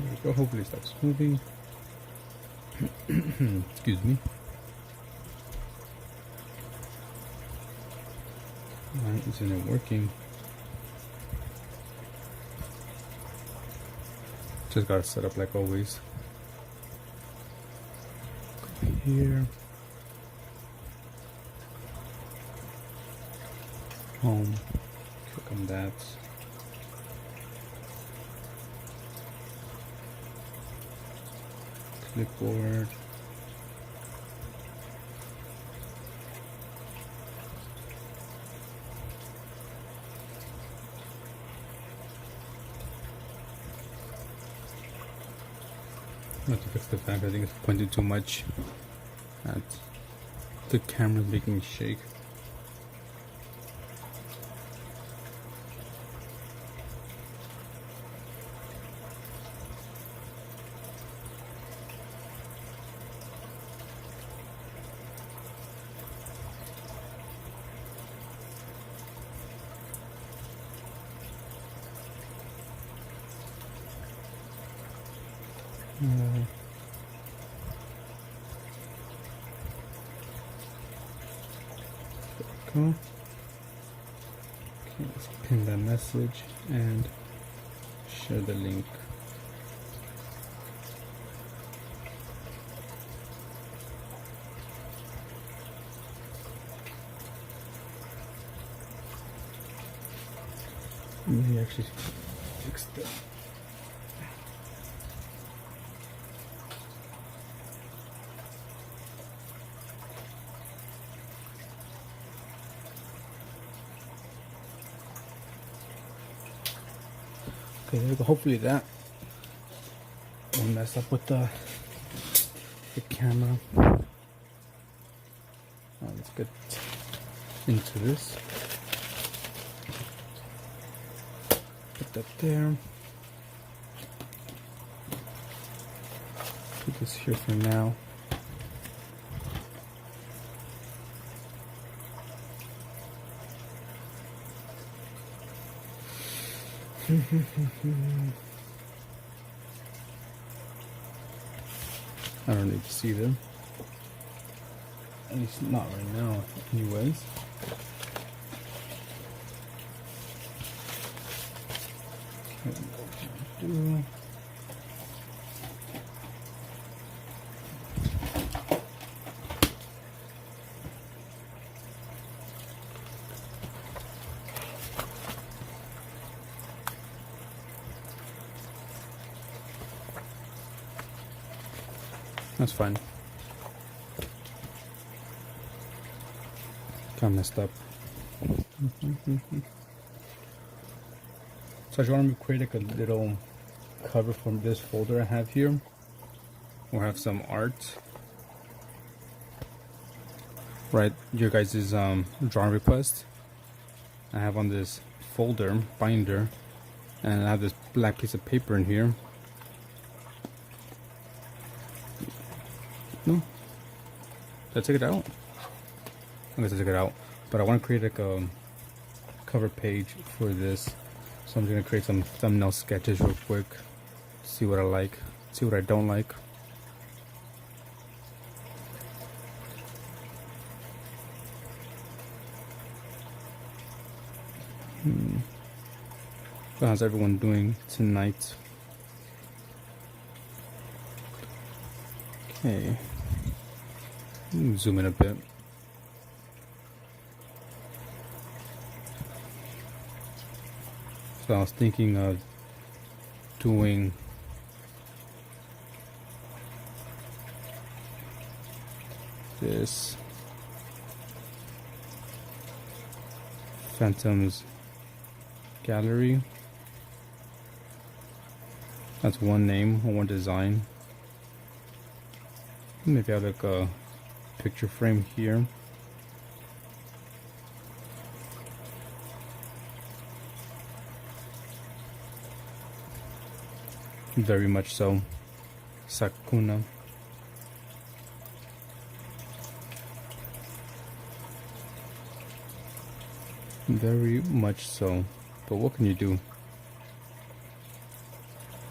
There we go. Hopefully it stops moving. Excuse me. Why isn't it working? Just gotta set up like always. Go here. Home. Click on that. Clipboard. I have to fix the fact I think it's pointing too much at the camera, making me shake. Go. Okay, let's pin that message and share the link. Maybe actually fix that. Okay, there we go. Hopefully that won't mess up with the camera. Let's get into this. Put that there. Put this here for now. I don't need to see them. At least not right now, anyways. Okay, that's fine. Kind of messed up. So I just want to create like a little cover from this folder I have here. We'll have some art. Right, your guys' drawing request. I have on this folder, binder, and I have this black piece of paper in here. No, did I take it out? I guess I took it out. But I want to create like a cover page for this. So I'm going to create some thumbnail sketches real quick. See what I like, see what I don't like. So how's everyone doing tonight? Okay. Zoom in a bit. So I was thinking of doing this Phantom's Gallery. That's one name or one design. Maybe I have like a picture frame here. Very much so. Sakuna. Very much so. But what can you do?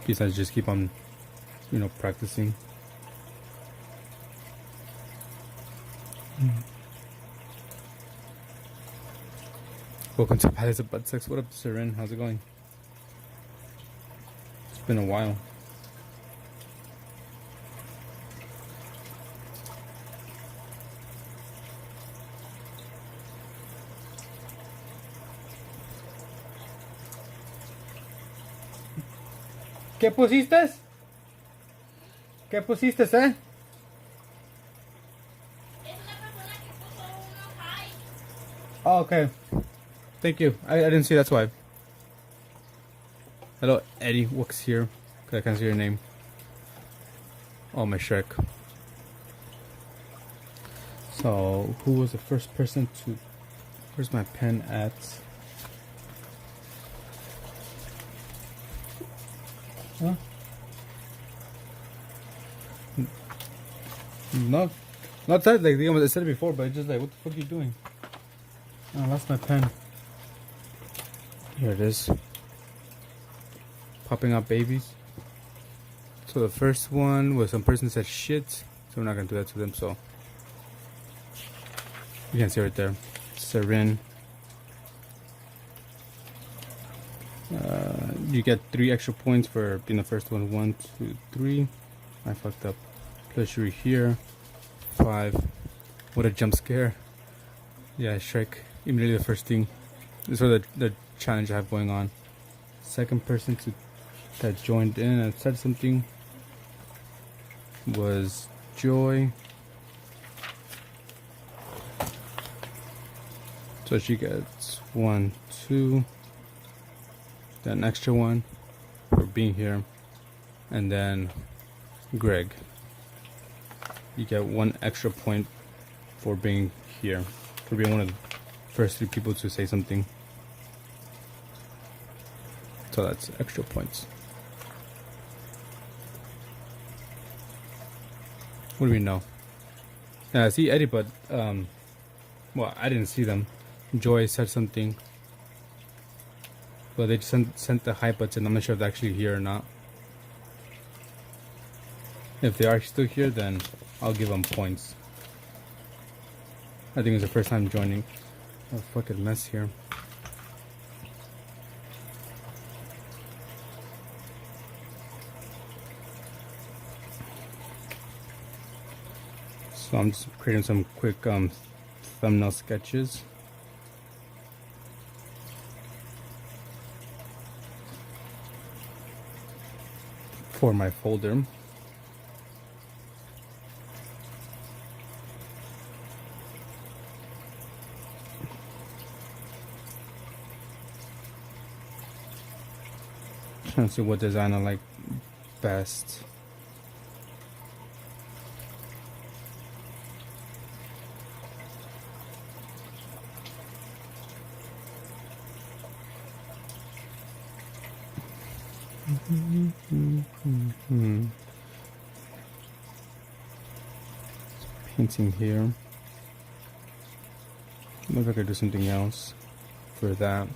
besides just keep on, you know, practicing. Welcome to Palace of Butt Sex. What up, Seren? How's it going? It's been a while. ¿Qué pusiste? ¿Qué pusiste, eh? Oh, okay. Thank you. I didn't see, that's why. Hello, Eddie. What's here? Cause I can't see your name. Oh, my Shrek. So, who was the first person to... Where's my pen at? Huh? No, not that, like, I said it before, but it's just like, what the fuck are you doing? Oh, I lost my pen. Here it is. Popping out babies. So the first one was some person said shit, so we're not gonna do that to them, so. You can see right there. Seren. You get 3 extra points for being the first one. 1, 2, 3. I fucked up. Plus you're here. 5. What a jump scare. Yeah, Shrek. Immediately the first thing. This is the challenge I have going on. Second person that joined in and said something was Joy. So she gets 1, 2. Then an extra one for being here. And then Greg. You get 1 extra point for being here. For being one of the first 3 people to say something. So that's extra points. What do we know? I see Eddie, but well, I didn't see them. Joy said something. But they just sent the hi button. I'm not sure if they're actually here or not. If they are still here, then I'll give them points. I think it's the first time joining. Oh, fucking mess here. So I'm just creating some quick thumbnail sketches. For my folder. Trying to see what design I like best. Painting here. Maybe I could do something else for that.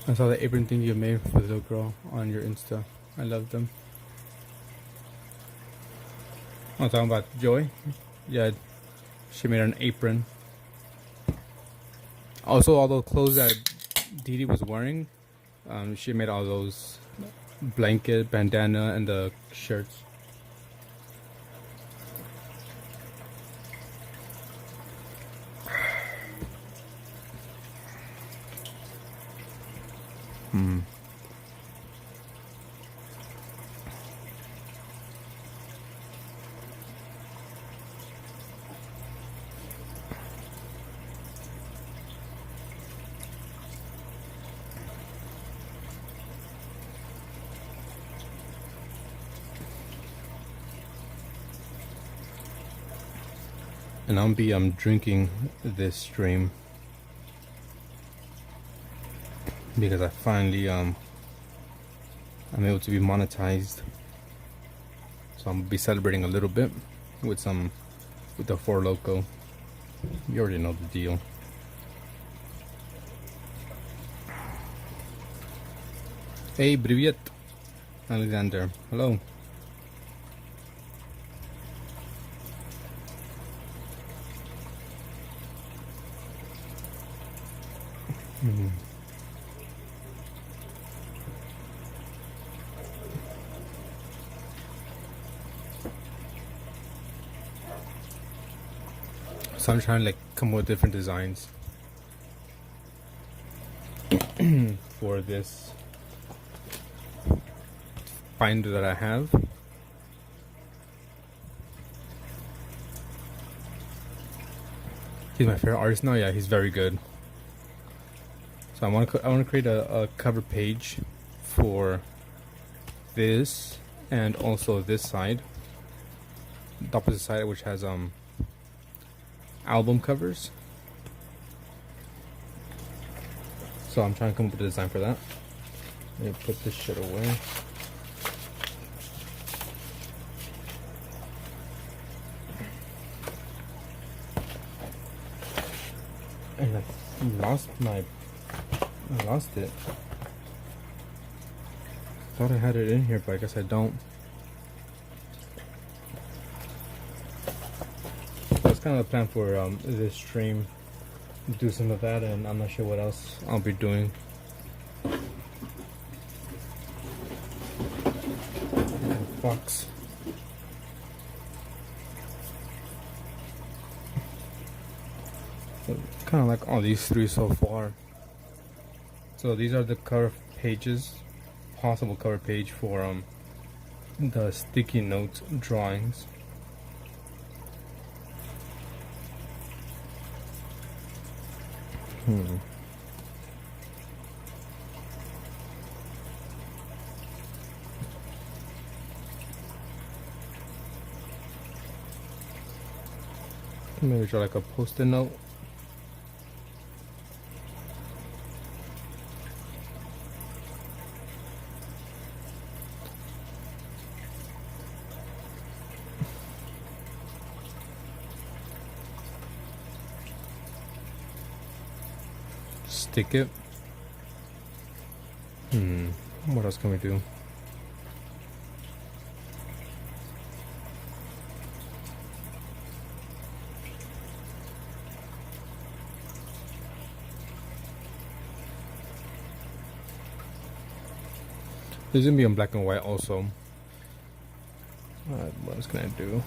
I saw the apron thing you made for the little girl on your Insta. I love them. I'm talking about Joy. Yeah, she made an apron. Also, all those clothes that Didi was wearing, she made all those blanket, bandana, and the shirts. And I'll be drinking this stream because I finally I'm able to be monetized. So I'm gonna be celebrating a little bit with the 4 Loco. You already know the deal. Hey, привет, Alexander. Hello. So I'm trying to like come up with different designs for this binder that I have. He's my favorite artist now. Yeah, he's very good. So I want to create a cover page for this and also this side, the opposite side, which has album covers. So I'm trying to come up with a design for that. Let me put this shit away. And I lost it. Thought I had it in here, but I guess I don't. That's kind of the plan for this stream. Do some of that, and I'm not sure what else I'll be doing. Box. Kind of like all these three so far. So these are the cover pages, possible cover page for the sticky notes drawings. Maybe draw like a post-it note. Stick it. What else can we do? This is gonna be in black and white also. What else can I do?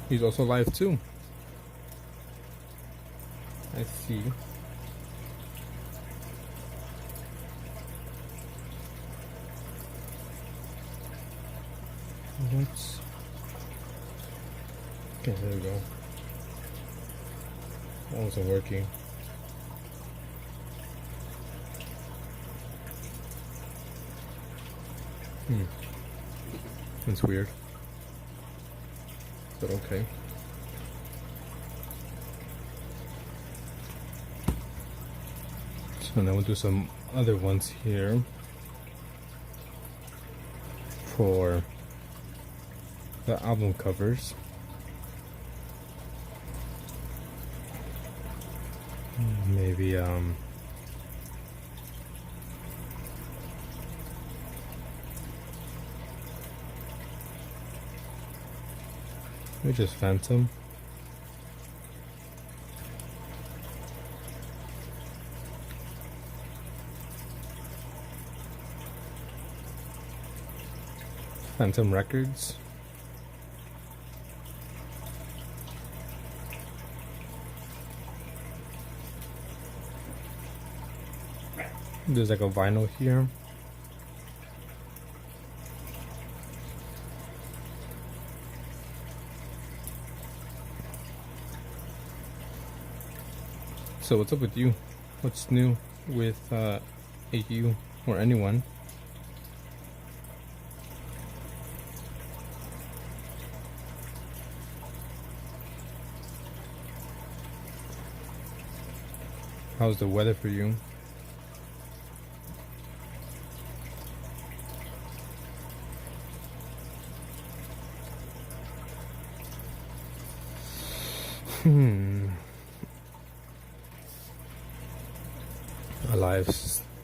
He's also live too. I see. Let's. Okay, there we go. That wasn't working. That's weird. But okay. So now we'll do some other ones here for the album covers. Maybe maybe just Phantom. Phantom Records. There's like a vinyl here. So what's up with you? What's new with AU or anyone? How's the weather for you? Alive,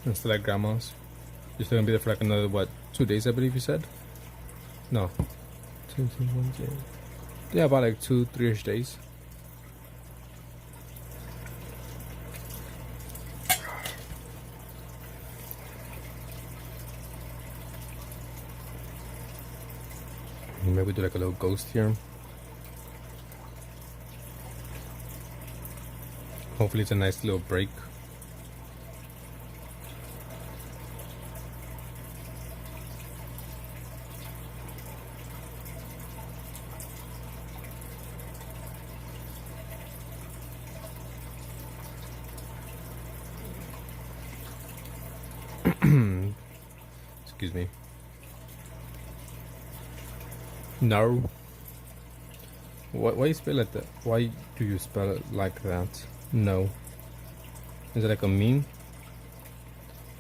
and still at grandma's. You're still gonna be there for like another, what, 2 days, I believe you said? No. 1 day. Yeah, about like 2-3ish days. Maybe do like a little ghost here. Hopefully it's a nice little break. Excuse me. No. Why you spell it that? Why do you spell it like that? No. Is it like a meme?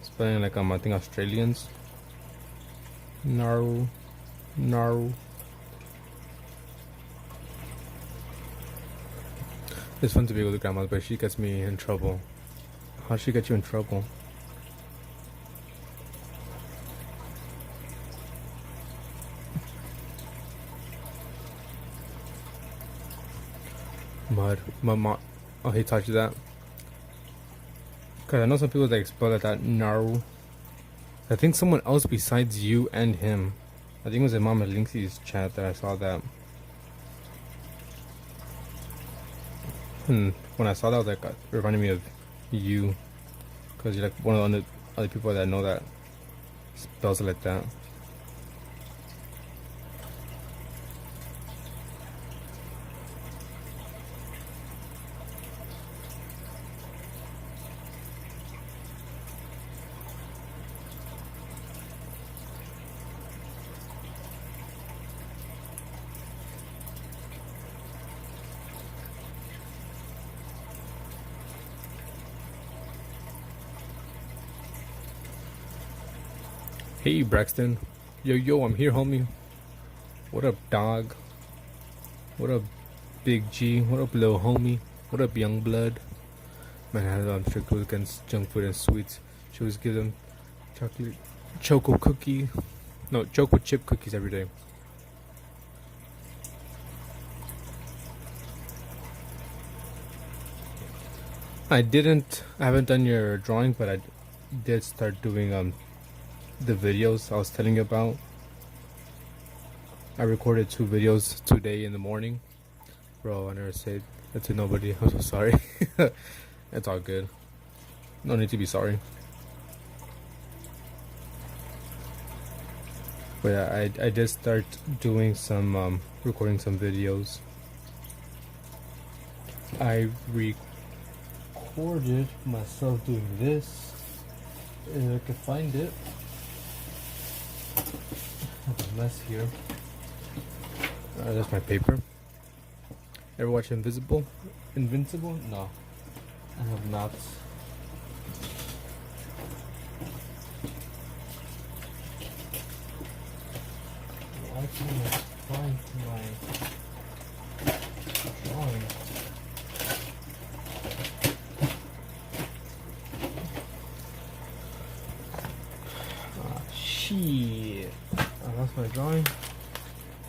Spelling like I think Australians. No. No. It's fun to be with the grandma, but she gets me in trouble. How'd she get you in trouble? Mud. Oh, he taught you that? Cause I know some people that spell it that no. I think someone else besides you and him. I think it was in Mama Linksay's chat that I saw that. And when I saw that, I was like, it reminded me of you. Cause you're like one of the other people that know that spells it like that. Hey Braxton, yo, I'm here, homie. What up, dog? What up, Big G? What up, little homie? What up, young blood? Man, I had strict rules against junk food and sweets. She always give them chocolate choco chip cookies every day. I haven't done your drawing, but I did start doing the videos I was telling you about. I recorded 2 videos today in the morning. Bro, I never said that to nobody. I'm so sorry. It's all good. No need to be sorry. But yeah, I did start doing some recording some videos. I recorded myself doing this. If I can find it. A mess here. That's my paper. Ever watch Invincible? No, I have not. Why can't I find my drawing? Shit. I lost my drawing.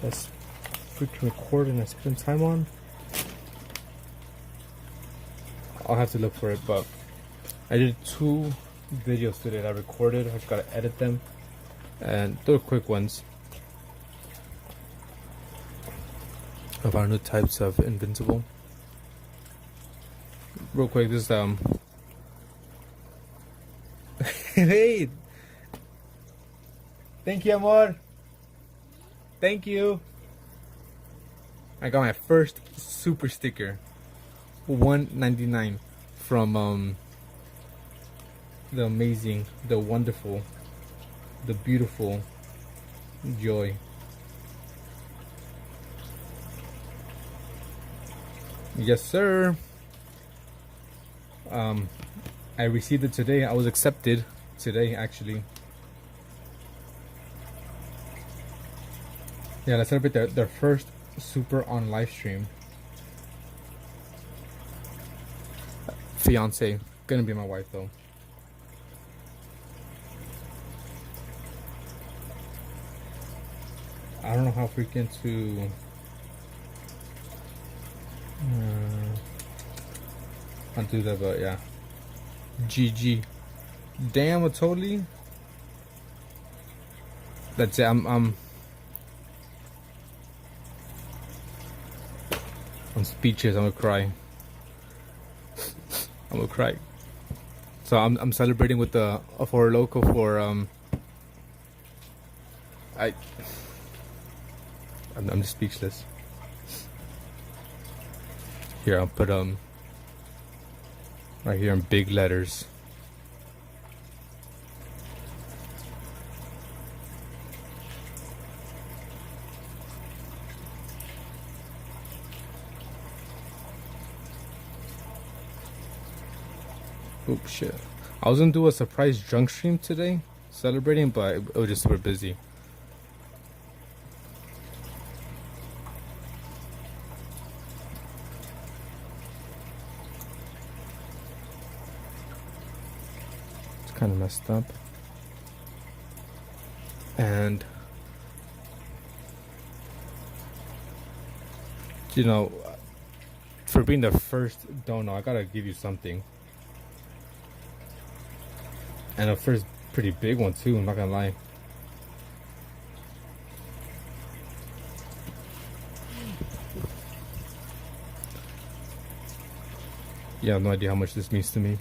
That's freaking recording I spent time on. I'll have to look for it, but I did 2 videos today that I recorded. I just gotta edit them, and they're quick ones of our new types of Invincible. Real quick, this hey, thank you, amor. Thank you. I got my first super sticker, $1.99 from the amazing, the wonderful, the beautiful Joy. Yes, sir. I received it today. I was accepted today, actually. Yeah, let's celebrate their first super on live stream. fiance. Gonna be my wife though. I don't know how freaking to I'll do that, but yeah. GG. Damn, I totally. That's it. I'm speechless. I'm gonna cry. I'm gonna cry. So I'm celebrating with the for local for I'm just speechless. Here, I'll put right here in big letters. Oops, shit. I was gonna do a surprise drunk stream today, celebrating, but it was just super busy. It's kind of messed up. And you know, for being the first donor, I gotta give you something. And a first pretty big one too, I'm not gonna lie. You have no idea how much this means to me.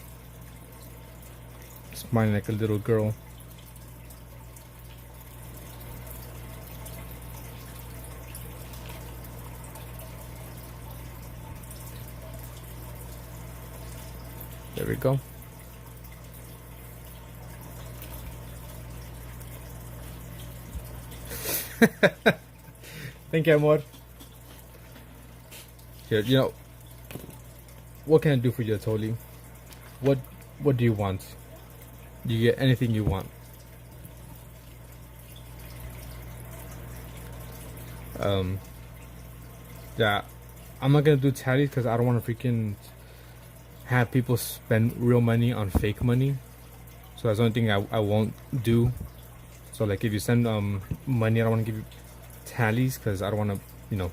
Smiling like a little girl. There we go. Thank you, amor. Here, you know, what can I do for you, Toli? What do you want? Do you get anything you want? Yeah, I'm not gonna do tallies because I don't want to freaking have people spend real money on fake money. So that's the only thing I won't do. So like if you send money, I don't want to give you tallies because I don't want to, you know,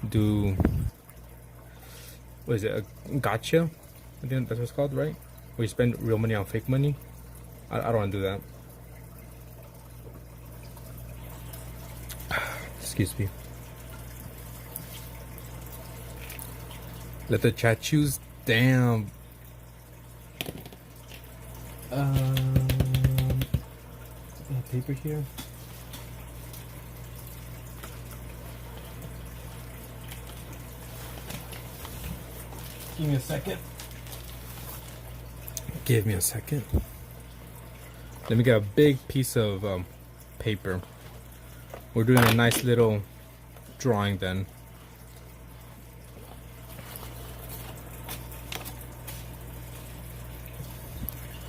do, what is it, a gotcha? I think that's what it's called, right? Where you spend real money on fake money. I don't want to do that. Excuse me. Let the chat choose. Damn. Paper here. Give me a second. Give me a second. Let me get a big piece of paper. We're doing a nice little drawing then.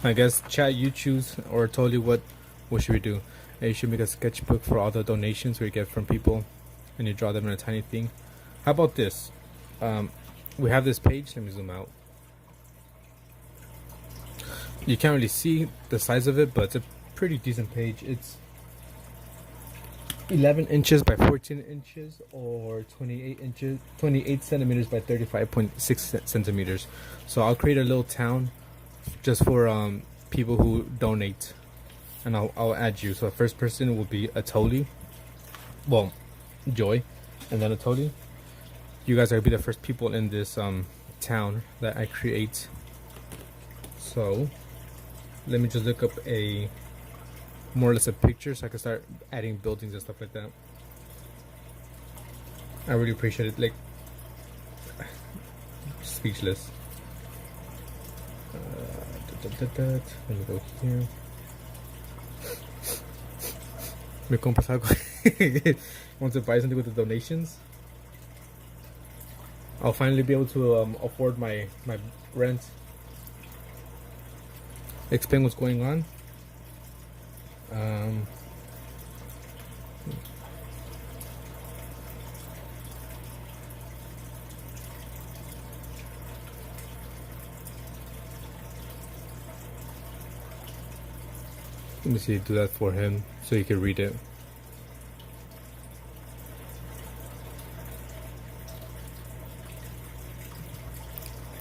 I guess chat, you choose, or told you what should we do? You should make a sketchbook for all the donations we get from people, and you draw them in a tiny thing. How about this? We have this page. Let me zoom out. You can't really see the size of it, but it's a pretty decent page. It's 11 inches by 14 inches, or 28 centimeters by 35.6 centimeters. So I'll create a little town just for people who donate, and I'll add you. So the first person will be a Toli, well, Joy, and then a Toli. You guys are gonna be the first people in this town that I create. So let me just look up a more or less a picture so I can start adding buildings and stuff like that. I really appreciate it. Like, speechless. Let me go here. Me compras algo. Want to buy something with the donations? I'll finally be able to afford my rent. Explain what's going on. Let me see, do that for him so he can read it.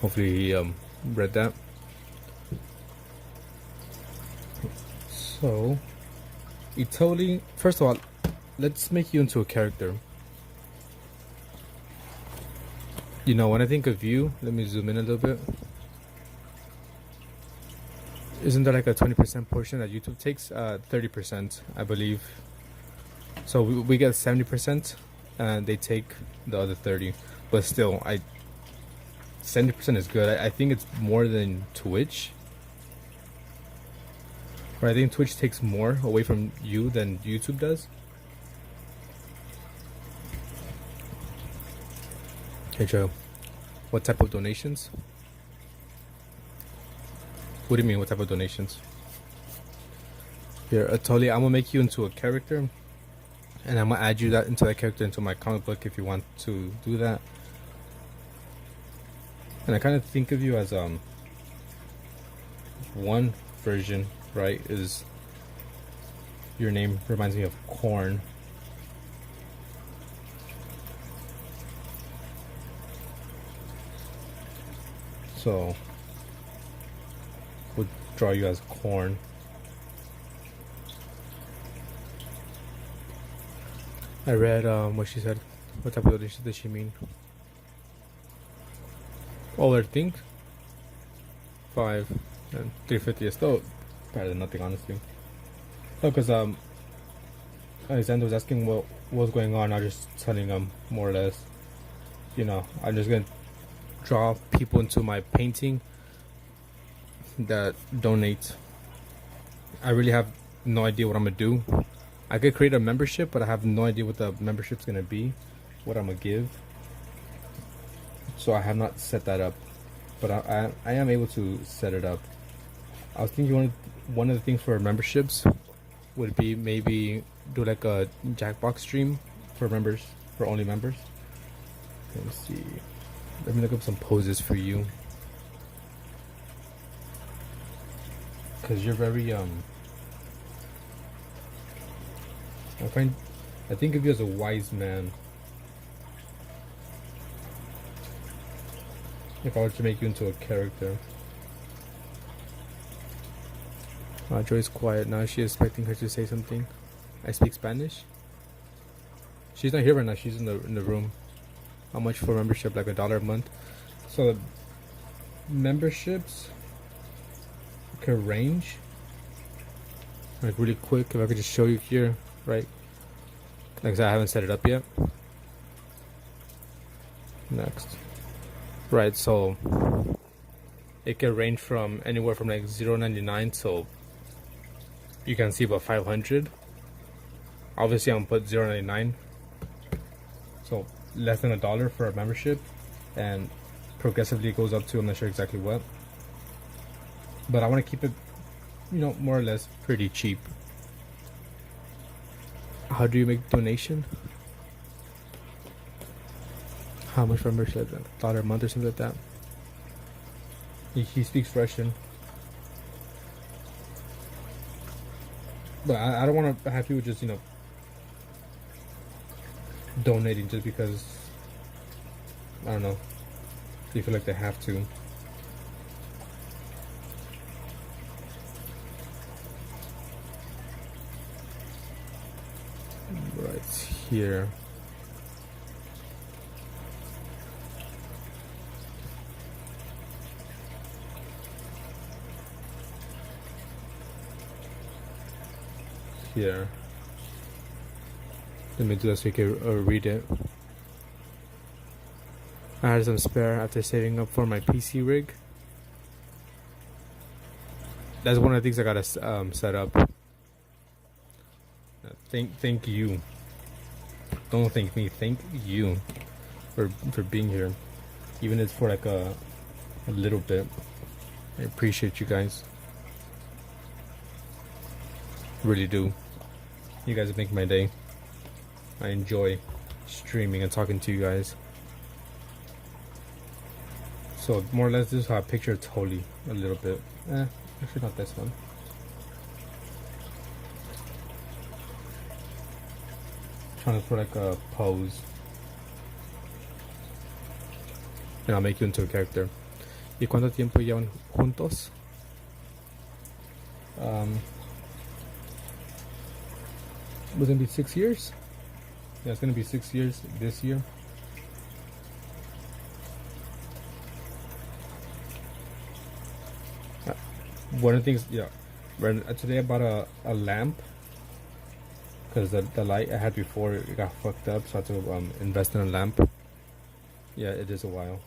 Hopefully he read that. So, Itoli, first of all, let's make you into a character. You know, when I think of you, let me zoom in a little bit. Isn't there like a 20% portion that YouTube takes? 30%, I believe. So we get 70% and they take the other 30. But still, 70% is good. I think it's more than Twitch. Or I think Twitch takes more away from you than YouTube does. Hey Joe, what type of donations? What do you mean, what type of donations? Here, Atoli, I'm gonna make you into a character, and I'm gonna add you into that character into my comic book if you want to do that. And I kind of think of you as one version, right? Is your name reminds me of corn. So we'll draw you as corn. I read what she said. What type of donation does she mean? Oh, I think 5 and 350 is still better than nothing, honestly. No, because Alexander was asking what was going on. I was just telling him more or less. You know, I'm just gonna draw people into my painting that donate. I really have no idea what I'm gonna do. I could create a membership, but I have no idea what the membership's gonna be, what I'm gonna give. So I have not set that up, but I am able to set it up. I was thinking one of the things for memberships would be maybe do like a Jackbox stream for members, for only members. Let me see. Let me look up some poses for you, because you're very I think of you as a wise man. If I were to make you into a character. Joy's quiet now. Is she expecting her to say something? I speak Spanish. She's not here right now. She's in the room. How much for membership? Like $1 a month. So the memberships can range. Like really quick, if I could just show you here, right? Like I said, I haven't set it up yet. Next. Right, so it can range from anywhere from like $0.99 so you can see about 500. Obviously I'm gonna put $0.99, so less than $1 for a membership, and progressively goes up to, I'm not sure exactly what, but I want to keep it, you know, more or less pretty cheap. How do you make donation? How much for membership? $1 a month or something like that. He speaks Russian. But I don't want to have people just, you know, donating just because, I don't know, they feel like they have to. Right here. Here. Let me do that so you can read it. I had some spare after saving up for my PC rig. That's one of the things I gotta set up. Thank you. Don't thank me. Thank you for being here, even if it's for like a little bit. I appreciate you guys. Really do. You guys make my day. I enjoy streaming and talking to you guys. So more or less this is how I picture Toli a little bit. Actually not this one. trying to put like a pose. And I'll make you into a character. ¿Y cuánto tiempo llevan juntos? Was gonna be 6 years? Yeah, it's gonna be 6 years this year. One of the things, yeah, today I bought a lamp because the light I had before it got fucked up, so I had to invest in a lamp. Yeah, it is a while.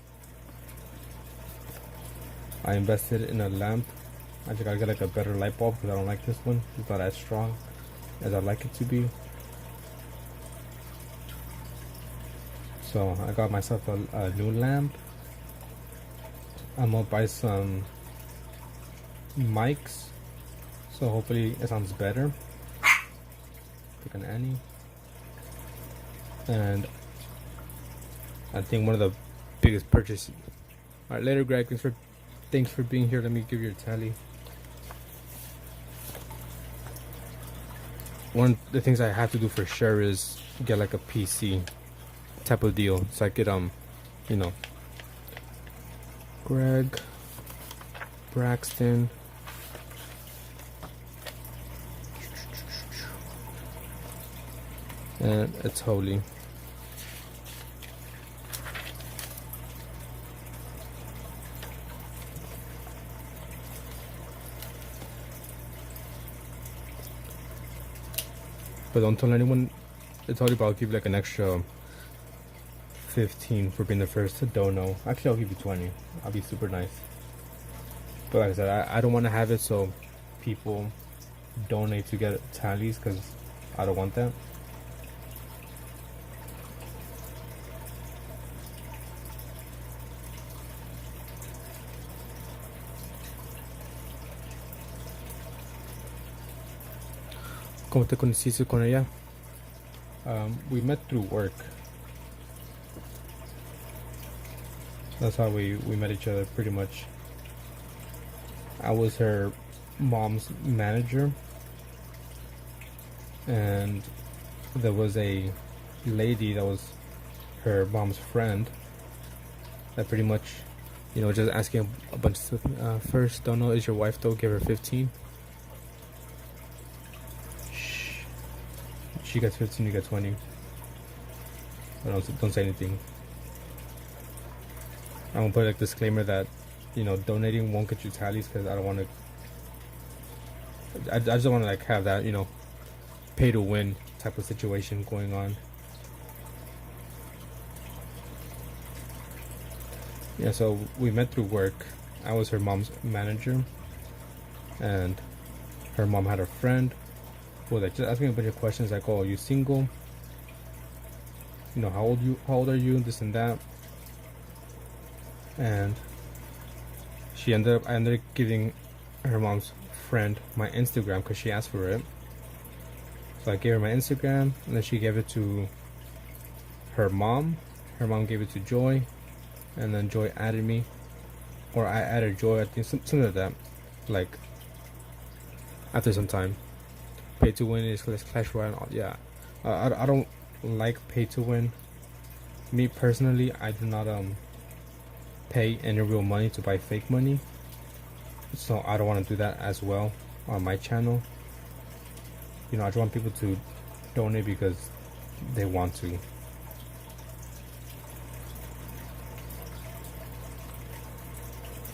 I invested in a lamp. I just gotta get like a better light bulb because I don't like this one. It's not as strong as I'd like it to be. So I got myself a new lamp. I'm gonna buy some mics, so hopefully it sounds better. Pick an Annie. And I think one of the biggest purchases. Alright, later Greg, thanks for being here. Let me give you a tally. One of the things I have to do for sure is get like a PC type of deal, so I could you know, Greg, Braxton, and it's Holy. But don't tell anyone it's Holy, but I'll give you like an extra 15 for being the first to dono. Actually, I'll give you 20. I'll be super nice. But like I said, I don't want to have it so people donate to get tallies, because I don't want that. ¿Cómo te conociste con ella? We met through work. That's how we met each other pretty much. I was her mom's manager, and there was a lady that was her mom's friend that pretty much, you know, just asking a bunch of stuff. First, don't know, is your wife though? Give her 15. She gets 15, you get 20. Don't say anything. I'm gonna put a disclaimer that, you know, donating won't get you tallies, because I don't want to. I just don't want to like have that, you know, pay to win type of situation going on. Yeah, so we met through work. I was her mom's manager, and her mom had a friend who was like just asking a bunch of questions like, "Oh, are you single? You know, how old are you? This and that." And I ended up giving her mom's friend my Instagram because she asked for it. So I gave her my Instagram, and then she gave it to her mom. Her mom gave it to Joy, and then Joy added me, or I added Joy. I think something like that. Like after some time, pay to win is Clash Royale. Yeah, I don't like pay to win. Me personally, I do not pay any real money to buy fake money, so I don't want to do that as well on my channel. You know, I just want people to donate because they want to.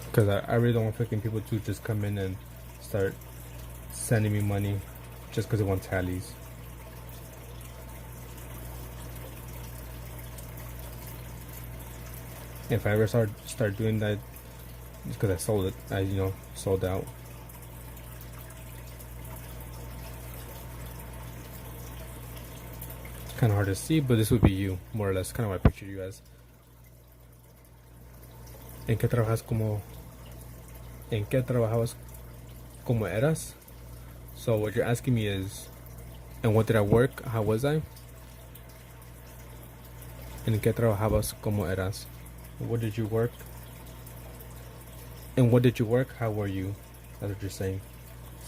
Because I really don't want fucking people to just come in and start sending me money just because they want tallies. If I ever start doing that, it's because I sold it. I sold out. It's kind of hard to see, but this would be you, more or less. Kind of what I pictured you as. ¿En qué trabajabas como eras? So what you're asking me is, and what did I work? How was I? ¿En qué trabajabas como eras? What did you work? And what did you work? How were you? That's what you're saying.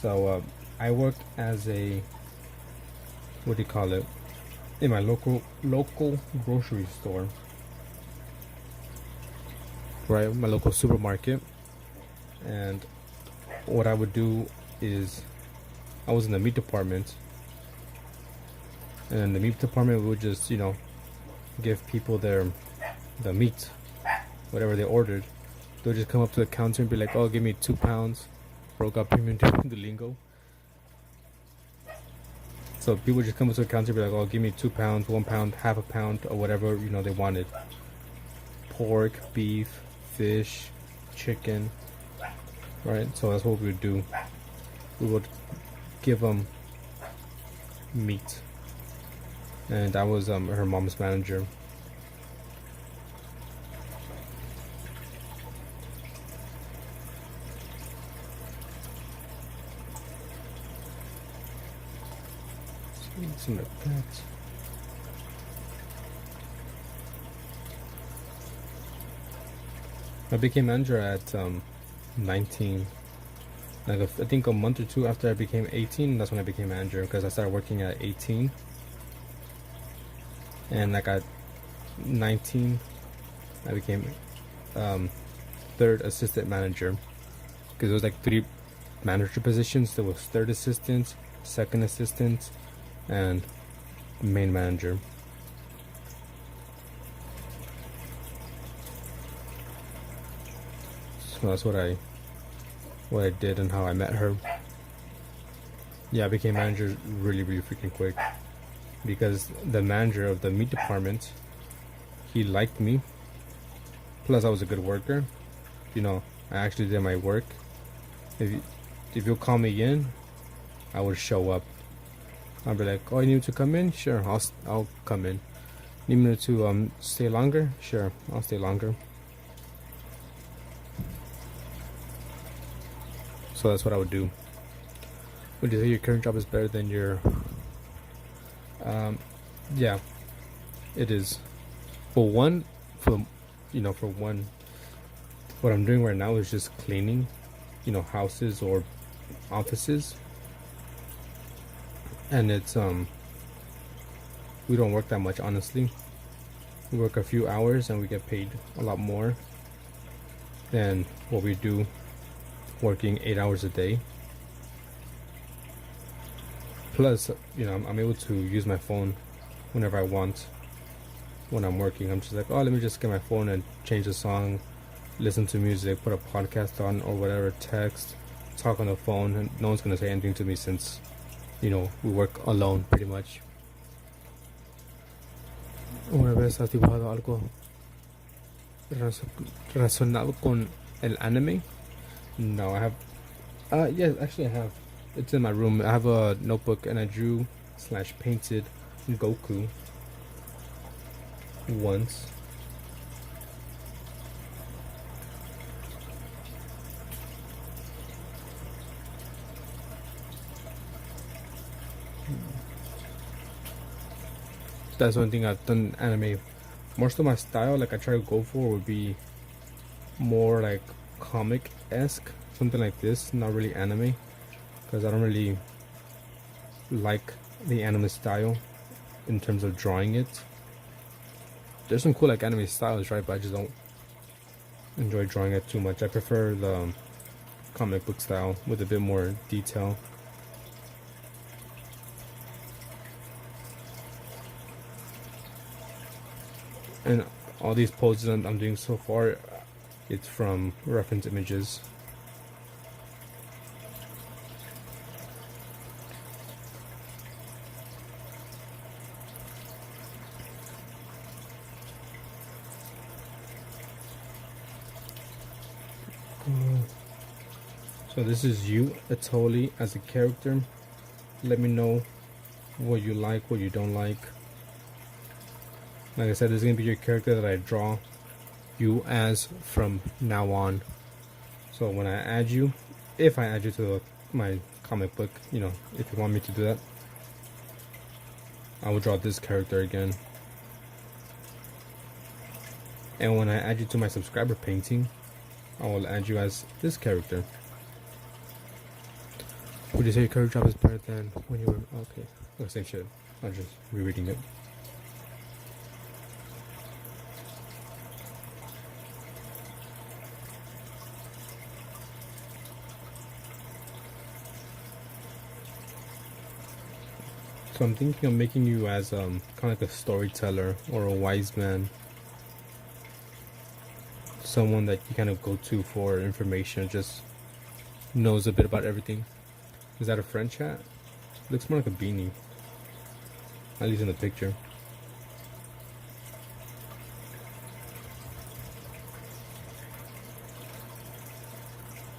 So I worked as a, what do you call it? in my local grocery store, right? My local supermarket. And what I would do is, I was in the meat department, and the meat department would just, give people the meat, whatever they ordered. They'll just come up to the counter and be like, "Oh, give me 2 pounds." Broke up premium the lingo. So people just come up to the counter and be like, "Oh, give me 2 pounds, 1 pound, half a pound, or whatever they wanted." Pork, beef, fish, chicken, right? So that's what we would do. We would give them meat, and I was her mom's manager. Something like that. I became manager at 19. Like I think a month or two after I became 18, that's when I became manager, because I started working at 18, and like at 19, I became third assistant manager, because there was like 3 manager positions. There was third assistant, second assistant, and main manager. So that's what I did and how I met her. Yeah, I became manager really freaking quick, because the manager of the meat department, he liked me. Plus, I was a good worker. I actually did my work. If you'll call me in, I would show up. I'll be like, "Oh, you need to come in? Sure, I'll come in. Need me to stay longer? Sure, I'll stay longer." So that's what I would do. Would you say your current job is better than your? Yeah, it is. For one, for one, what I'm doing right now is just cleaning, houses or offices, and it's we don't work that much, honestly. We work a few hours and we get paid a lot more than what we do working 8 hours a day. Plus, I'm able to use my phone whenever I want. When I'm working, I'm just like, "Oh, let me just get my phone and change the song, listen to music, put a podcast on or whatever, text, talk on the phone," and no one's gonna say anything to me, since we work alone pretty much. ¿Una vez has dibujado algo relacionado con el anime? No, I have. Yes, actually, I have. It's in my room. I have a notebook, and I drew / painted Goku once. That's one thing I've done anime. Most of my style, like I try to go for, would be more like comic-esque, something like this, not really anime, because I don't really like the anime style in terms of drawing it. There's some cool like anime styles, right? But I just don't enjoy drawing it too much. I prefer the comic book style with a bit more detail. And all these poses I'm doing so far, it's from reference images. So this is you, Atoli, as a character. Let me know what you like, what you don't like. Like I said, this is going to be your character that I draw you as from now on. So when I add you, if I add you to my comic book, if you want me to do that, I will draw this character again. And when I add you to my subscriber painting, I will add you as this character. Would you say your current job is better than when you were... Okay, same shit. I'm just rereading it. So I'm thinking of making you as kind of like a storyteller or a wise man, someone that you kind of go to for information, just knows a bit about everything. Is that a French hat? Looks more like a beanie, at least in the picture.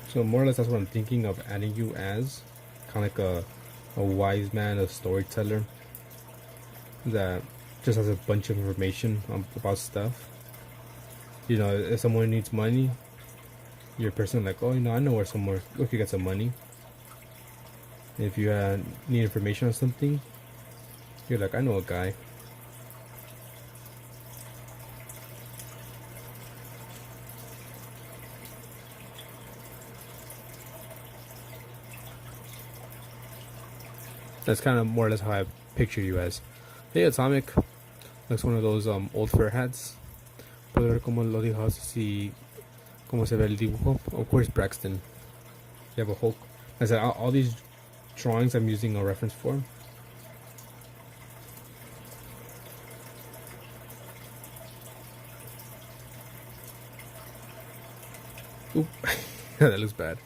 So more or less that's what I'm thinking of adding you as, kind of like a wise man, a storyteller that just has a bunch of information about stuff. You know, if someone needs money, you're a person like, oh, you know, I know where somewhere we could get some money. If you need information on something, you're like, I know a guy. That's kind of more or less how I picture you as. Hey, Atomic. Looks one of those old fur hats. Puedo ver cómo lo dijo así, cómo se ve el dibujo. Of course, Braxton. You have a Hulk. I said all these drawings I'm using a reference for. Oop, that looks bad.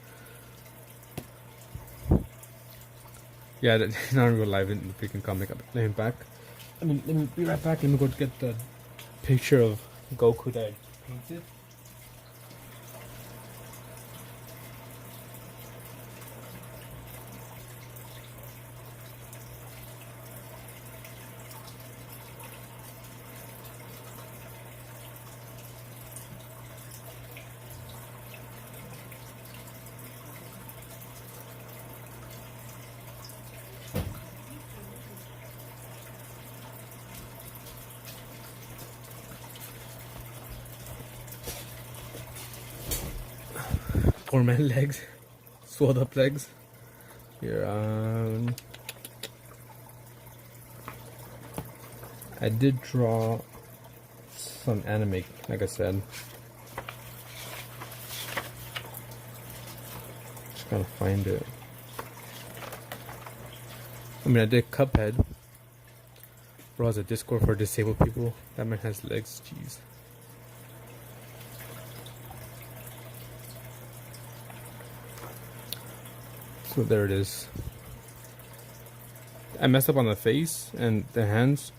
Yeah, not in real life in the freaking comic. Let him back. Let me be right back. Let me go get the picture of Goku that I painted. Poor man legs, swelled up legs. Here, I did draw some anime, like I said. Just gotta find it. I mean, I did Cuphead. Bro has a Discord for disabled people. That man has legs, jeez. So there it is. I messed up on the face and the hands,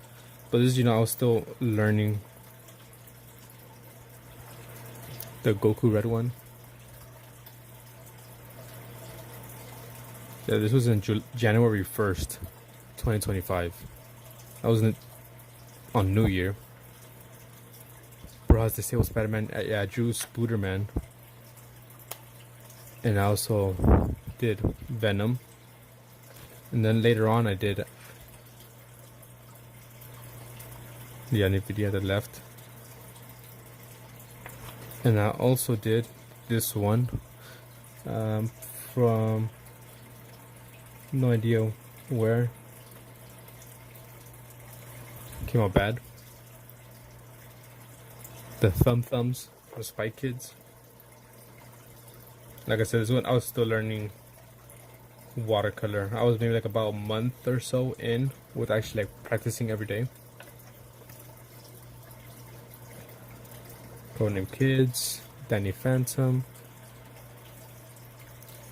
but this, you know, I was still learning the Goku red one. Yeah, this was in January 1st, 2025. I wasn't on New Year. Bro has disabled Spider-Man. Yeah, I drew Spooderman. And I also did Venom, and then later on I did the only video that left, and I also did this one from no idea where, came out bad. The thumbs, the Spy Kids. Like I said, this one I was still learning watercolor. I was maybe like about a month or so in with actually like practicing every day. Codename Kids, Danny Phantom.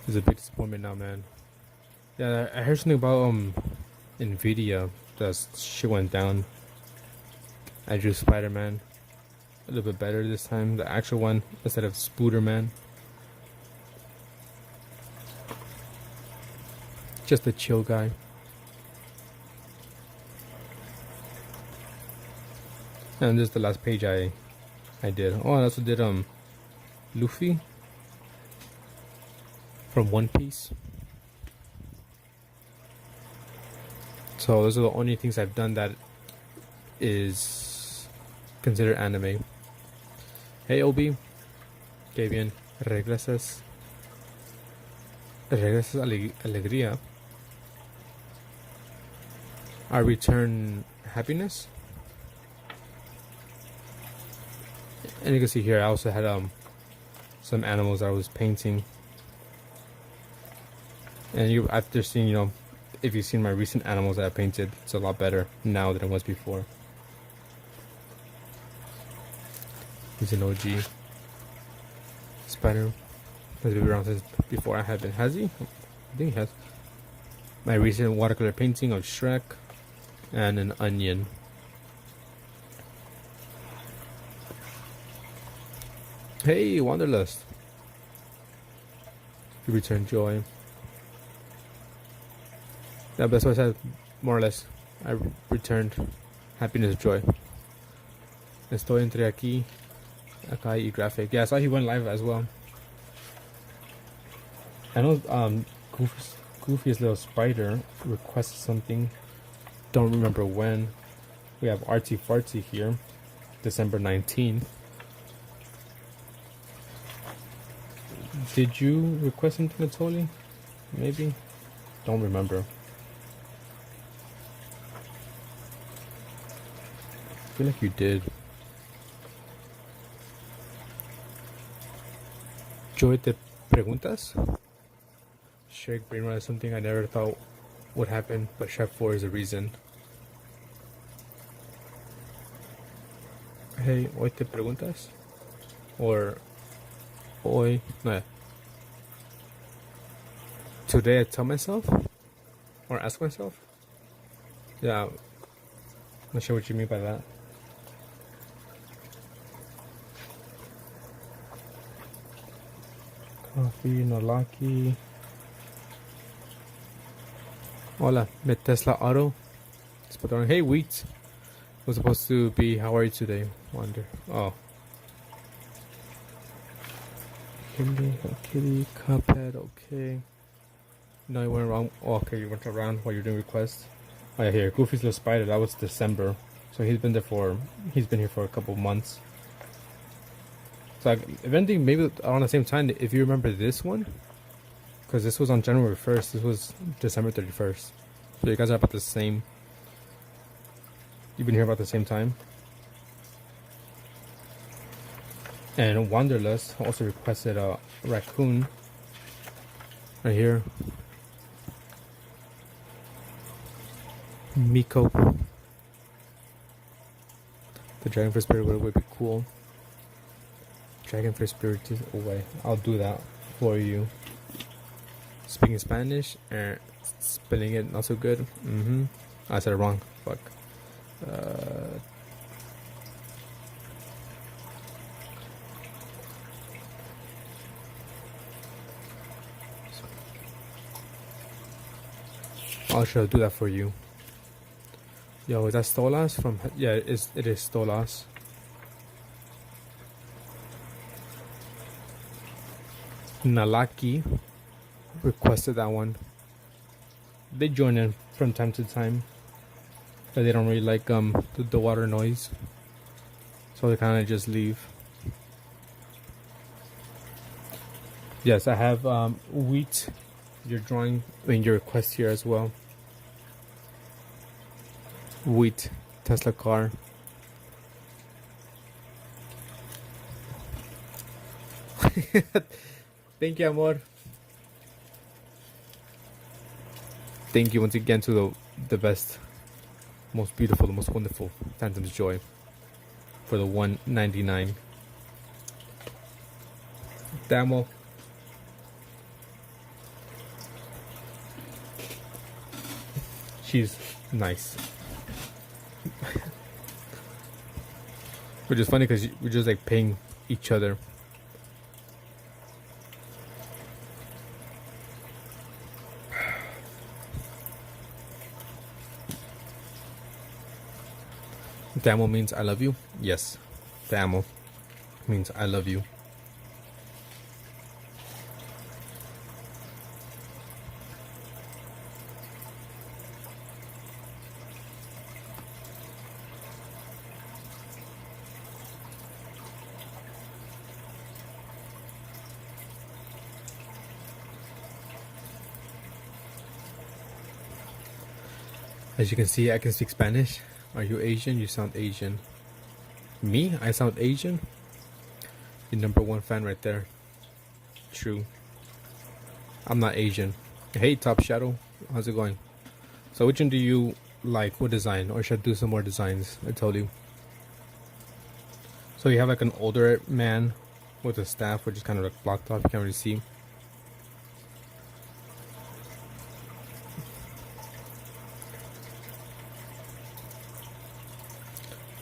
It's a big disappointment now, man. Yeah, I heard something about Nvidia. That shit went down. I drew Spider-Man a little bit better this time, the actual one instead of Spooderman. Just a chill guy. And this is the last page I did. Oh, I also did Luffy from One Piece. So those are the only things I've done that is considered anime. Hey Obi, que bien, regresas alegría. I return happiness. And you can see here I also had some animals that I was painting. And you, after seeing, you know, if you've seen my recent animals that I painted, it's a lot better now than it was before. He's an OG spider. Has been around since before I had been. Has he? I think he has. My recent watercolor painting of Shrek and an onion. Hey, Wanderlust. You return joy. Yeah, that's what I said, more or less. I returned happiness, joy. Estoy entre aquí, acá y graphic. Yeah, I saw he went live as well. I know Goofy's little spider requested something. Don't remember when. We have Artsy Fartsy here, December 19th. Did you request something, Natoli? Maybe? Don't remember. I feel like you did. Joy, ¿te preguntas? Shake brain rot is something I never thought would happen, but Chef 4 is the reason. Hey, ¿hoy te preguntas? Or hoy, no. Today I tell myself? Or ask myself? Yeah, not sure what you mean by that. Coffee, Nolaki. Hola, me Tesla Auto. Hey, Wheat. Was supposed to be, how are you today? Wonder. Oh. Kitty, Cuphead, okay. No, you went around. Oh, okay, you went around while you're doing requests. Oh yeah, here, Goofy's Little Spider, that was December. So he's been here for a couple months. So if anything, maybe around the same time, if you remember this one, because this was on January 1st, this was December 31st. So you guys are about the same. You've been here about the same time. And Wanderlust also requested a raccoon. Right here. Miko. The Dragonfly Spirit would be cool. Dragonfly Spirit is away. I'll do that for you. Speaking Spanish and spelling it not so good. I said it wrong. Fuck. I'll sure do that for you. Yo, is that Stolas from? Yeah, it is Stolas. Nalaki requested that one. They join in from time to time, but they don't really like the water noise, so they kind of just leave. Yes, I have Wheat. Your drawing, your request here as well. Wheat, Tesla car. Thank you, amor. Thank you once again to the best, most beautiful, the most wonderful Phantom's Joy for the $1.99. Damo. She's nice. Which is funny because we're just like paying each other. Damo means I love you. Yes, Damo means I love you. As you can see, I can speak Spanish. Are you Asian? You sound Asian. Me? I sound Asian? Your #1 fan right there. True. I'm not Asian. Hey, Top Shadow. How's it going? So which one do you like? What design? Or should I do some more designs? I told you. So you have like an older man with a staff, which is kind of like blocked off. You can't really see.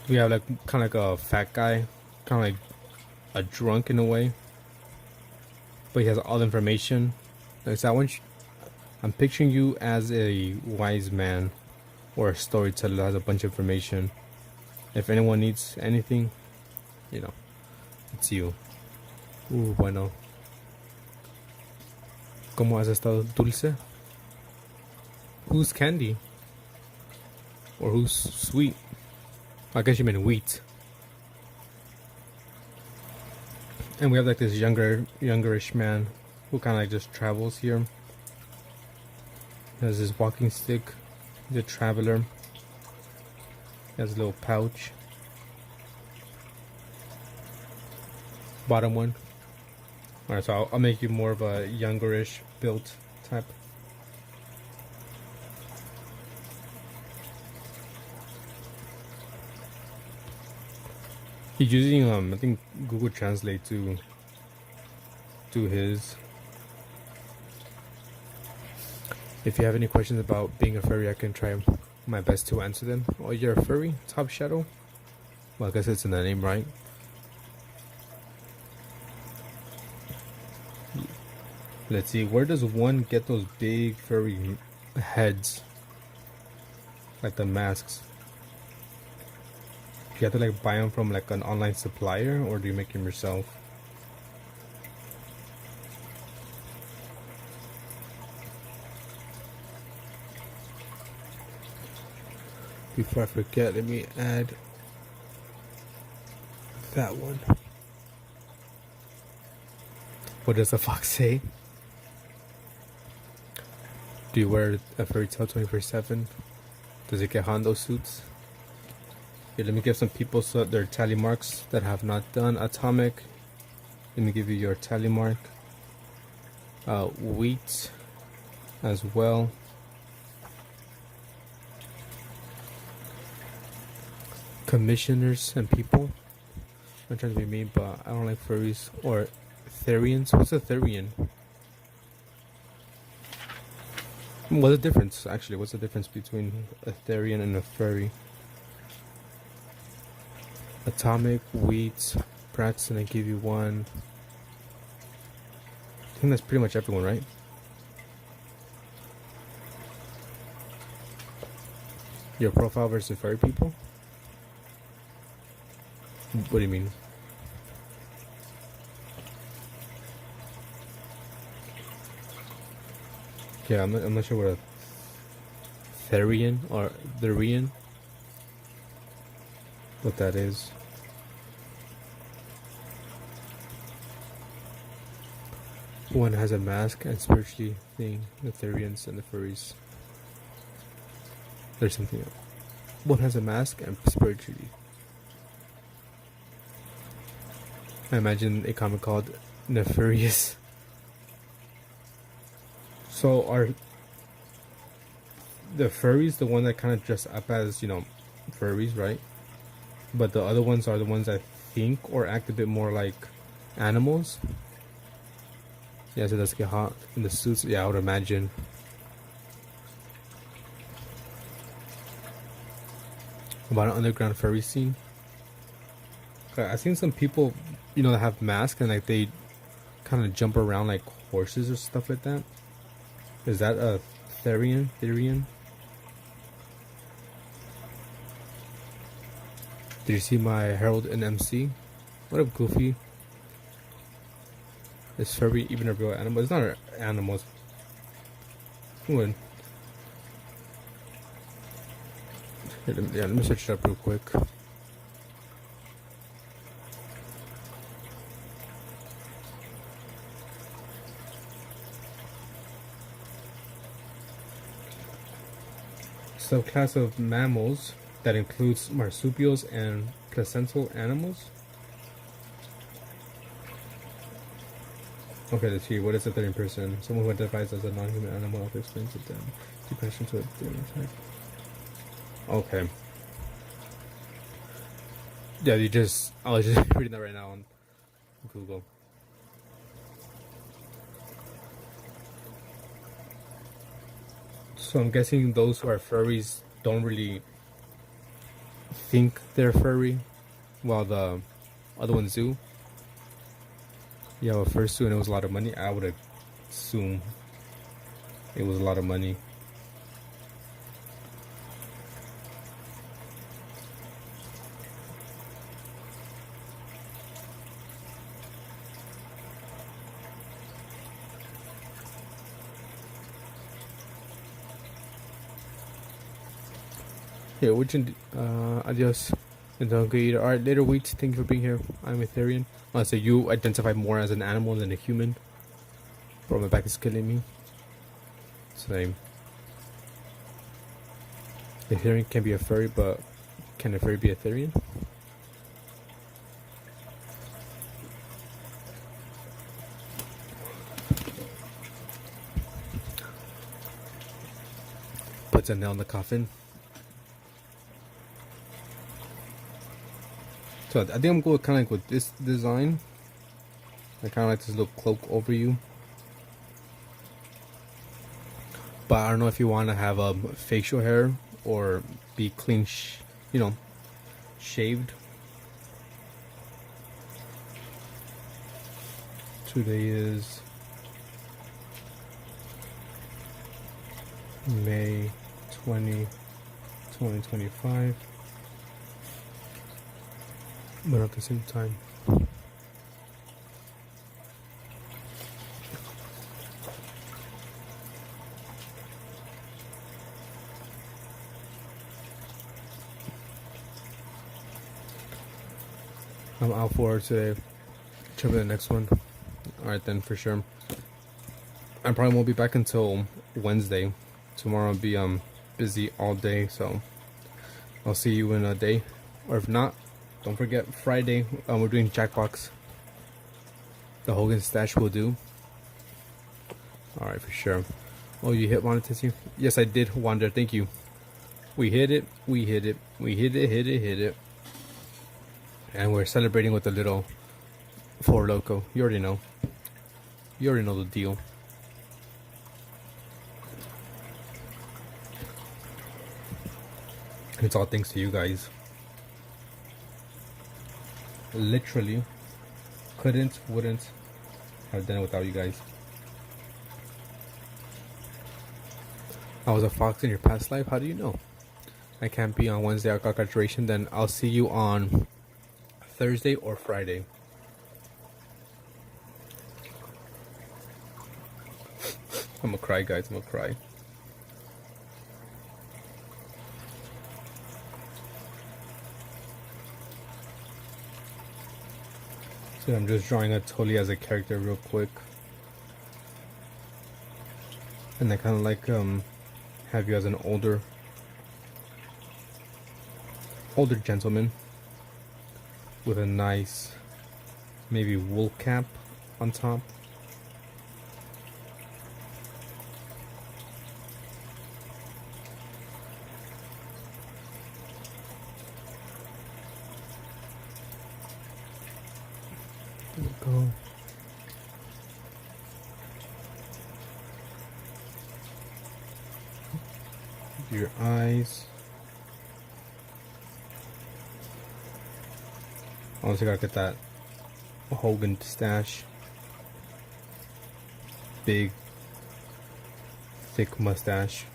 We have like kind of like a fat guy, kind of like a drunk in a way, but he has all the information. Like that one, I'm picturing you as a wise man or a storyteller that has a bunch of information. If anyone needs anything, you know, it's you. Bueno. ¿Cómo has estado, Dulce? Who's candy? Or who's sweet? I guess you meant wheat. And we have like this youngerish man who kind of like just travels here. He has his walking stick. He's a traveler. He has a little pouch. Bottom one. Alright, so I'll make you more of a youngerish built type. He's using I think Google Translate to do his. If you have any questions about being a furry, I can try my best to answer them. Oh, you're a furry? Top Shadow? Well, I guess it's in the name, right? Let's see, where does one get those big furry heads? Like the masks. Do you have to like buy them from like an online supplier, or do you make them yourself? Before I forget, let me add that one. What does the fox say? Do you wear a fairy tail 24/7? Does it get Hondo suits? Here, let me give some people their tally marks that have not done. Atomic, let me give you your tally mark. Wheat as well. Commissioners and people. I'm trying to be mean, but I don't like furries or Therians. What's a Therian? What's the difference, actually? What's the difference between a Therian and a furry? Atomic, wheat, Braxton, I give you one. I think that's pretty much everyone, right? Your profile versus furry people? What do you mean? Yeah, I'm not sure what a Therian or Therian, what that is. One has a mask and spiritually thing, the Therians and the furries. There's something else. One has a mask and spiritually. I imagine a comic called Nefarious. So are the furries the one that kind of dress up as, you know, furries, right? But the other ones are the ones that think or act a bit more like animals? Yeah, so that's get hot in the suits. Yeah, I would imagine. About an underground furry scene. I've seen some people, you know, that have masks and like they kind of jump around like horses or stuff like that. Is that a Therian? Therian? Did you see my Herald and MC? What up, Goofy? Is furry even a real animal? It's not an animal. When? Yeah, let me search it up real quick. Subclass of mammals that includes marsupials and placental animals. Okay, let's see. What is a third person? Someone who identifies as a non-human animal after explains it then. Two questions to a different type. Okay. Yeah, I was just reading that right now on Google. So I'm guessing those who are furries don't really think they're furry, while the other ones do. Yeah, well, first two and it was a lot of money. I would assume it was a lot of money. Yeah, which adios. And don't get either. Alright, later weeks. Thank you for being here. I'm Ethereum. So you identify more as an animal than a human. Bro, my back is killing me. Same. Ethereum can be a furry, but can a furry be Ethereum? Puts a nail in the coffin. So I think I'm going kind of like with this design. I kind of like this little cloak over you. But I don't know if you want to have facial hair or be clean, shaved. Today is May 20, 2025. But at the same time, I'm out for today. Check the next one. Alright then, for sure. I probably won't be back until Wednesday. Tomorrow I'll be busy all day, so I'll see you in a day. Or if not, don't forget Friday we're doing Jackbox. The Hogan stash will do. Alright, for sure. Oh, you hit monetization? Yes, I did, Wander. Thank you. We hit it. We hit it. We hit it. And we're celebrating with a little Four Loco. You already know. You already know the deal. It's all thanks to you guys. Literally wouldn't have done it without you guys. I was a fox in your past life? How do you know? I can't be on Wednesday. I got graduation. Then I'll see you on Thursday or Friday. I'm gonna cry, guys. I'm gonna cry. So I'm just drawing a Totally as a character real quick. And I kind of like have you as an older gentleman with a nice maybe wool cap on top. There we go. Your eyes. Honestly, gotta get that Hogan stash. Big, thick mustache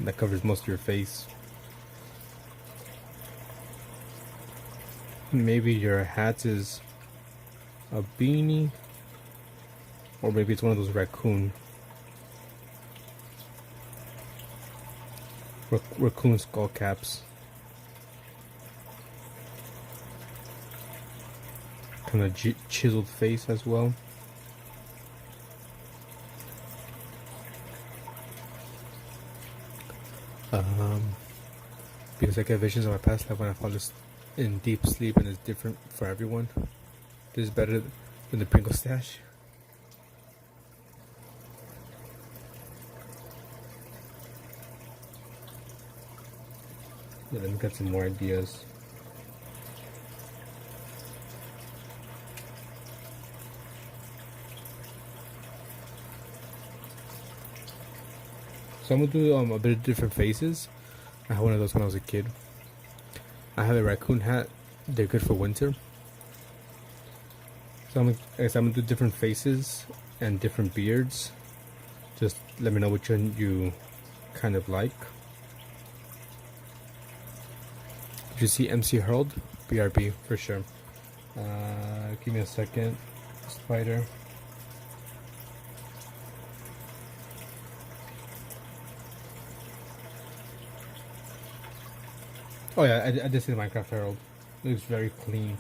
that covers most of your face. Maybe your hat is a beanie, or maybe it's one of those raccoon skull caps. Kind of chiseled face as well. Because I get visions of my past life when I fall in deep sleep, and it's different for everyone. This is better than the Pringle stash. Yeah, let me get some more ideas. So I'm gonna do a bit of different faces. I had one of those when I was a kid. I have a raccoon hat. They're good for winter. So I guess I'm gonna do different faces and different beards. Just let me know which one you kind of like. Did you see MC Hurled? BRB for sure. Give me a second. Spider. Oh yeah, I did see the Minecraft Herald. It looks very clean.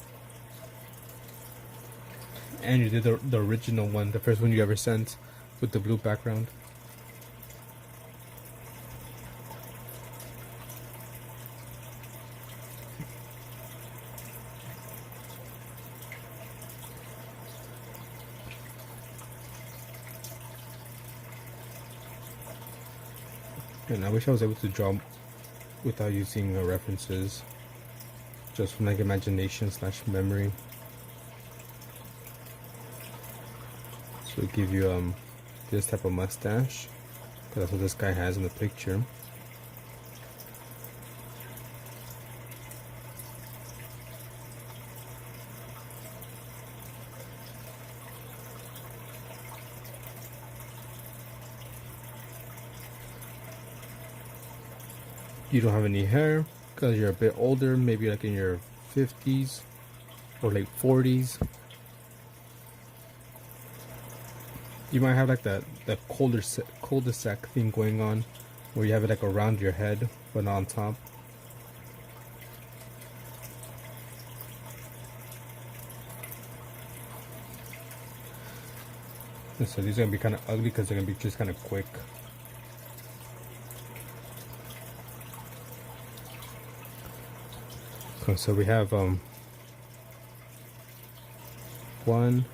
And you did the original one, the first one you ever sent, with the blue background. And I wish I was able to draw without using references, just from like imagination / memory. So we give you this type of mustache, because that's what this guy has in the picture. You don't have any hair because you're a bit older, maybe like in your 50s or late 40s. You might have like that cul-de-sac thing going on, where you have it like around your head but not on top. And so these are gonna be kind of ugly because they're gonna be just kind of quick. Okay, so we have 1,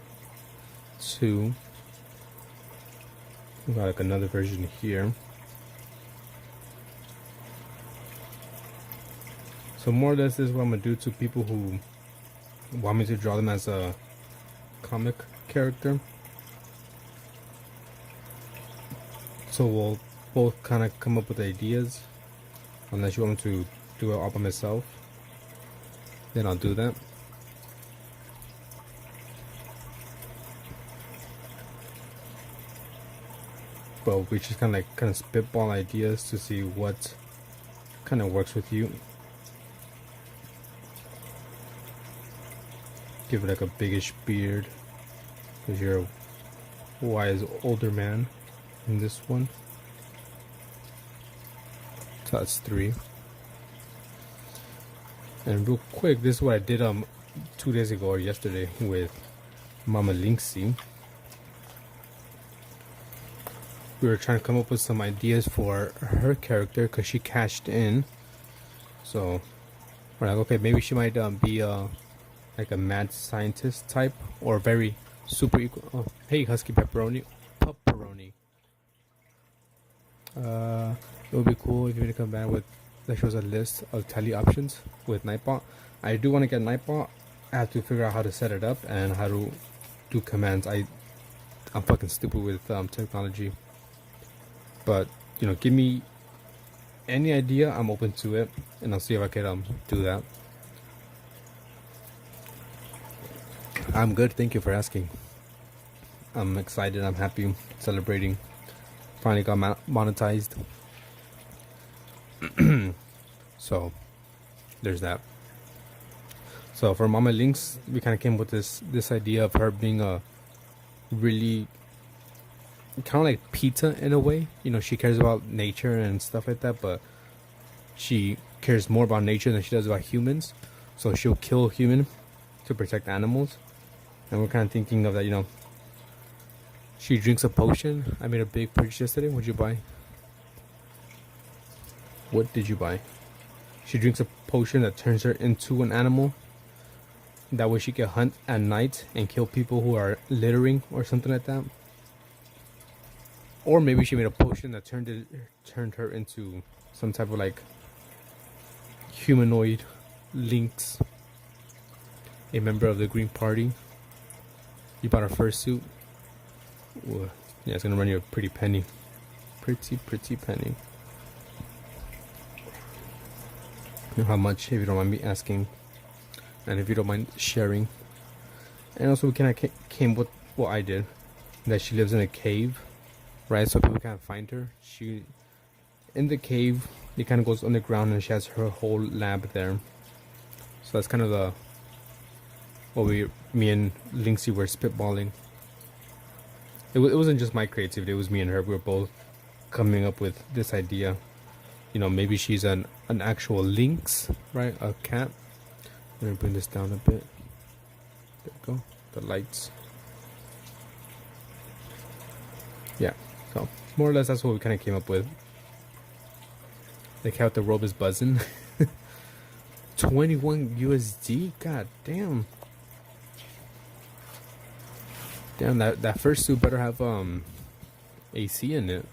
2. We got like another version here. So more or less this is what I'm gonna do to people who want me to draw them as a comic character. So we'll both kind of come up with ideas, unless you want me to do it all by myself, then I'll do that. But we just kind of spitball ideas to see what kind of works with you. Give it like a biggish beard, because you're a wise older man in this one. So that's 3. And real quick, this is what I did 2 days ago or yesterday with Mama Linksy. We were trying to come up with some ideas for her character because she cashed in. So we're like, okay, maybe she might be like a mad scientist type, or very super equal. Oh, hey, Husky Pepperoni. It would be cool if you would come back with that shows a list of tally options with Nightbot. I do want to get Nightbot. I have to figure out how to set it up and how to do commands. I'm fucking stupid with technology. But you know, give me any idea, I'm open to it, and I'll see if I can do that. I'm good, thank you for asking. I'm excited, I'm happy, celebrating. Finally got monetized. So there's that. So for Mama Links, we kind of came with this idea of her being a really kind of like pizza in a way. You know, she cares about nature and stuff like that, but she cares more about nature than she does about humans. So she'll kill a human to protect animals. And we're kind of thinking of that, you know. She drinks a potion. I made a big purchase yesterday. What'd you buy? What did you buy? She drinks a potion that turns her into an animal. That way she can hunt at night and kill people who are littering or something like that. Or maybe she made a potion that turned her into some type of like humanoid lynx, a member of the Green Party. You bought a fursuit. Ooh, yeah, it's gonna run you a pretty penny. Pretty penny. You know how much, if you don't mind me asking, and if you don't mind sharing. And also, we kind of came with what I did, that she lives in a cave, right? So people can't find her. She in the cave. It kind of goes underground, and she has her whole lab there. So that's kind of the what me and Linksy were spitballing. It wasn't just my creativity. It was me and her. We were both coming up with this idea. You know, maybe she's an actual lynx, right? A cat. Let me bring this down a bit. There we go. The lights. Yeah. So more or less, that's what we kind of came up with. Like how the robe is buzzing. 21 USD. God damn. Damn, that first suit better have AC in it.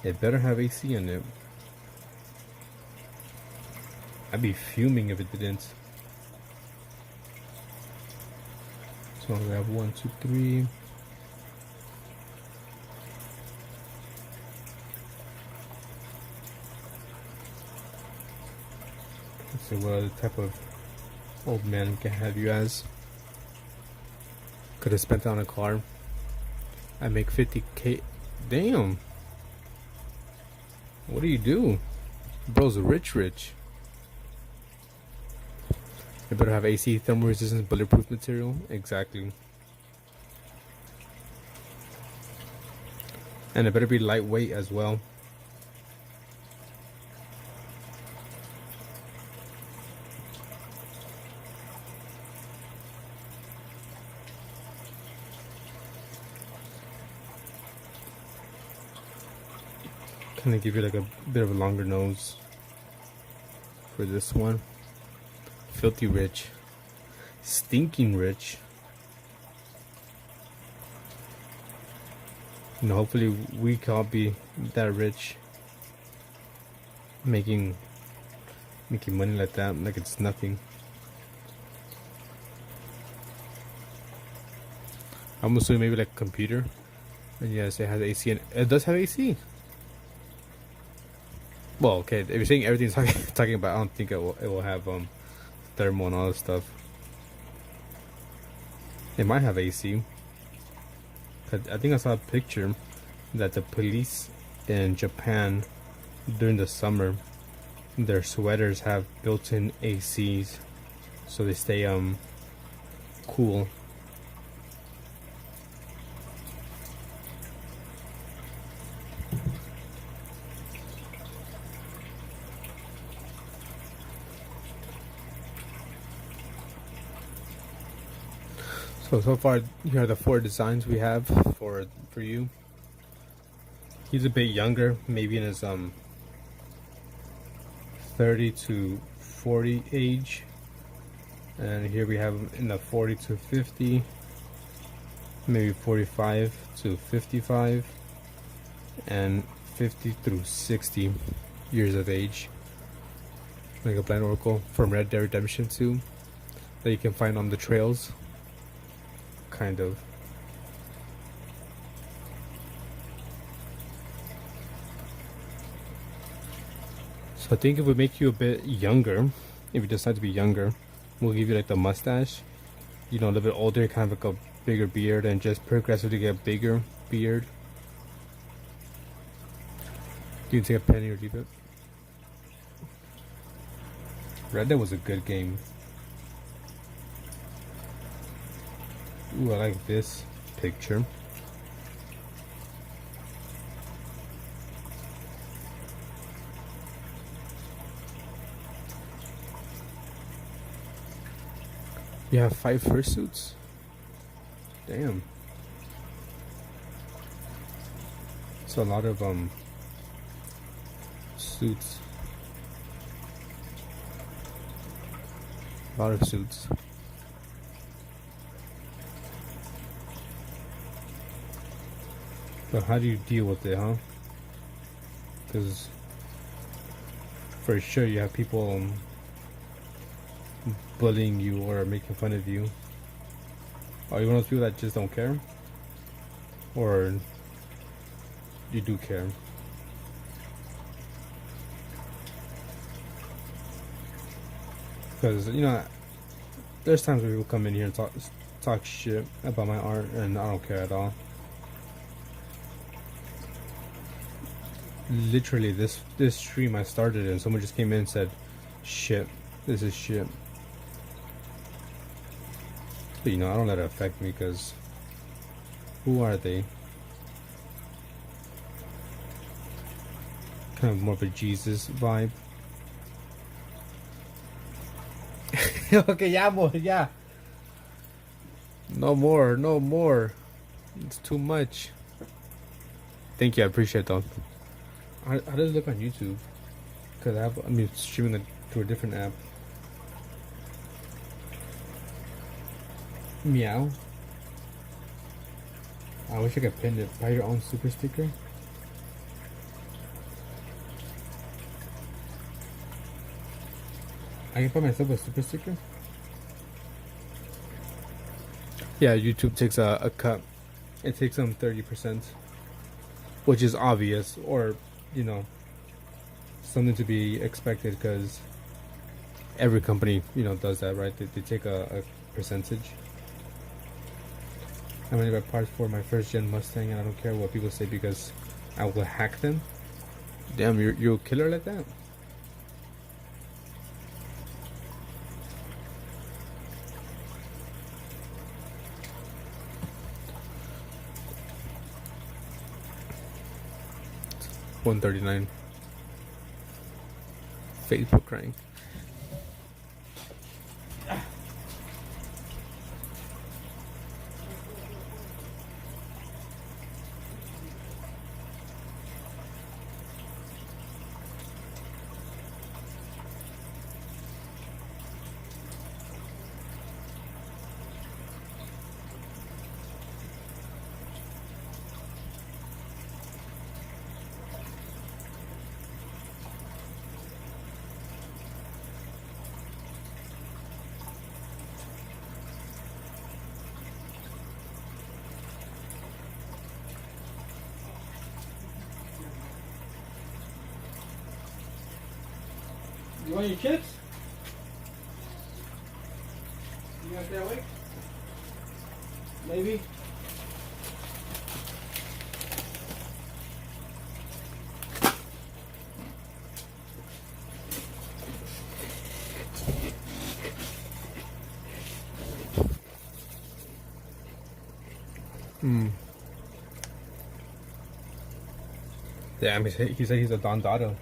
It better have AC in it. I'd be fuming if it didn't. So we have 1, 2, 3. Let's see what other type of old man can have you as. Could have spent it on a car. I make 50K. Damn. What do you do? Bro's rich. You better have AC, thermal resistance, bulletproof material. Exactly. And it better be lightweight as well. Kind of give you like a bit of a longer nose for this one. Filthy rich. Stinking rich. You know, hopefully we can all be that rich. Making money like that, like it's nothing. I'm assuming maybe like a computer. And yes, it has AC, and it does have AC. Well, okay, if you're saying everything's talking about, I don't think it will have thermal and all this stuff. It might have AC. I think I saw a picture that the police in Japan during the summer, their sweaters have built-in ACs, so they stay cool. So far, here are the 4 designs we have for you. He's a bit younger, maybe in his 30 to 40 age, and here we have him in the 40 to 50, maybe 45 to 55, and 50 through 60 years of age. Like a blind oracle from Red Dead Redemption 2 that you can find on the trails. Kind of. So I think if we make you a bit younger, if you decide to be younger, we'll give you like the mustache. You know, a little bit older, kind of like a bigger beard, and just progressively get a bigger beard. You can take a penny or leave it. Red Dead was a good game. Ooh, I like this picture. You have 5 fursuits? Damn. It's a lot of suits. A lot of suits. So how do you deal with it, huh? Because for sure you have people bullying you or making fun of you. Are you one of those people that just don't care? Or you do care? Because, you know, there's times where people come in here and talk shit about my art, and I don't care at all. Literally, this stream I started and someone just came in and said, shit, this is shit. But, you know, I don't let it affect me, because who are they? Kind of more of a Jesus vibe. Okay, yeah, boy, yeah. No more, no more. It's too much. Thank you, I appreciate it though. How does it look on YouTube? Because I'm streaming it to a different app. Meow. I wish I could pin it. Buy your own super sticker. I can buy myself a super sticker. Yeah, YouTube takes a cut. It takes them 30%, which is obvious, or you know, something to be expected, because every company, you know, does that, right? They take a percentage. I'm gonna buy parts for my first gen Mustang, and I don't care what people say, because I will hack them. Damn, you're a killer like that? $139. Facebook crying. You want your chips? You gonna stay awake? Maybe? Damn, he said he's a Don Dado.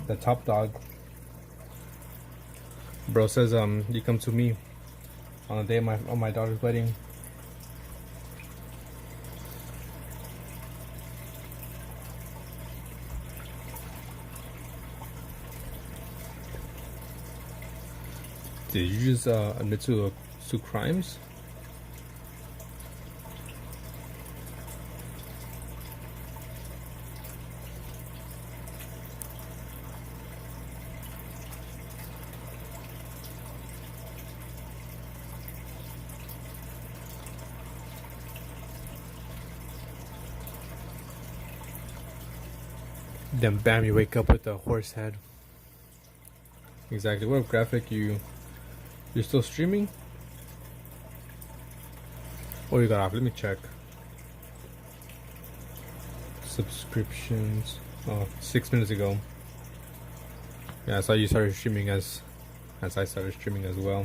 The top dog. Bro says you come to me on the day of my daughter's wedding. Did you just admit to crimes? Then bam, you wake up with a horse head. Exactly. What graphic you're still streaming? Oh, you got off. Let me check. Subscriptions. Oh, 6 minutes ago. Yeah, I saw you started streaming as I started streaming as well.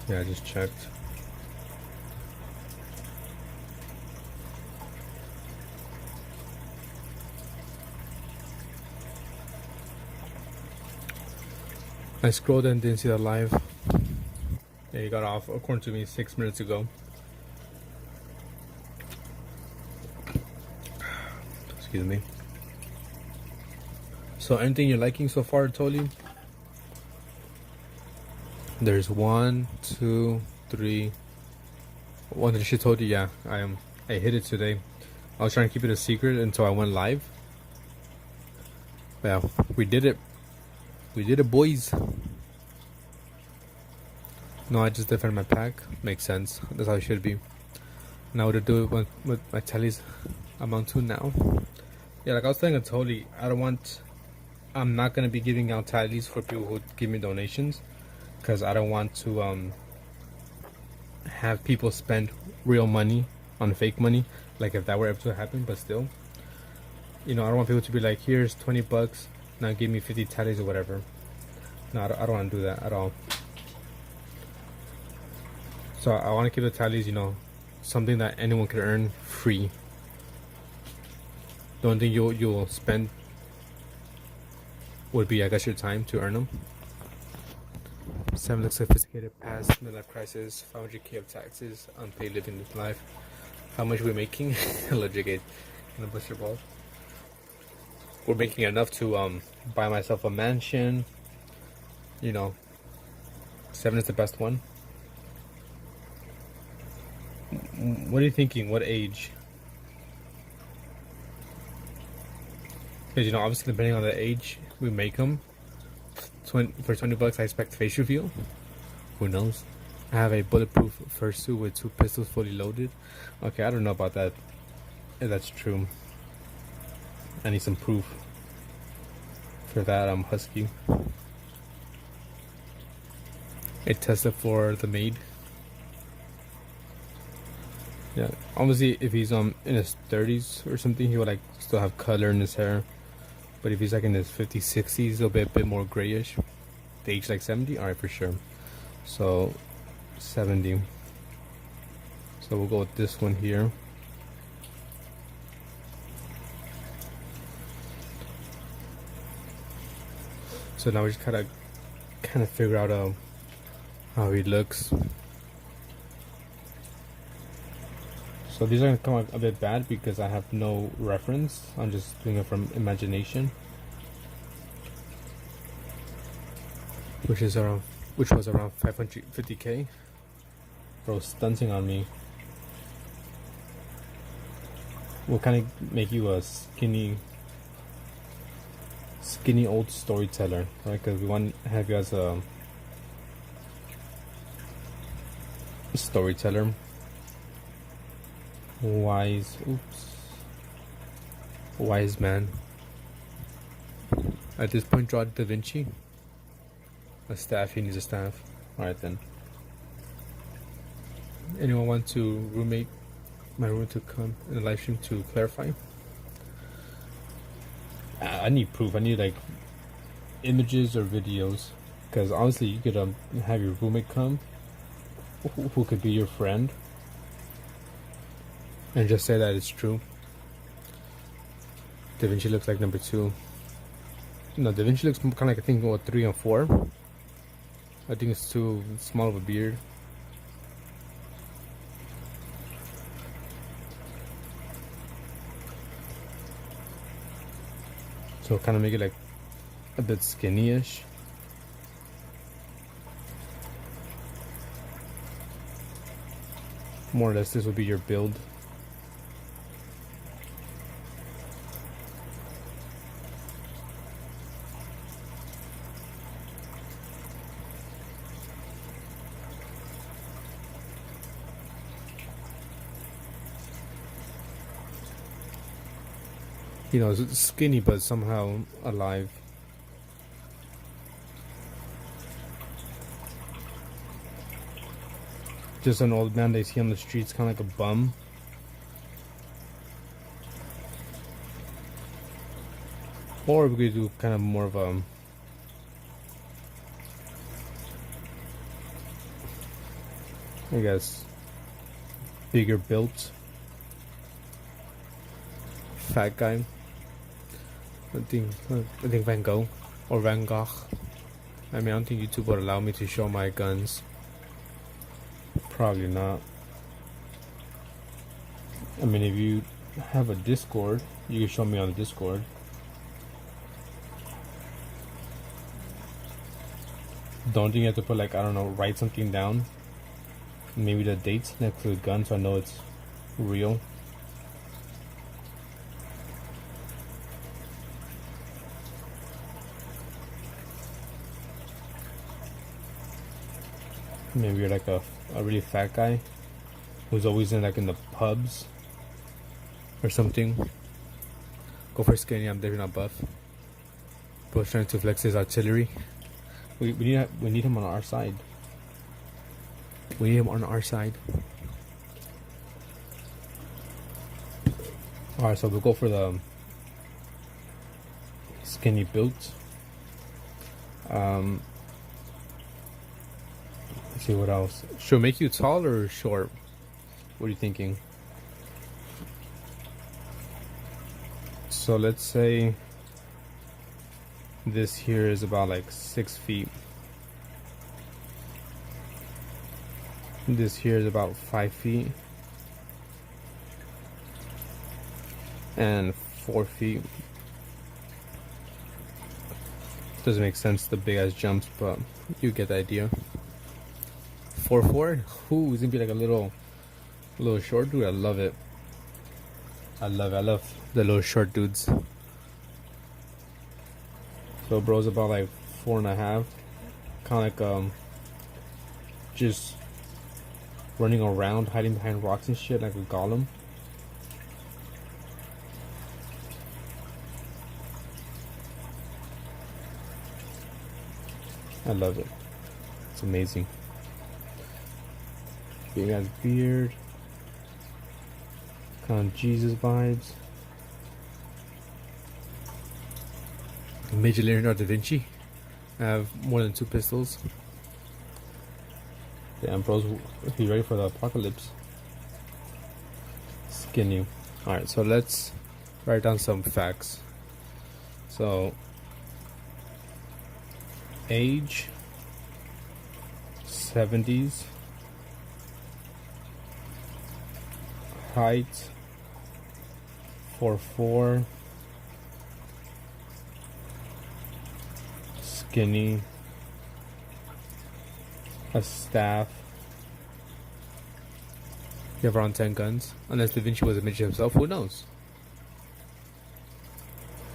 Yeah, I just checked. I scrolled and didn't see that live. Yeah, you got off, according to me, 6 minutes ago. Excuse me. So anything you're liking so far, Toli? There's 1, 2, 3. One that she told you, yeah, I hit it today. I was trying to keep it a secret until I went live. Yeah, we did it. We did it, boys. No, I just defended my pack. Makes sense. That's how it should be. Now what to do with my tallies amount to now. Yeah, like I was telling Toli, I'm not gonna be giving out tallies for people who give me donations, because I don't want to have people spend real money on fake money, like if that were ever to happen. But still, I don't want people to be like, here's $20, now give me 50 tallies or whatever. No, I don't want to do that at all. So I want to keep the tallies, something that anyone can earn free. The only thing you'll spend would be, I guess, your time to earn them. 7 looks sophisticated past midlife crisis, 500k of taxes, unpaid living life. How much we're making? Legit, gonna bust your balls. We're making enough to buy myself a mansion. 7 is the best one. What are you thinking? What age? Because obviously depending on the age we make them. For $20, I expect face reveal. Who knows? I have a bulletproof fursuit with 2 pistols fully loaded. Okay, I don't know about that. If that's true. I need some proof. For that, I'm husky. A Tesla for the maid. Yeah, obviously if he's in his 30s or something, he would like still have color in his hair. But if he's like in his 50s, 60s, it'll be a bit more grayish. The age like 70? Alright, for sure. So 70. So we'll go with this one here. So now we just kind of figure out how he looks. So these are gonna come out a bit bad because I have no reference. I'm just doing it from imagination. Which was around 550k. Bro, stunting on me. We'll kind of make you a skinny old storyteller, right? Because we want to have you as a storyteller. Wise man. At this point, draw Da Vinci. A staff, he needs a staff. Alright then. Anyone want to roommate my room to come in the live stream to clarify? I need proof. I need like images or videos, because honestly you could have your roommate come who could be your friend and just say that it's true. Da Vinci looks like number 2. No, Da Vinci looks kind of like, I think, 3 and 4. I think it's too small of a beard. So kind of make it like a bit skinny-ish. More or less this will be your build. It's skinny but somehow alive. Just an old man they see on the streets, kind of like a bum. Or we could do kind of more of a I guess bigger built fat guy. I think Van Gogh or Van Gogh. I mean, I don't think YouTube would allow me to show my guns. Probably not. I mean, if you have a Discord, you can show me on the Discord. Don't think you have to put like, I don't know, write something down. Maybe the dates next to the gun so I know it's real. Maybe you're like a really fat guy who's always in like in the pubs or something. Go for skinny. I'm definitely not buff. Bro's trying to flex his artillery. We need him on our side. We need him on our side. Alright, so we'll go for the skinny build. Let's see what else. Should it make you tall or short? What are you thinking? So let's say this here is about like 6 feet. This here is about 5 feet. And 4 feet. Doesn't make sense, the big ass jumps, but you get the idea. 4'4". Ooh, he's gonna be like a little short dude. I love it. I love the little short dudes. So bro's about like 4.5. Kind of like just running around, hiding behind rocks and shit like a golem. I love it. It's amazing. Big ass beard. Kind of Jesus vibes. Major Leonardo da Vinci. I have more than 2 pistols. Damn, bros, he's ready for the apocalypse. Skinny. Alright, so let's write down some facts. So, age 70s, height 4'4", skinny, a staff. You have around 10 guns, unless Da Vinci was a midget himself. Who knows?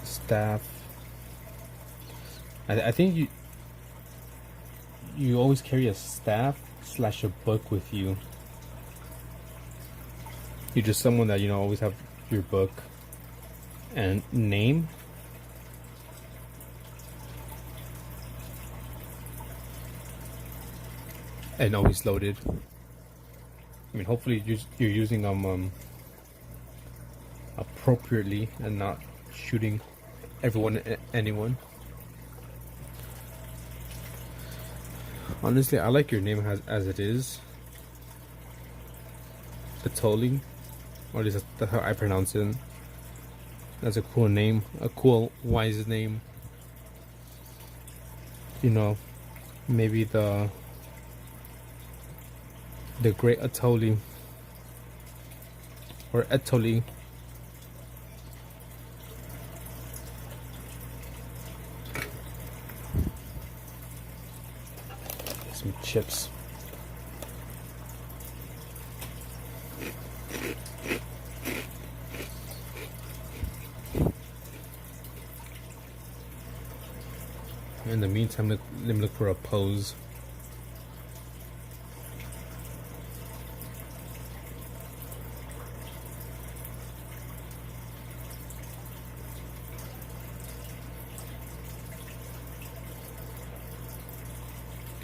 Staff. I think you always carry a staff / a book with you. You're just someone that, you know, always have your book and name. And always loaded. I mean, hopefully you're using them appropriately and not shooting everyone and anyone. Honestly, I like your name as it is. Atoli, or at least that's how I pronounce it. That's a cool name, a cool, wise name. You know, maybe the Great Atoli or Etoli. Some chips. In the meantime, let me look for a pose.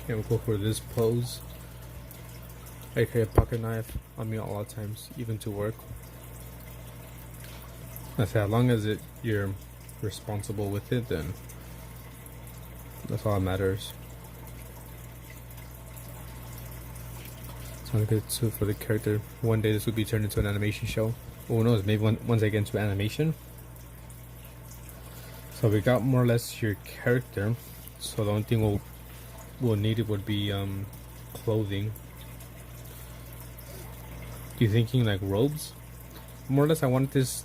Okay, we'll go for this pose. I carry a pocket knife on me all the times, even to work. I say, as long as you're responsible with it, then that's all that matters. Sounds good too for the character. One day this will be turned into an animation show. Who knows? Maybe once I get into animation. So we got more or less your character. So the only thing we'll need it would be clothing. You thinking like robes? More or less, I want this.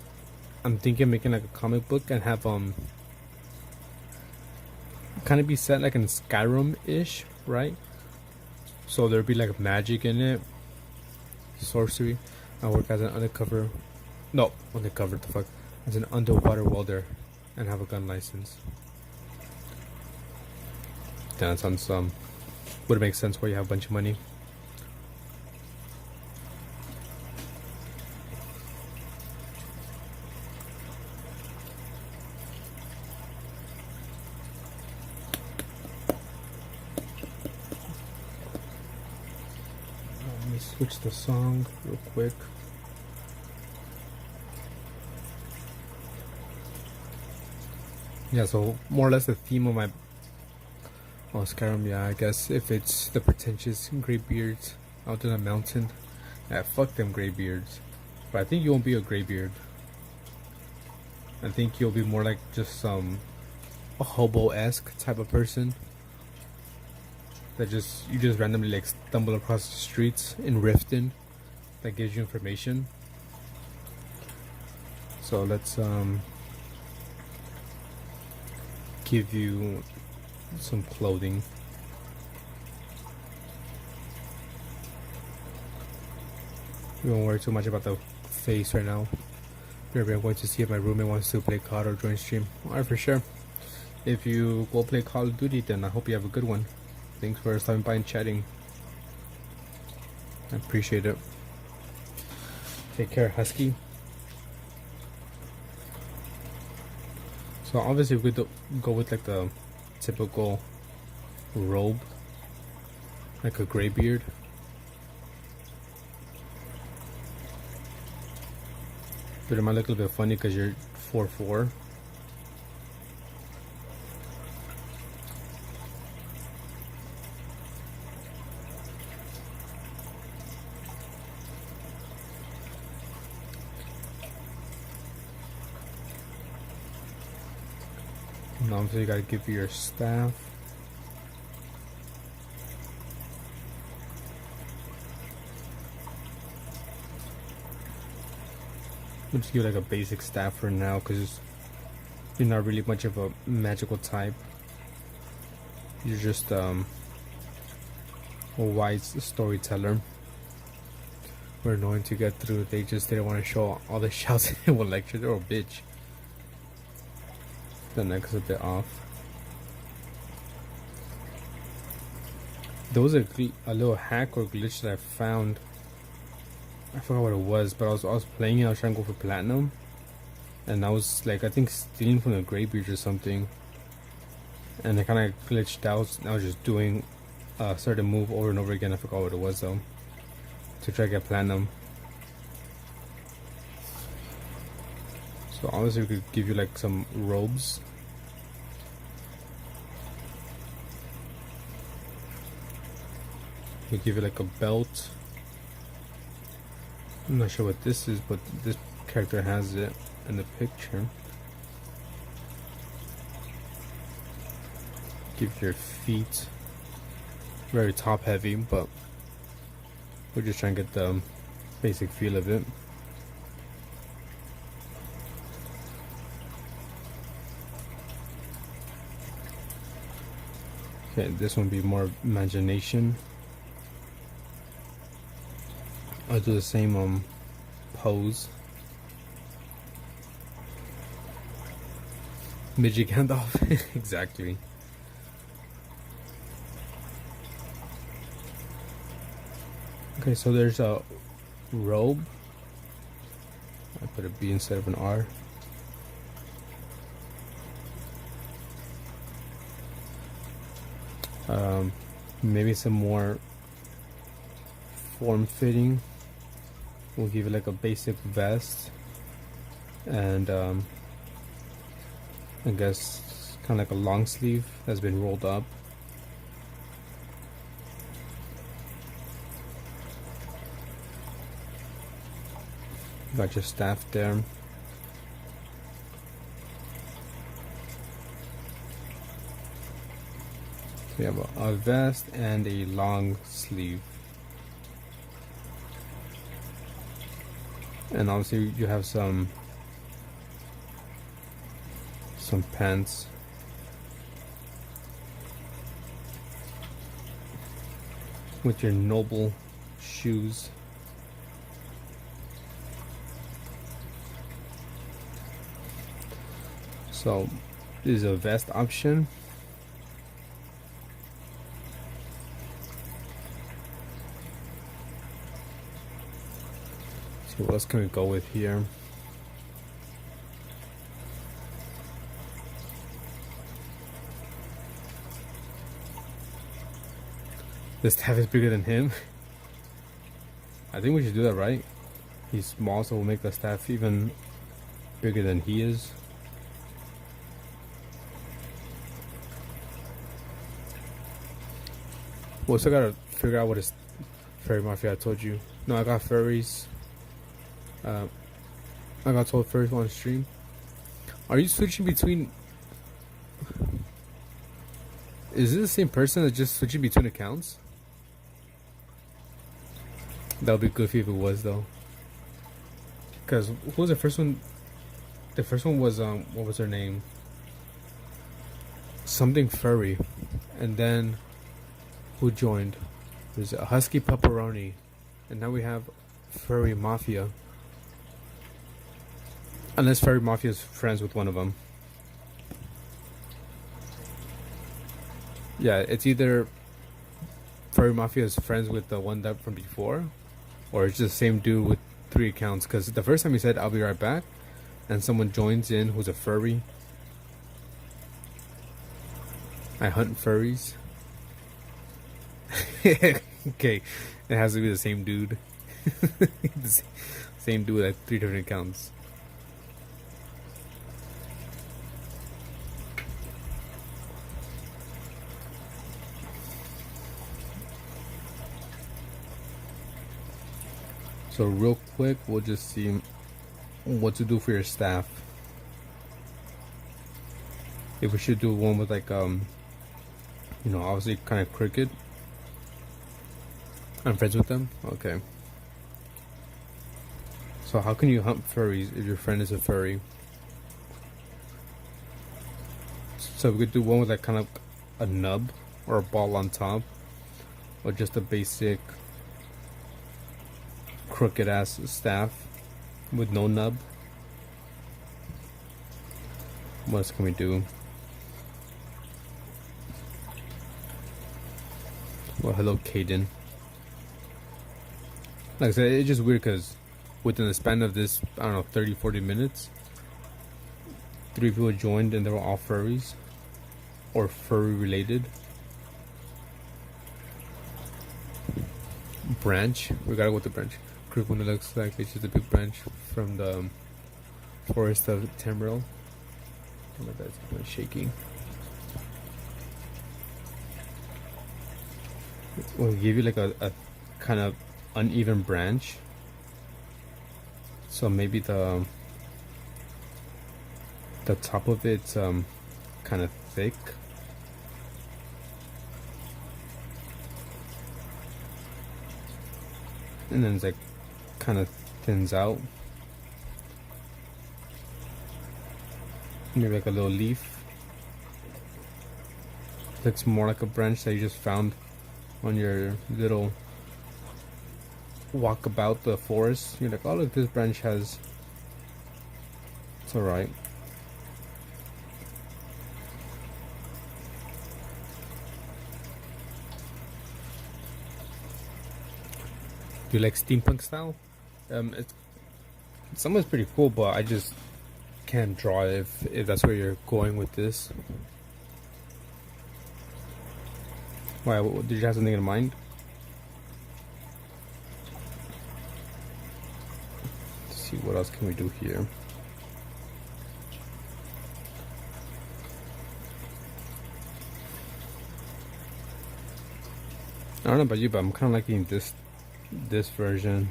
I'm thinking making like a comic book and have kind of be set like in Skyrim-ish, right? So there'd be like magic in it, sorcery. I work as an undercover, no, undercover, the fuck, as an underwater welder, and have a gun license. That sounds would make sense where you have a bunch of money. Let me switch the song real quick. Yeah, so more or less the theme of my Skyrim, yeah, I guess if it's the pretentious graybeards out in the mountain, yeah, fuck them graybeards. But I think you won't be a graybeard. I think you'll be more like just a hobo-esque type of person that you just randomly like stumble across the streets in Riften that gives you information. So let's give you some clothing. We won't worry too much about the face right now. Maybe I'm going to see if my roommate wants to play COD or join stream. Alright, for sure. If you go play Call of Duty, then I hope you have a good one. Thanks for stopping by and chatting. I appreciate it. Take care, Husky. So obviously we could go with like the typical robe, like a gray beard. But it might look a little bit funny because you're 4'4". And obviously you gotta give your staff. We'll just give like a basic staff for now because you're not really much of a magical type. You're just a wise storyteller. We're annoying to get through. They just didn't want to show all the shouts in one lecture. They're a bitch. The neck is a bit off. There was a little hack or glitch that I found. I forgot what it was, but I was playing it. I was trying to go for platinum, and I was like, I think stealing from the graybeard or something, and it kind of glitched out. And I was just doing a certain move over and over again. I forgot what it was though, to try to get platinum. So obviously we could give you like some robes. We give you like a belt. I'm not sure what this is, but this character has it in the picture. Give your feet. Very top heavy, but we're just trying to get the basic feel of it. Okay, this one be more imagination. I'll do the same pose. Midget Gandalf. Exactly. Okay, so there's a robe. I put a B instead of an R. Maybe some more form-fitting. We'll give it like a basic vest, and I guess kind of like a long sleeve that's been rolled up. Got your staff there. So you have a vest and a long sleeve. And obviously you have some pants. with your noble shoes. So this is a vest option. So what else can we go with here? The staff is bigger than him. I think we should do that, right? He's small, so we'll make the staff even bigger than he is. Well, still gotta figure out what is fairy mafia. I told you. No, I got furries. I got told furries on stream. Are you switching between? Is it the same person that's just switching between accounts? That would be goofy if it was, though. Because who was the first one? The first one was what was her name? Something furry, and then who joined? There's a husky pepperoni, and now we have furry mafia. Unless furry mafia is friends with one of them. Yeah, it's either furry mafia is friends with the one that from before, or it's just the same dude with 3 accounts. Because the first time he said I'll be right back, and someone joins in who's a furry. I hunt furries. Okay, it has to be the same dude. The same dude with like 3 different accounts. So real quick, we'll just see what to do for your staff. If we should do one with like you know, obviously kind of crooked. I'm friends with them? Okay. So how can you hunt furries if your friend is a furry? So we could do one with like kind of a nub or a ball on top, or just a basic crooked ass staff with no nub. What else can we do? Well, hello, Caden. Like I said, it's just weird because within the span of this, I don't know, 30-40 minutes, 3 people joined and they were all furries or furry related. Branch, we gotta go with the branch. Group one that looks like it's just a big branch from the forest of Tamriel. Oh my god, it's shaking. We'll give you like a kind of uneven branch, so maybe the top of it's kind of thick, and then it's like kind of thins out, maybe like a little leaf. Looks more like a branch that you just found on your little walk about the forest. You're like, oh look, this branch has, it's alright. Do you like steampunk style? It's someone's pretty cool, but I just can't draw it if that's where you're going with this. Why, did you have something in mind? Let's see, what else can we do here? I don't know about you, but I'm kind of liking this version,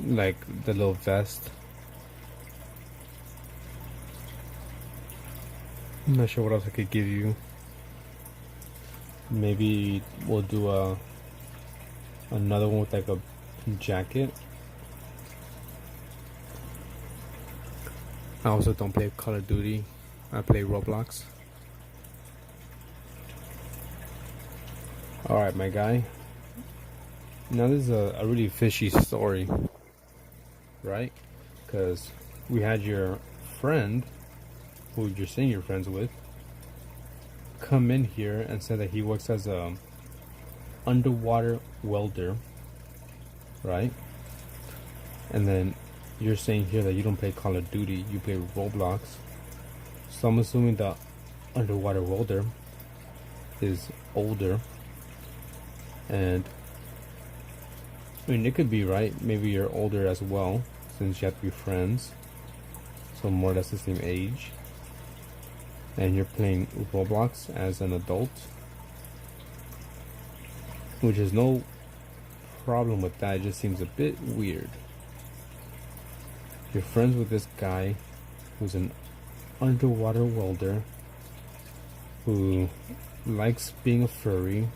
like the little vest. I'm not sure what else I could give you. Maybe we'll do another one with like a jacket. I also don't play Call of Duty. I play Roblox. Alright, my guy. Now this is a really fishy story, right? Because we had your friend, who you're saying you're friends with, come in here and say that he works as a underwater welder, right? And then you're saying here that you don't play Call of Duty, you play Roblox. So I'm assuming the underwater welder is older. And I mean, it could be right. Maybe you're older as well, since you have to be friends. So more or less the same age. And you're playing Roblox as an adult, which is no problem with that. It just seems a bit weird. You're friends with this guy who's an underwater welder who likes being a furry,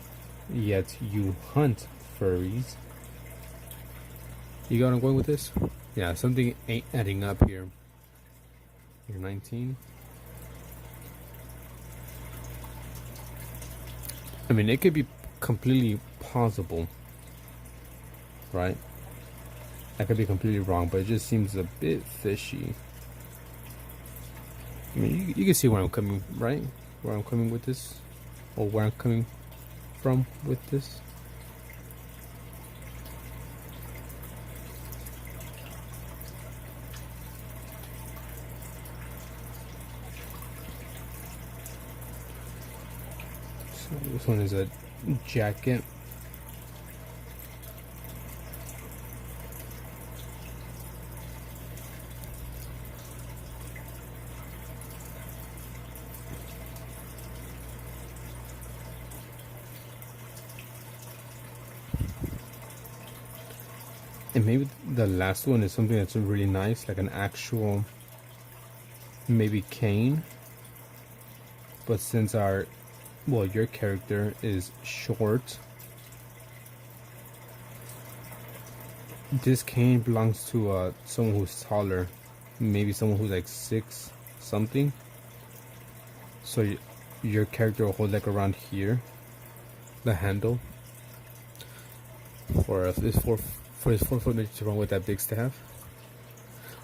yet you hunt furries. You got what I'm going with this? Yeah, something ain't adding up here. You're 19. I mean, it could be completely possible, right? I could be completely wrong, but it just seems a bit fishy. I mean, you can see where I'm coming, right? Where I'm coming with this, or where I'm coming from with this. So this one is a jacket. And maybe the last one is something that's really nice, like an actual, maybe cane. But since your character is short, this cane belongs to someone who's taller, maybe someone who's like 6 something. So your character will hold like around here, the handle, for this 4-foot midget to run with that big staff.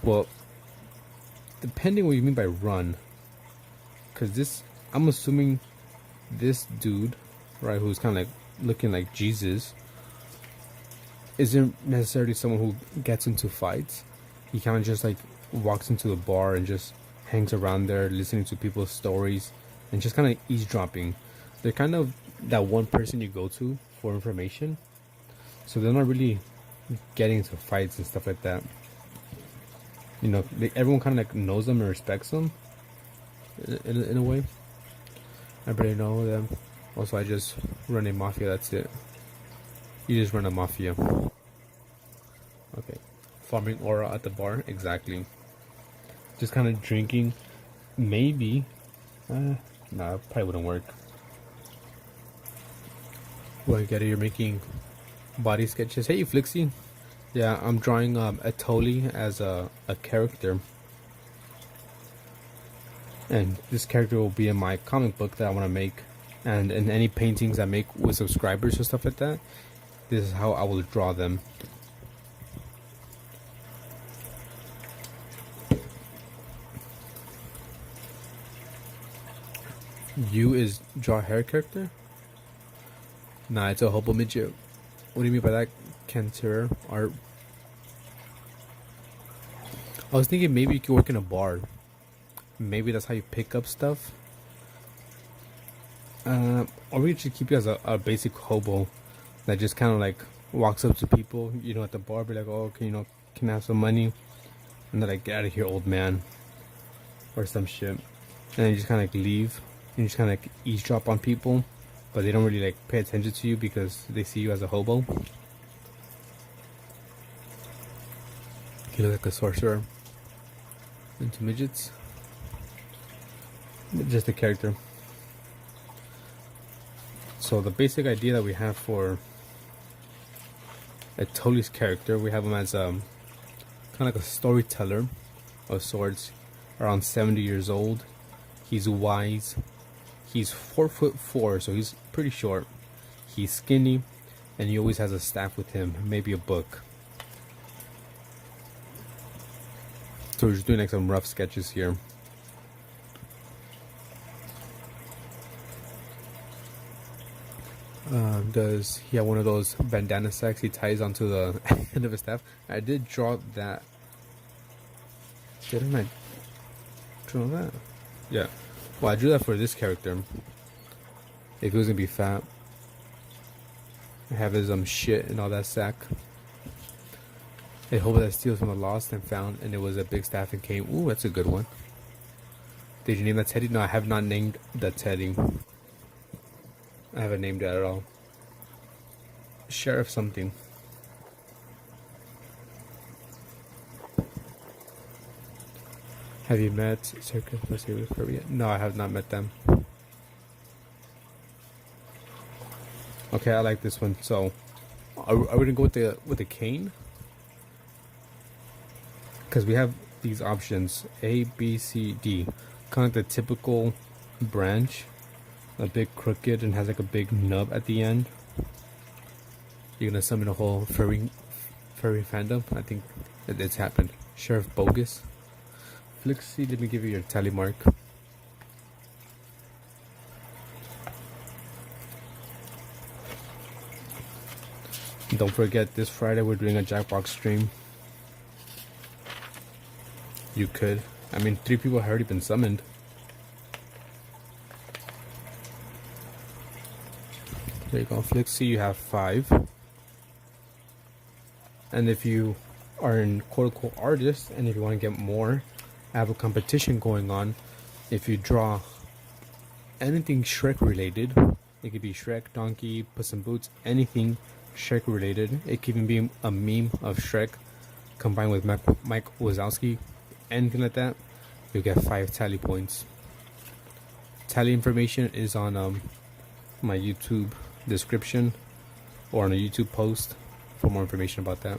Well, depending what you mean by run, because this, I'm assuming this dude, right, who's kind of like looking like Jesus, isn't necessarily someone who gets into fights. He kind of just like walks into the bar and just hangs around there listening to people's stories and just kind of eavesdropping. They're kind of that one person you go to for information, so they're not really getting into fights and stuff like that. You know, everyone kind of like knows them and respects them in a way. I barely know them. Also, I just run a mafia, that's it. You just run a mafia. Okay. Farming aura at the bar, exactly. Just kind of drinking. Maybe. Nah, probably wouldn't work. Well, you get it, you're making body sketches. Hey, Flixie. Yeah, I'm drawing a Tolly as a character. And this character will be in my comic book that I want to make. And in any paintings I make with subscribers or stuff like that, this is how I will draw them. You is draw hair character? Nah, it's a hobo midget. What do you mean by that, Cantor art? I was thinking maybe you could work in a bar. Maybe that's how you pick up stuff. Or we should keep you as a basic hobo that just kind of like walks up to people, you know, at the bar, be like, oh, can I have some money? And they're like, get out of here, old man, or some shit. And then you just kind of like leave. And you just kind of like eavesdrop on people, but they don't really like pay attention to you because they see you as a hobo. You look like a sorcerer. Into midgets. Just a character. So the basic idea that we have for a Tolly's character, we have him as kind of like a storyteller of sorts, around 70 years old. He's wise. He's 4'4", so he's pretty short. He's skinny. and he always has a staff with him, maybe a book. So we're just doing like some rough sketches here. Does he have one of those bandana sacks he ties onto the end of his staff? I did draw that. Didn't I draw that? Yeah. Well, I drew that for this character. If he was gonna be fat, have his shit and all that sack. A hobo that steals from the lost and found, and it was a big staff and cane. Ooh, that's a good one. Did you name that Teddy? No, I have not named that Teddy. I haven't named it at all. Sheriff something. Have you met Circus Plus yet? No, I have not met them. Okay, I like this one. So, are we gonna go with the cane? Because we have these options: A, B, C, D. Kind of like the typical branch, a bit crooked and has like a big nub at the end. You're gonna summon a whole furry fandom. I think it's happened. Sheriff Bogus. Flixie, let me give you your tally mark. Don't forget, this Friday we're doing a Jackbox stream. You could. I mean, 3 people have already been summoned. There you go, Flixie, you have 5. And if you are in quote-unquote artist, and if you want to get more, I have a competition going on. If you draw anything Shrek related, it could be Shrek, Donkey, Puss in Boots, anything Shrek related. It could even be a meme of Shrek combined with Mike Wazowski, anything like that. You get 5 tally points. Tally information is on my YouTube description or on a YouTube post for more information about that.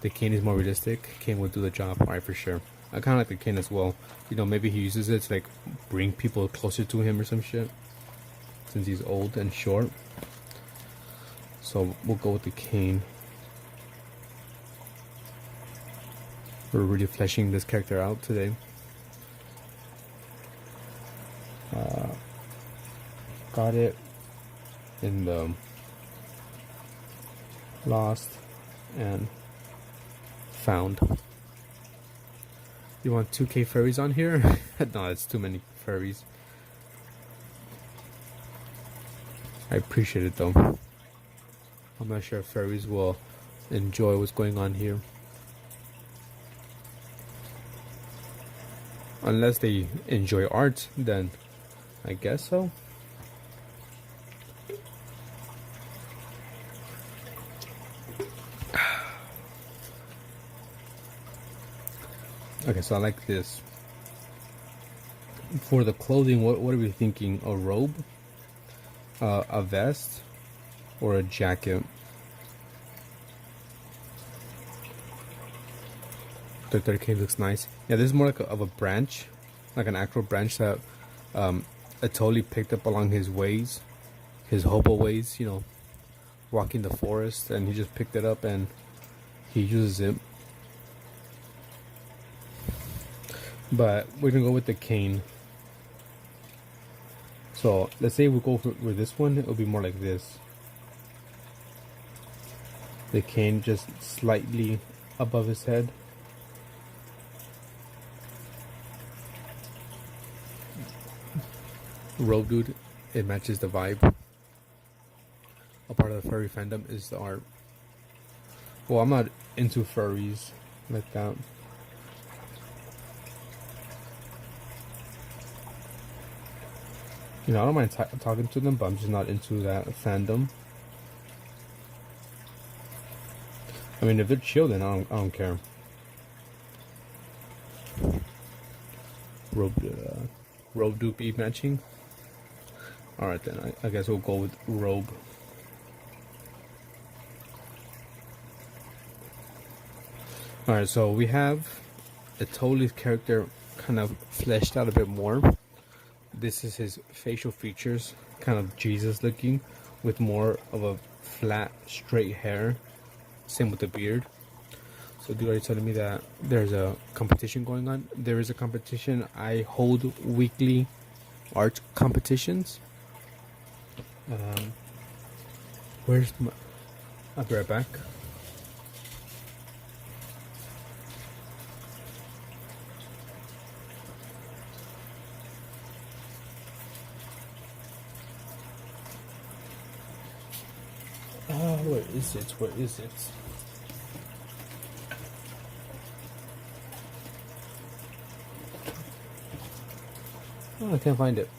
The cane is more realistic. Cane will do the job, alright, for sure. I kind of like the cane as well. You know, maybe he uses it to like bring people closer to him or some shit, since he's old and short. So we'll go with the cane. We're really fleshing this character out today. Got it in the lost and found. You want 2K furries on here? No, it's too many furries. I appreciate it though. I'm not sure if furries will enjoy what's going on here. Unless they enjoy art, then I guess so. Okay, so I like this. For the clothing, what are we thinking? A robe? A vest? Or a jacket? The 30K looks nice. Yeah, this is more like of a branch. Like an actual branch that it totally picked up along his ways. His hobo ways, you know. Walking the forest, and he just picked it up and he uses it. But we're gonna go with the cane. So let's say we go with this one, it'll be more like this. The cane just slightly above his head. Robe dude, it matches the vibe. A part of the furry fandom is the art. Well, I'm not into furries like that. You know, I don't mind talking to them, but I'm just not into that fandom. I mean, if they're chill, then I don't care. Robe dupe be matching. Alright then, I guess we'll go with robe. Alright, so we have a totally character kind of fleshed out a bit more. This is his facial features, kind of Jesus looking, with more of a flat, straight hair. Same with the beard. So dude already telling me that there's a competition going on. There is a competition. I hold weekly art competitions. Where's my... I'll be right back. Where is it? Where is it? Oh, I can't find it.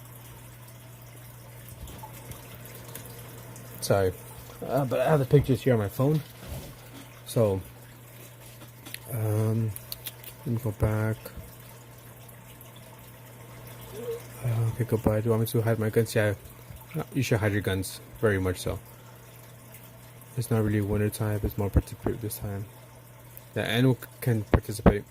Sorry. But I have the pictures here on my phone. So, let me go back. Okay, goodbye. Do you want me to hide my guns? Yeah, you should hide your guns. Very much so. It's not really winter time, it's more participate this time. Yeah, anyone can participate.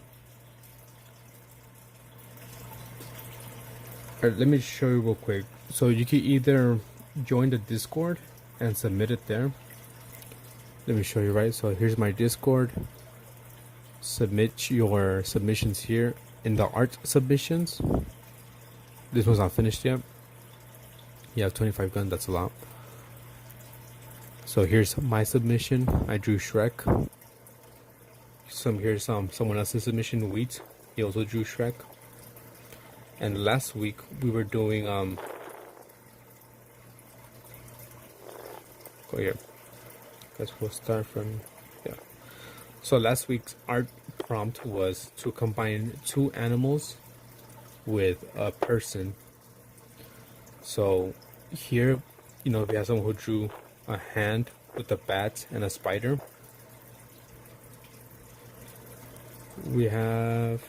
Alright, let me show you real quick. So you can either join the Discord and submit it there. Let me show you, right? So here's my Discord. Submit your submissions here in the art submissions. This one's not finished yet. You have 25 guns, that's a lot. So here's my submission. I drew Shrek. Here's someone else's submission, Wheat. He also drew Shrek. And last week we were doing go here. Guess we'll start from So last week's art prompt was to combine two animals with a person. So here, we have someone who drew a hand with a bat and a spider. We have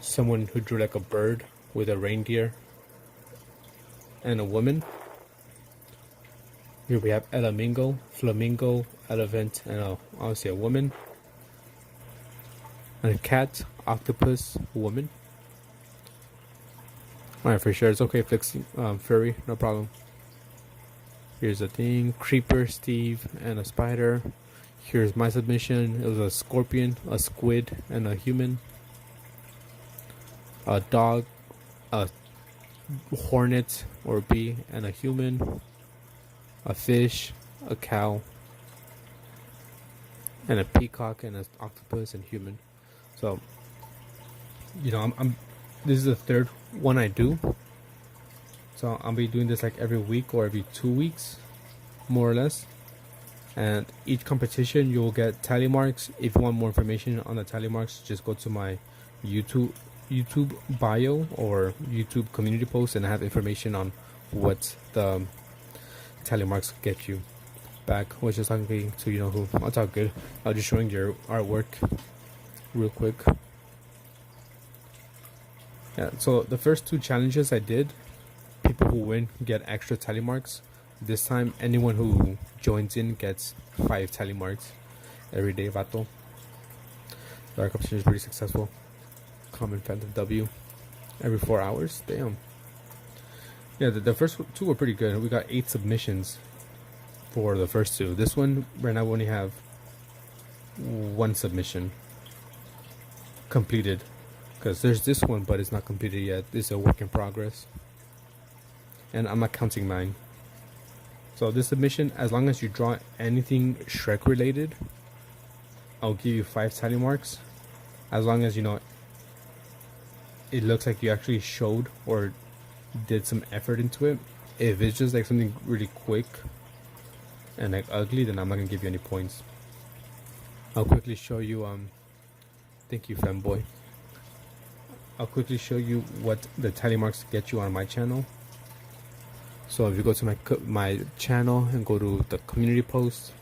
someone who drew like a bird with a reindeer and a woman. Here we have flamingo, elephant, and obviously a woman. And a cat, octopus, woman. Alright, for sure. It's okay, fixing furry, no problem. Here's a thing. Creeper, Steve, and a spider. Here's my submission. It was a scorpion, a squid, and a human. A dog, a hornet or bee, and a human. A fish, a cow, and a peacock, and an octopus, and human. So, I'm this is the third one I do. So I'll be doing this like every week or every 2 weeks, more or less. And each competition you'll get tally marks. If you want more information on the tally marks, just go to my YouTube bio or YouTube community post, and I have information on what the tally marks get you. Back was just talking to who. That's all good. I was just showing your artwork real quick. Yeah, so the first two challenges I did, people who win get extra tally marks. This time, anyone who joins in gets 5 tally marks every day, vato. The art competition is pretty successful. Common Phantom W every 4 hours. Damn. Yeah, the first two were pretty good. We got 8 submissions for the first two. This one, right now, we only have 1 submission completed. Because there's this one, but it's not completed yet. This is a work in progress. And I'm not counting mine. So this submission, as long as you draw anything Shrek related, I'll give you 5 tally marks. As long as, it looks like you actually showed or did some effort into it. If it's just like something really quick and like ugly, then I'm not gonna give you any points. I'll quickly show you thank you, femboy. I'll quickly show you what the tally marks get you on my channel. So if you go to my channel and go to the community post,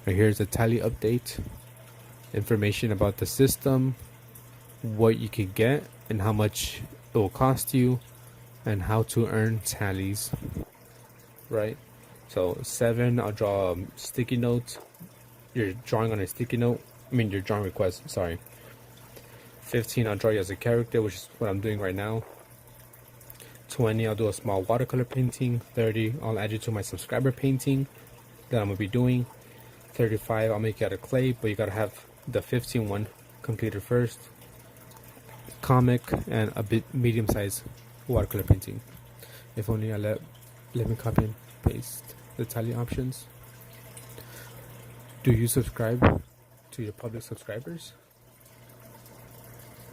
right here's the tally update, information about the system, what you can get and how much it will cost you, and how to earn tallies. Right, so 7, I'll draw a sticky note. You're drawing on a sticky note. Your drawing request, sorry. 15, I'll draw you as a character, which is what I'm doing right now. 20, I'll do a small watercolor painting. 30, I'll add it to my subscriber painting that I'm gonna be doing. 35, I'll make it out of clay, but you gotta have the 15 one completed first. Comic and a bit medium-sized watercolor painting. If only I let me copy and paste the tally options. Do you subscribe to your public subscribers?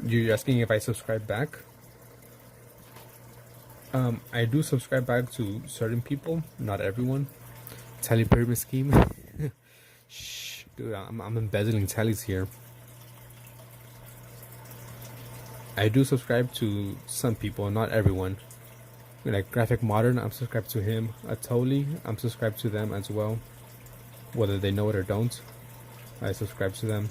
You're asking if I subscribe back? I do subscribe back to certain people, not everyone. Tally pyramid scheme. Shh, dude, I'm embezzling tallies here. I do subscribe to some people, not everyone. Like Graphic Modern, I'm subscribed to him. Atoli, I'm subscribed to them as well. Whether they know it or don't, I subscribe to them.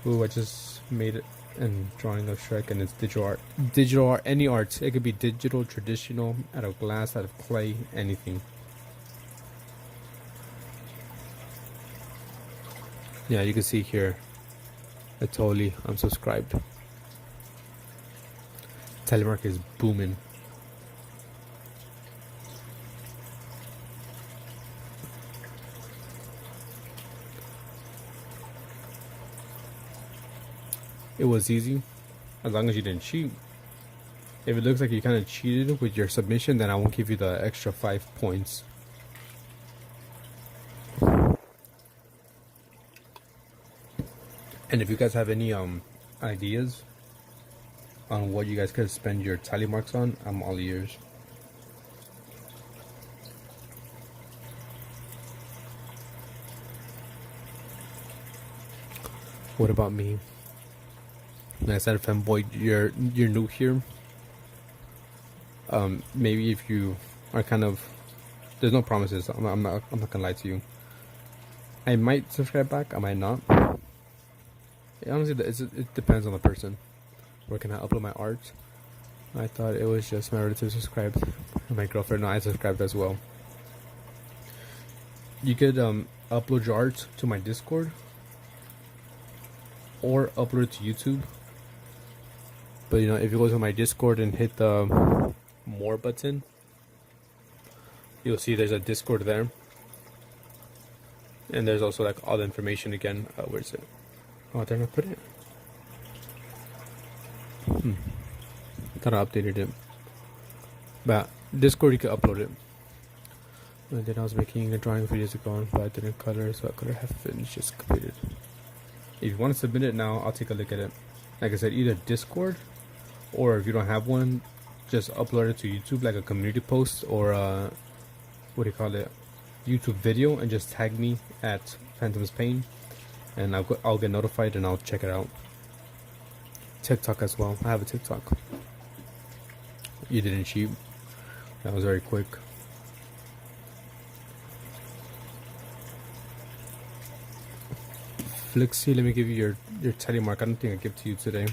Ooh, I just made it and drawing of Shrek, and it's digital art. Digital art, any art. It could be digital, traditional, out of glass, out of clay, anything. Yeah, you can see here. Atoli, I'm subscribed. Telemark is booming. It was easy, as long as you didn't cheat. If it looks like you kind of cheated with your submission, then I won't give you the extra 5 points. And if you guys have any ideas on what you guys could spend your tally marks on, I'm all ears. What about me? Like I said, Femboy, you're new here. Maybe if you are kind of, there's no promises. I'm not gonna lie to you. I might subscribe back. I might not. Honestly, it depends on the person. Where can I upload my art? I thought it was just my relatives subscribed. My girlfriend, no, I subscribed as well. You could upload your art to my Discord or upload it to YouTube. But you know, if you go to my Discord and hit the more button, you'll see there's a Discord there. And there's also like all the information again. Where is it? Oh, did I not put it? Thought I updated it. But Discord, you can upload it. And then I was making a drawing a few days ago, but I didn't color, so I could have finished just completed. If you want to submit it now, I'll take a look at it. Like I said, either Discord, or if you don't have one, just upload it to YouTube like a community post or what do you call it, YouTube video, and just tag me at Phantom's Pain, and I'll get notified and I'll check it out. TikTok as well. I have a TikTok. You didn't cheat. That was very quick. Flixie, let me give you your tally mark. I don't think I give to you today.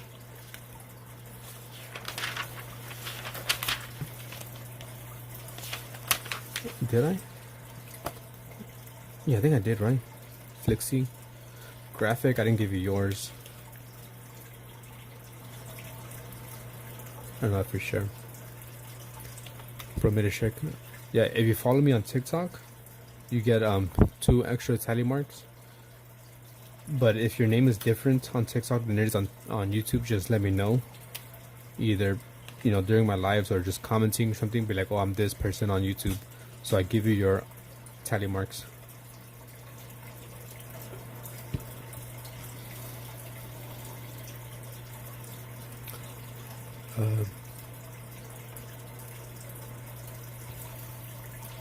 Did I? Yeah, I think I did, right? Flixie. Graphic, I didn't give you yours. I don't know for sure. From me to check. Yeah, if you follow me on TikTok, you get 2 extra tally marks. But if your name is different on TikTok than it is on YouTube, just let me know. Either, you know, during my lives or just commenting something, be like, oh, I'm this person on YouTube. So I give you your tally marks.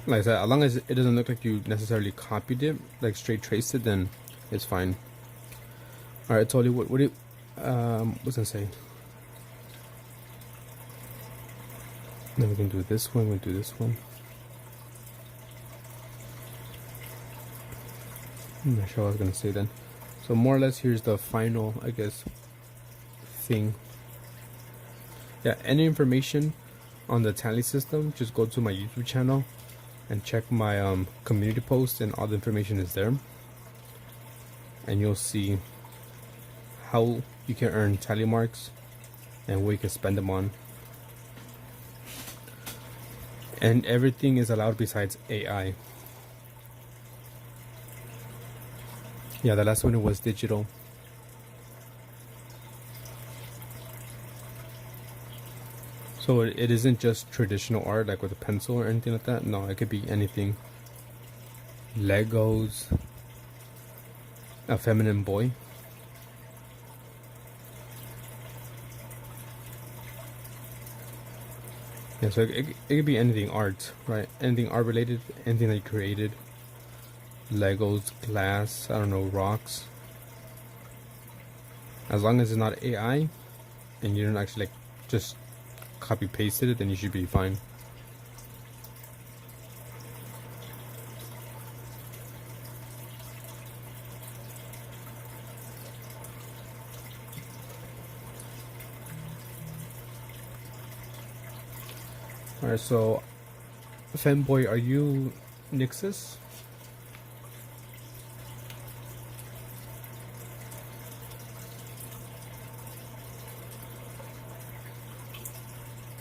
Like I said, as long as it doesn't look like you necessarily copied it, like straight traced it, then it's fine. All right, Tolly, what do you, what's I say? Then we can do this one. We'll do this one. I'm not sure what I was gonna say then. So more or less, here's the final, I guess, thing. Yeah, any information on the tally system, just go to my YouTube channel and check my community post, and all the information is there. And you'll see how you can earn tally marks and what you can spend them on. And everything is allowed besides AI. Yeah, the last one was digital. So it isn't just traditional art like with a pencil or anything like that. No, it could be anything. Legos, a feminine boy. Yeah, so it could be anything art, right? Anything art related, anything that you created. Legos, glass, I don't know, rocks. As long as it's not AI and you don't actually like just copy pasted it, then you should be fine. Alright, so Femboy, are you Nixus?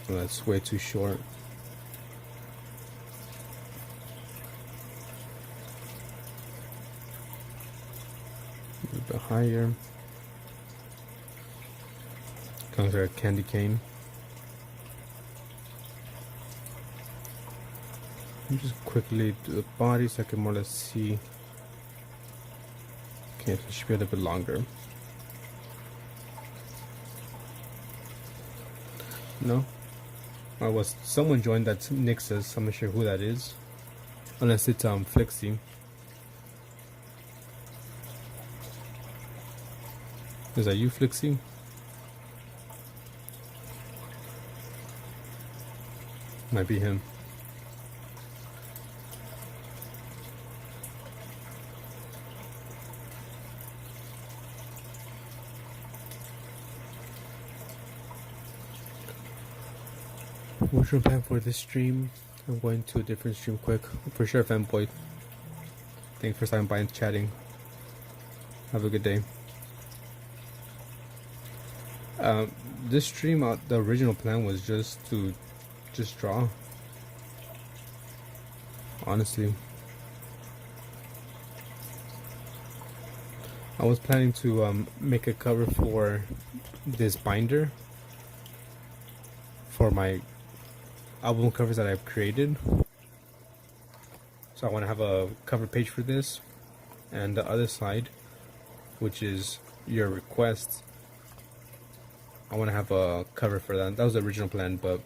Oh, that's way too short. A little bit higher. Comes with a candy cane. Let me just quickly do the body so I can more or less see. Okay, so it should be a little bit longer. No? I was someone joined that Nixus. I'm not sure who that is. Unless it's Flixie. Is that you, Flixie? Might be him. What's your plan for this stream? I'm going to a different stream quick. For sure, Fanboy. Thanks for stopping by and chatting. Have a good day. This stream, the original plan was just to draw. Honestly. I was planning to make a cover for this binder for my album covers that I've created. So I want to have a cover page for this, and the other side, which is your requests, I want to have a cover for that. That was the original plan, but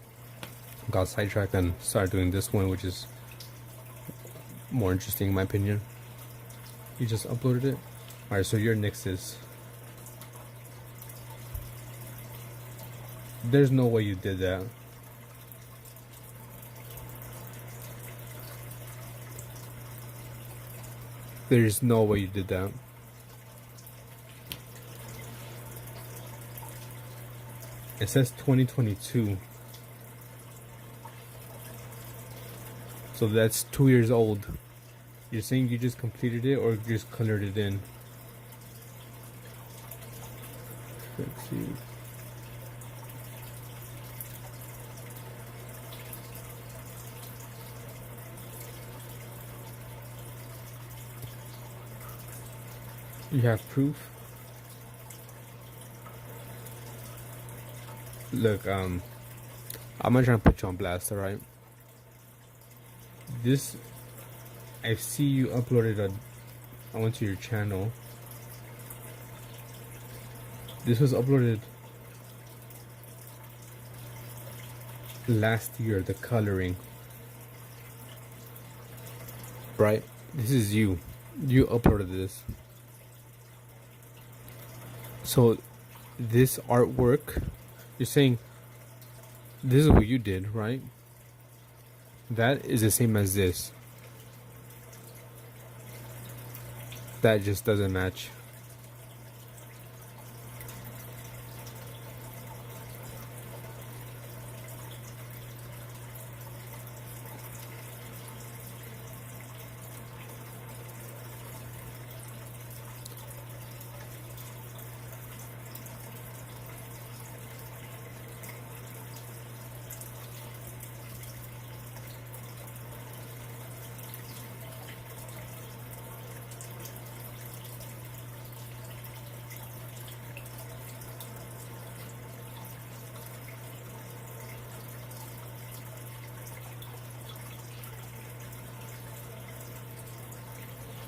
got sidetracked and started doing this one, which is more interesting in my opinion. You just uploaded it? Alright, so your Nixus. There's no way you did that. There's no way you did that. It says 2022. So that's 2 years old. You're saying you just completed it or just colored it in? Let's see. You have proof? Look, I'm not trying to put you on blast, alright? This, I see you uploaded onto your channel. This was uploaded last year, the coloring. Right? This is you. You uploaded this. So, this artwork, you're saying this is what you did, right? That is the same as this. That just doesn't match.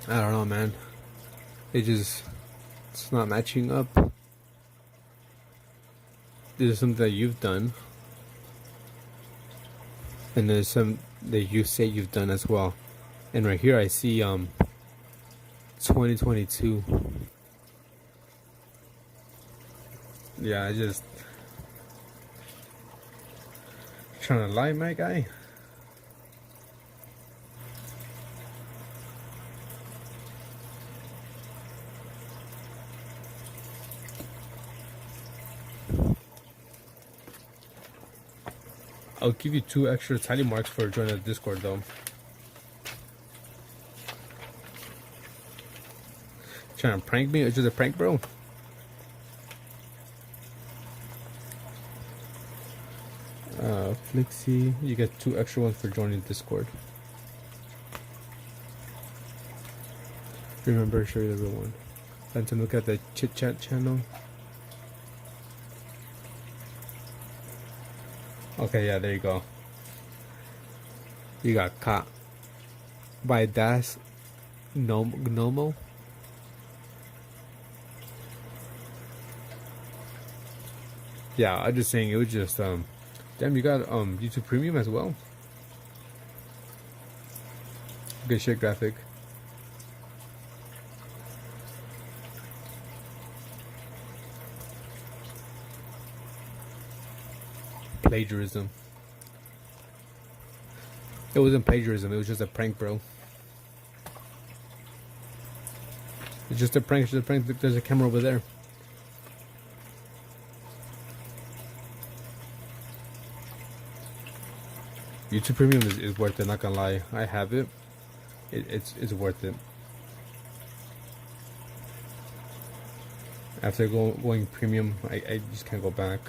I don't know, man. It's not matching up. This is something that you've done, and there's some that you say you've done as well. And right here I see 2022. Yeah, I just trying to lie, my guy. I'll give you 2 extra tally marks for joining the Discord, though. Trying to prank me? It's just a prank, bro. Flixie, you get 2 extra ones for joining Discord. Remember, show you everyone. Time to look at the chit chat channel. Okay, yeah, there you go. You got caught by Das Gnomo. Yeah, I'm just saying it was just damn, you got YouTube Premium as well. Good shit, graphic. Plagiarism. It wasn't plagiarism, it was just a prank, bro. It's just a prank, it's just a prank. There's a camera over there. YouTube Premium is worth it, not gonna lie. I have it. It's worth it. After going premium, I just can't go back.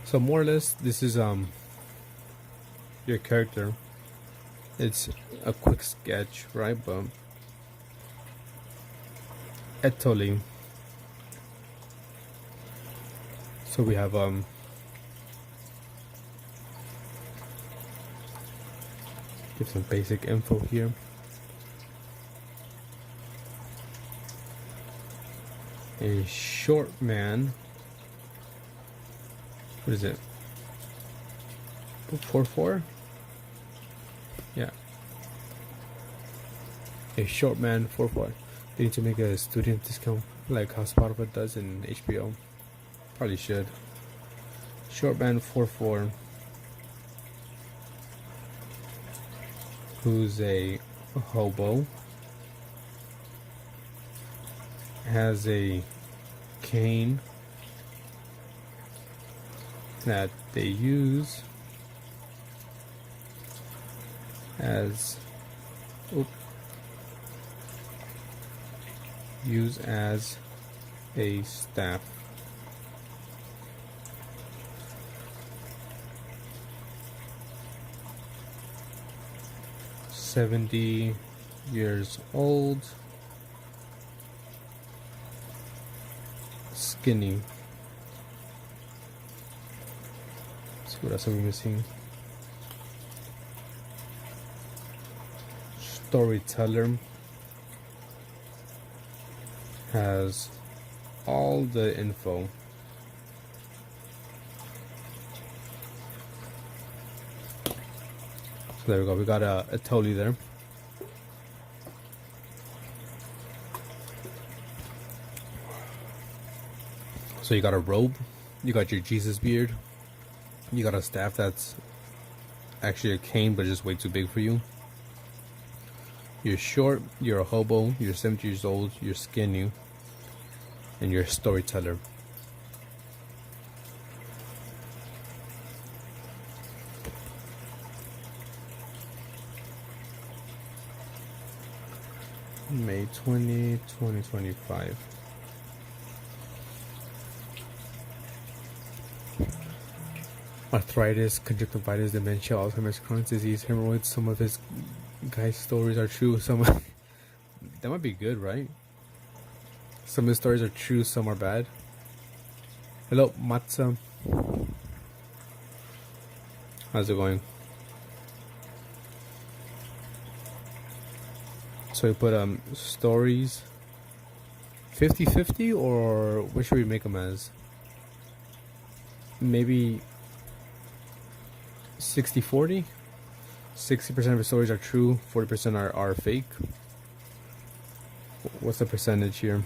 So more or less, this is your character. It's a quick sketch, right? But Italy. So we have give some basic info here. A short man. What is it? 4-4? Yeah. A short man 4-4. They need to make a student discount like how Spotify does in HBO. Probably should. Short man 4-4. Who's a hobo. Has a cane that they use as a staff. $70 years old, skinny. What else are we missing? Storyteller. Has all the info. So there we go. We got a Tolly there. So you got a robe. You got your Jesus beard. You got a staff that's actually a cane, but just way too big for you. You're short, you're a hobo, you're 70 years old, you're skinny, and you're a storyteller. May 20, 2025. Arthritis, conjunctivitis, dementia, Alzheimer's, Crohn's disease, hemorrhoids. Some of his Guys' stories are true. Some that might be good, right? Some of the stories are true, some are bad. Hello, Matza. How's it going? So we put stories 50-50, or what should we make them as? Maybe 60-40? 60% of the stories are true, 40% are fake. What's the percentage here?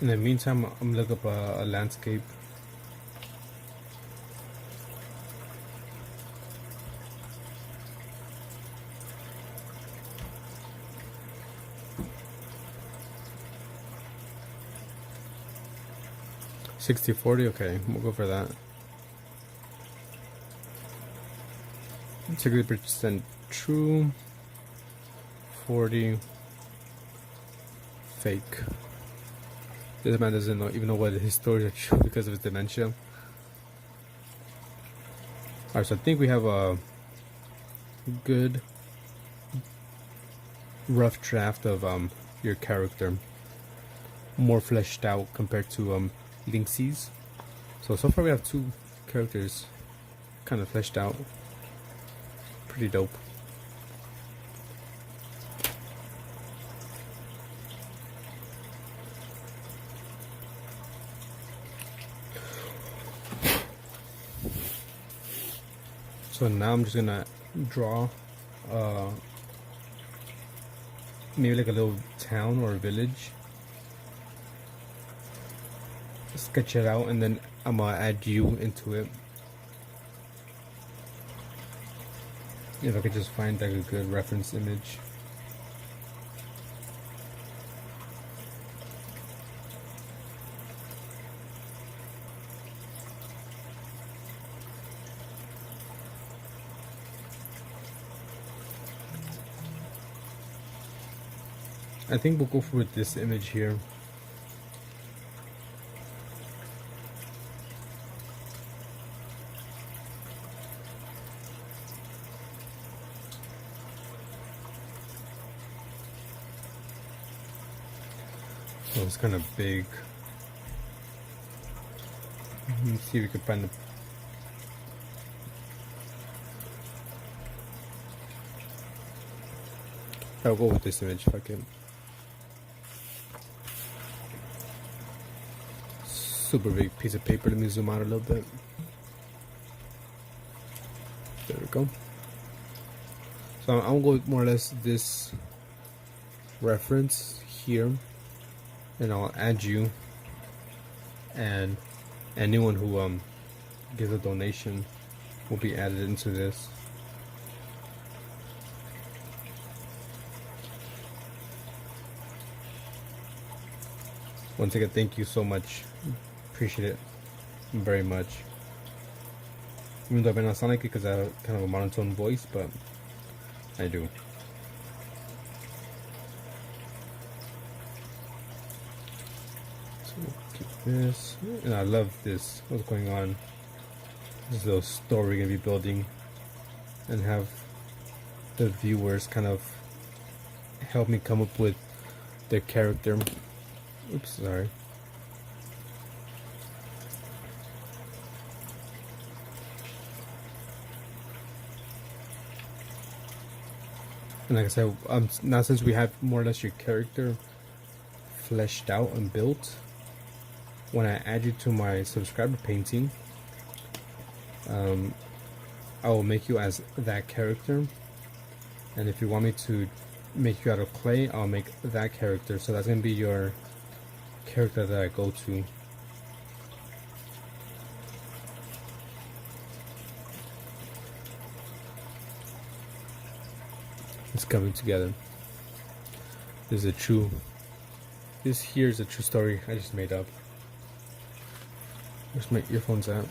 In the meantime, I'm looking up a landscape. $60-40, okay, we'll go for that. 60% true, 40 fake. This man doesn't even know what his stories are true because of his dementia. Alright, so I think we have a good rough draft of your character, more fleshed out compared to Linksy's. So far we have 2 characters kind of fleshed out. Pretty dope. So now I'm just gonna draw maybe like a little town or a village. Sketch it out, and then I'm gonna add you into it. If I could just find like a good reference image. I think we'll go for this image here. Oh, it's kind of big. Let's see if we can find the. I'll go with this image if I can. Super big piece of paper. Let me zoom out a little bit. There we go. So I'm gonna go with more or less this reference here, and I'll add you, and anyone who gives a donation will be added into this. Once again, thank you so much. Appreciate it very much. Even though I may not sound like it because I have kind of a monotone voice, but I do. So we'll keep this, and I love this. What's going on? This little story we're gonna be building, and have the viewers kind of help me come up with their character. Oops, sorry. And like I said, now since we have more or less your character fleshed out and built, when I add you to my subscriber painting, I will make you as that character. And if you want me to make you out of clay, I'll make that character. So that's gonna be your character that I go to. It's coming together. This here is a true story I just made up. Where's my earphones at?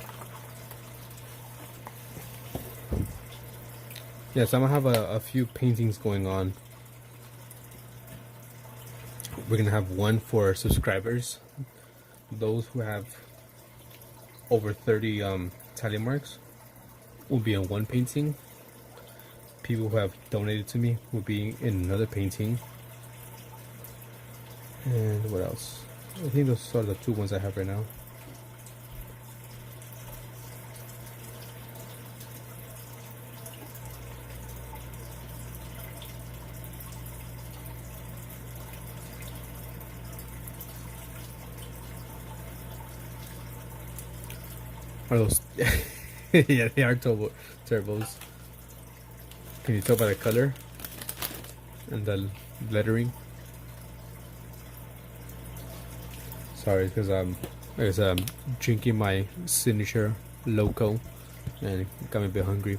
Yes, I'm gonna have a few paintings going on. We're gonna have one for subscribers, those who have over 30 tally marks will be in one painting. People who have donated to me will be in another painting. And what else? I think those are the two ones I have right now. Are those? Yeah, they are turbos. Can you tell by the color and the lettering? Sorry, because I'm drinking my signature loco, and it got me a bit hungry.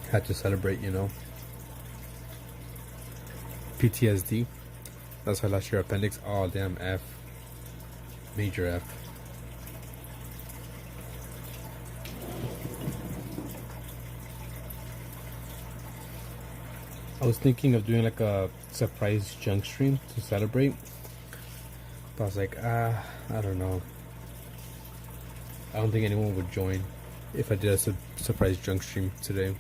Had to celebrate, you know. PTSD. That's why last year appendix. Oh damn, F. Major F. I was thinking of doing like a surprise junk stream to celebrate, but I was like, I don't know. I don't think anyone would join if I did a surprise junk stream today.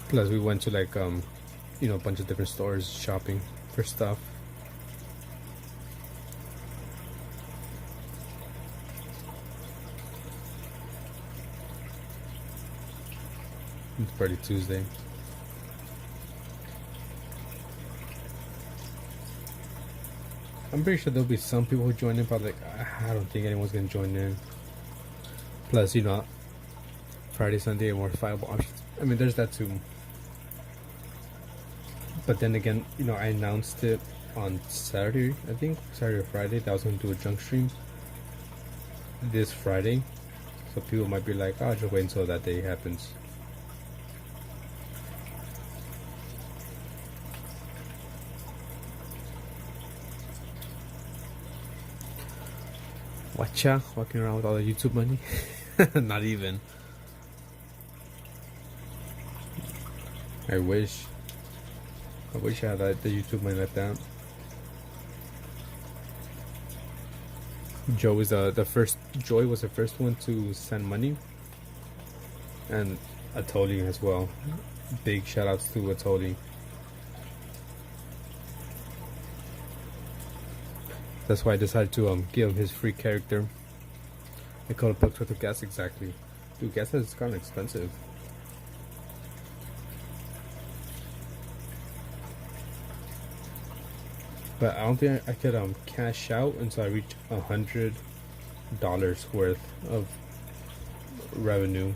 Plus, we went to like you know, a bunch of different stores shopping for stuff. It's Party Tuesday. I'm pretty sure there'll be some people who join in, but like I don't think anyone's gonna join in. Plus, you know, Friday, Sunday are more viable options. I mean, there's that too. But then again, you know, I announced it on Saturday, I think Saturday or Friday, that I was gonna do a junk stream this Friday. So people might be like, "Oh, just wait until that day happens." Watcha, walking around with all the YouTube money. Not even. I wish I had the YouTube money like that. Joy was the first one to send money, and Atoli as well. Big shout outs to Atoli. That's why I decided to give him his free character. I call it bucks worth of gas exactly. Dude, gas has gotten expensive. But I don't think I could cash out until I reach $100 worth of revenue.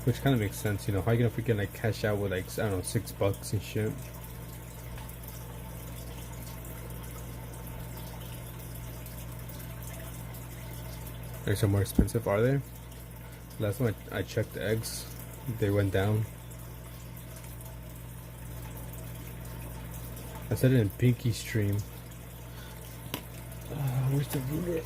Which kind of makes sense, you know. How you gonna freaking like cash out with like, I don't know, $6 and shit? Eggs are more expensive, are they? Last time I checked the eggs, they went down. I said it in Pinky stream. Where's the ruler?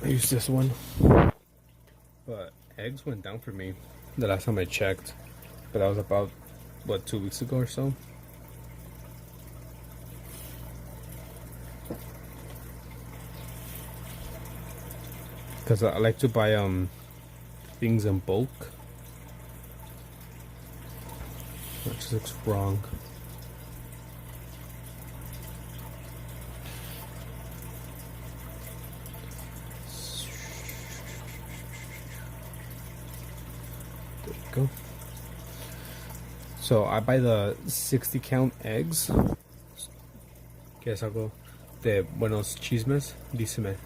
I used this one. But eggs went down for me the last time I checked. But that was about, what, 2 weeks ago or so? Because I like to buy things in bulk. That just looks wrong. Go. So I buy the 60 count eggs. Guess I'll go de buenos chismes. Díseme.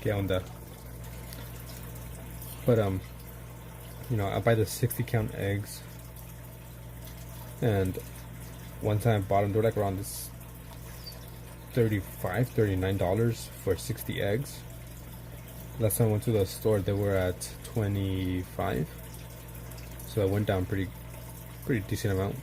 ¿Qué onda? But you know, I buy the 60 count eggs, and one time I bought them, they were like around this $39 for 60 eggs. Last time I went to the store, they were at 25, so I went down pretty decent amount.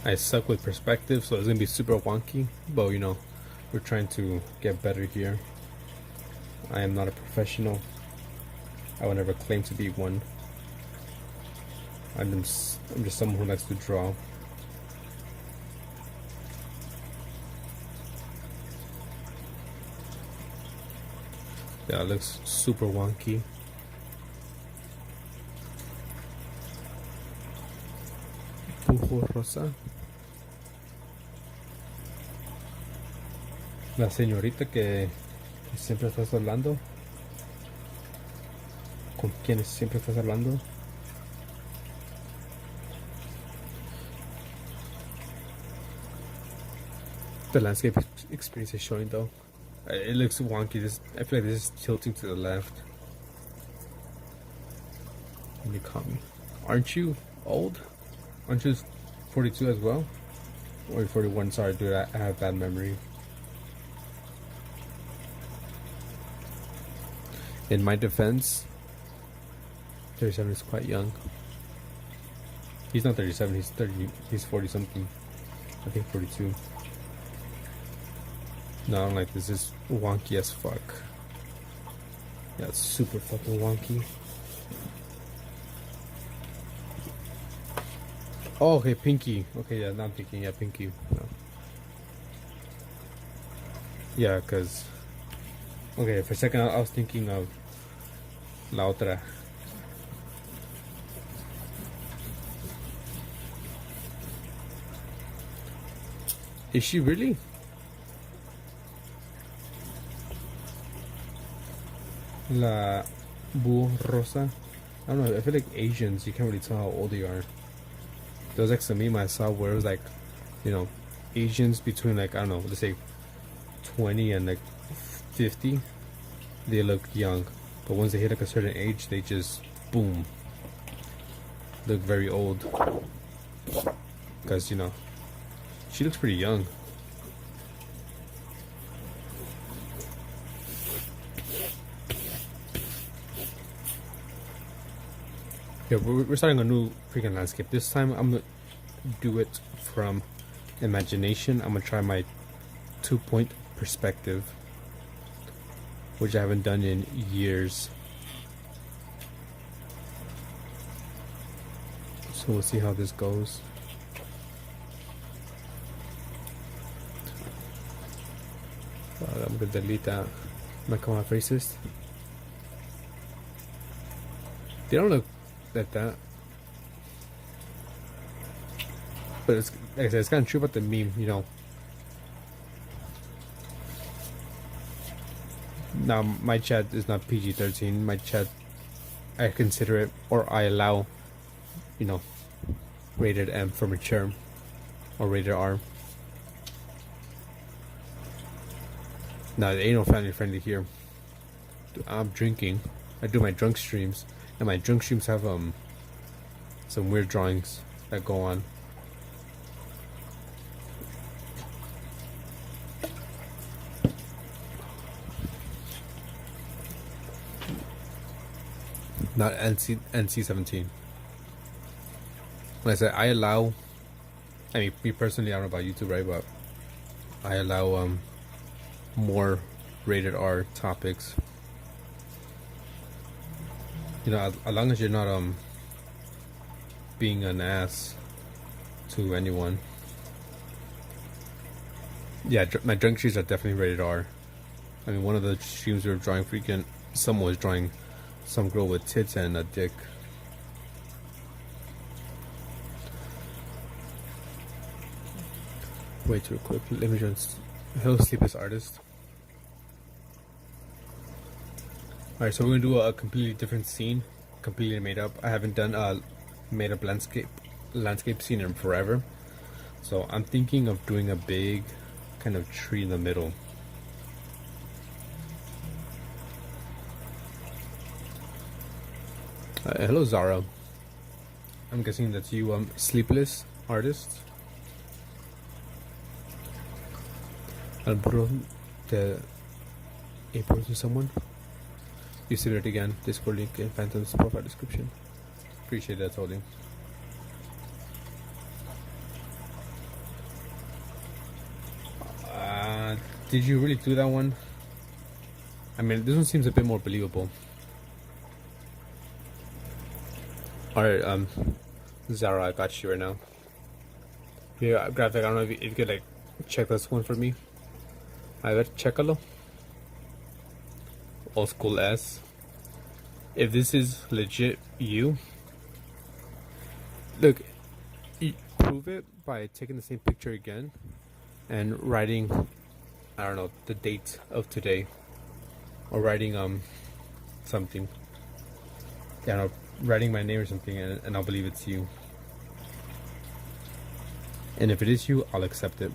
I suck with perspective, so it's gonna be super wonky, but you know, we're trying to get better here. I am not a professional. I would never claim to be one. I'm just someone who likes to draw. Yeah, it looks super wonky. Pujo rosa. La señorita que siempre estás hablando. ¿Con quién siempre estás hablando? The landscape experience is showing though. It looks wonky. I feel like this is tilting to the left. You caught me. Aren't you old? Aren't you 42 as well? Or 41? Sorry, dude. I have bad memory. In my defense, 37 is quite young. He's not 37. He's 30. He's 40 something. I think 42. No, I don't like this. This is wonky as fuck. Yeah, it's super fucking wonky. Oh, okay, Pinky. Okay, yeah, not Pinky. Yeah, Pinky. No. Yeah, because... Okay, for a second I was thinking of La Otra. Is she really? La Búho Rosa? I don't know, I feel like Asians, you can't really tell how old they are. There was like some meme I saw where it was like, you know, Asians between like, I don't know, let's say 20 and like 50, they look young. But once they hit like a certain age, they just, boom, look very old. Because, you know, she looks pretty young. Yeah, we're starting a new freaking landscape. This time I'm gonna do it from imagination. I'm gonna try my 2-point perspective, which I haven't done in years. So we'll see how this goes. I'm gonna delete that. Am I calling out racist? They don't look like that. But it's, like I said, it's kind of true about the meme, you know. Now, my chat is not PG-13. My chat, I consider it, or I allow, you know, rated M for mature, or rated R. Now, there ain't no family friendly here. I'm drinking. I do my drunk streams, and my drunk streams have some weird drawings that go on. Not NC-17. When I say I allow, I mean, me personally, I don't know about YouTube, right? But I allow more rated R topics. You know, as long as you're not being an ass to anyone. Yeah, my drunk streams are definitely rated R. I mean, one of the streams we were drawing freaking someone was drawing some girl with tits and a dick. Wait real quick, let me just Hello Sleepless Artist. Alright, so we're gonna do a completely different scene, completely made up. I haven't done a made up landscape scene in forever. So I'm thinking of doing a big kind of tree in the middle. Hello Zara. I'm guessing that's you, Sleepless Artist. Albro the April to someone. You see it again. Discord link in Phantom's profile description. Appreciate that, Tony. Did you really do that one? I mean, this one seems a bit more believable. Alright, Zara, I got you right now. Here, graphic, I don't know if you could like check this one for me. A ver, chécalo. Old school S. If this is legit you, look, you prove it by taking the same picture again and writing, I don't know, the date of today, or writing something. Yeah, no, writing my name or something, and I'll believe it's you. And if it is you, I'll accept it.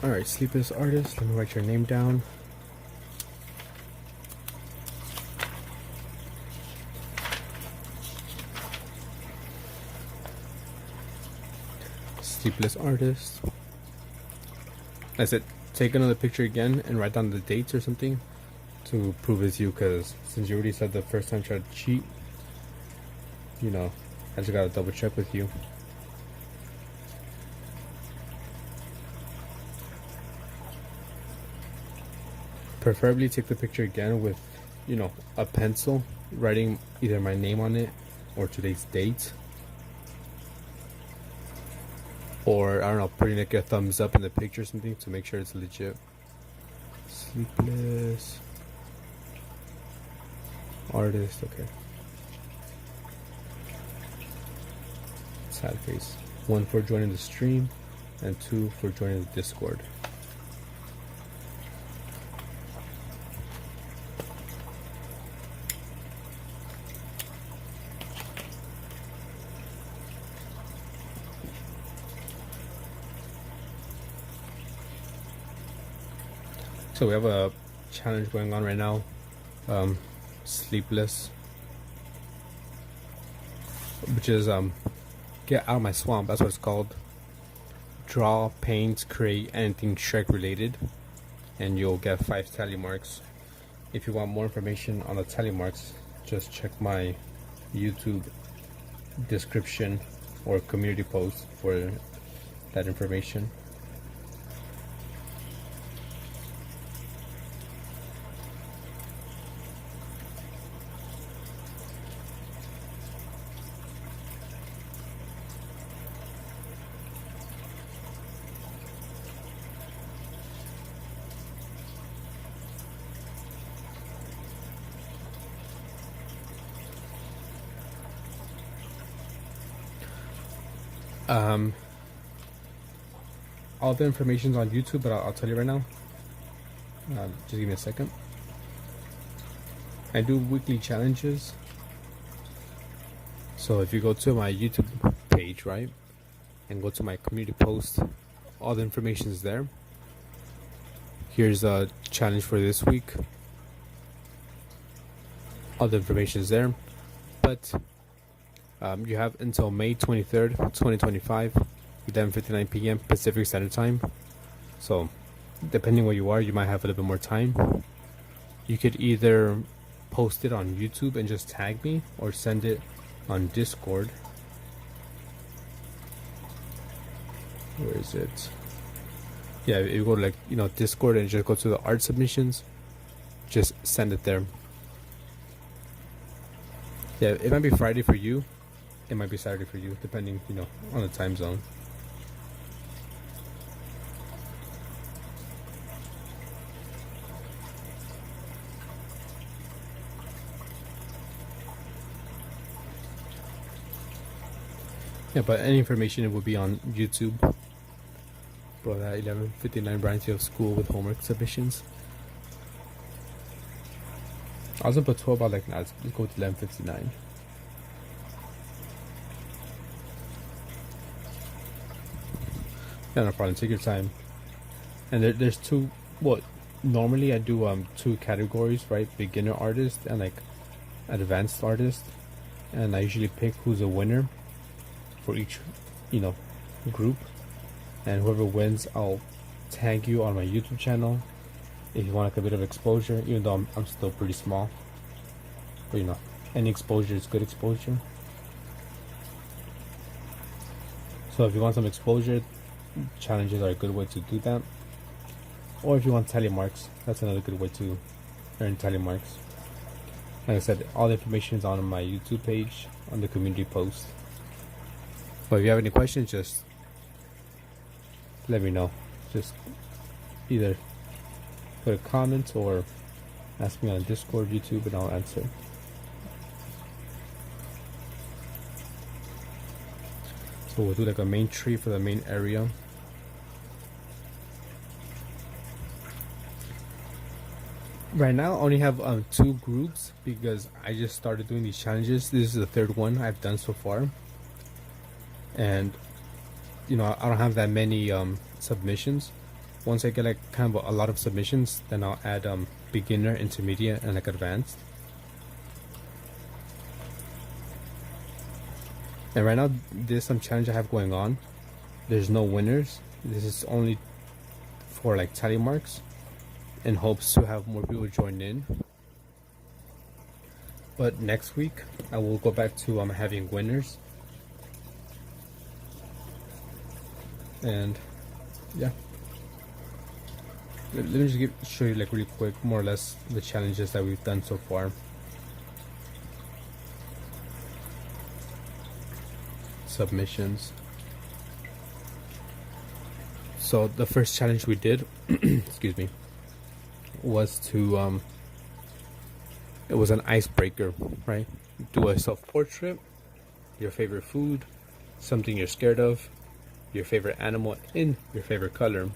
Alright, Sleepless Artist, let me write your name down. Sleepless Artist. I said, take another picture again and write down the dates or something to prove it's you, because since you already said the first time you tried to cheat, you know, I just gotta double check with you. Preferably take the picture again with, you know, a pencil, writing either my name on it or today's date. Or, I don't know, putting like a thumbs up in the picture or something to make sure it's legit. Sleepless Artist, okay. Sad face. 1 for joining the stream, and 2 for joining the Discord. So we have a challenge going on right now, Sleepless, which is get out of my swamp. That's what it's called. Draw, paint, create anything Shrek related, and you'll get 5 tally marks. If you want more information on the tally marks, just check my YouTube description or community post for that information. All the information's on YouTube, but I'll tell you right now. Just give me a second. I do weekly challenges. So if you go to my YouTube page, right, and go to my community post, all the information is there. Here's a challenge for this week. All the information is there, but you have until May 23rd, 2025, 11:59 p.m. Pacific Standard Time. So, depending where you are, you might have a little bit more time. You could either post it on YouTube and just tag me, or send it on Discord. Where is it? Yeah, if you go to, like, you know, Discord and just go to the art submissions, just send it there. Yeah, it might be Friday for you, it might be Saturday for you, depending, on the time zone. Yeah, but any information, it would be on YouTube. Bro, that 11:59 branch of school with homework submissions. I was gonna put 12, but like, nah, let's go with 11:59. Yeah, no problem. Take your time. And there's two. Well, normally I do two categories, right? Beginner artist and like advanced artist. And I usually pick who's a winner for each, group. And whoever wins, I'll tag you on my YouTube channel if you want like a bit of exposure. Even though I'm still pretty small, but any exposure is good exposure. So if you want some exposure, challenges are a good way to do that. Or if you want tally marks, that's another good way to earn tally marks. Like I said, all the information is on my YouTube page on the community post. But if you have any questions, just let me know. Just either put a comment or ask me on Discord, YouTube, and I'll answer. So we'll do like a main tree for the main area. Right now I only have 2 groups because I just started doing these challenges. This is the 3rd one I've done so far. And I don't have that many submissions. Once I get like kind of a lot of submissions, then I'll add beginner, intermediate, and like advanced. And right now, there's some challenge I have going on. There's no winners. This is only for like tally marks, in hopes to have more people join in. But next week, I will go back to having winners. And yeah, let me just show you like really quick, more or less, the challenges that we've done so far. Submissions. So the first challenge we did, excuse me, was to it was an icebreaker, right? Do a self-portrait, your favorite food, something you're scared of, your favorite animal in your favorite color.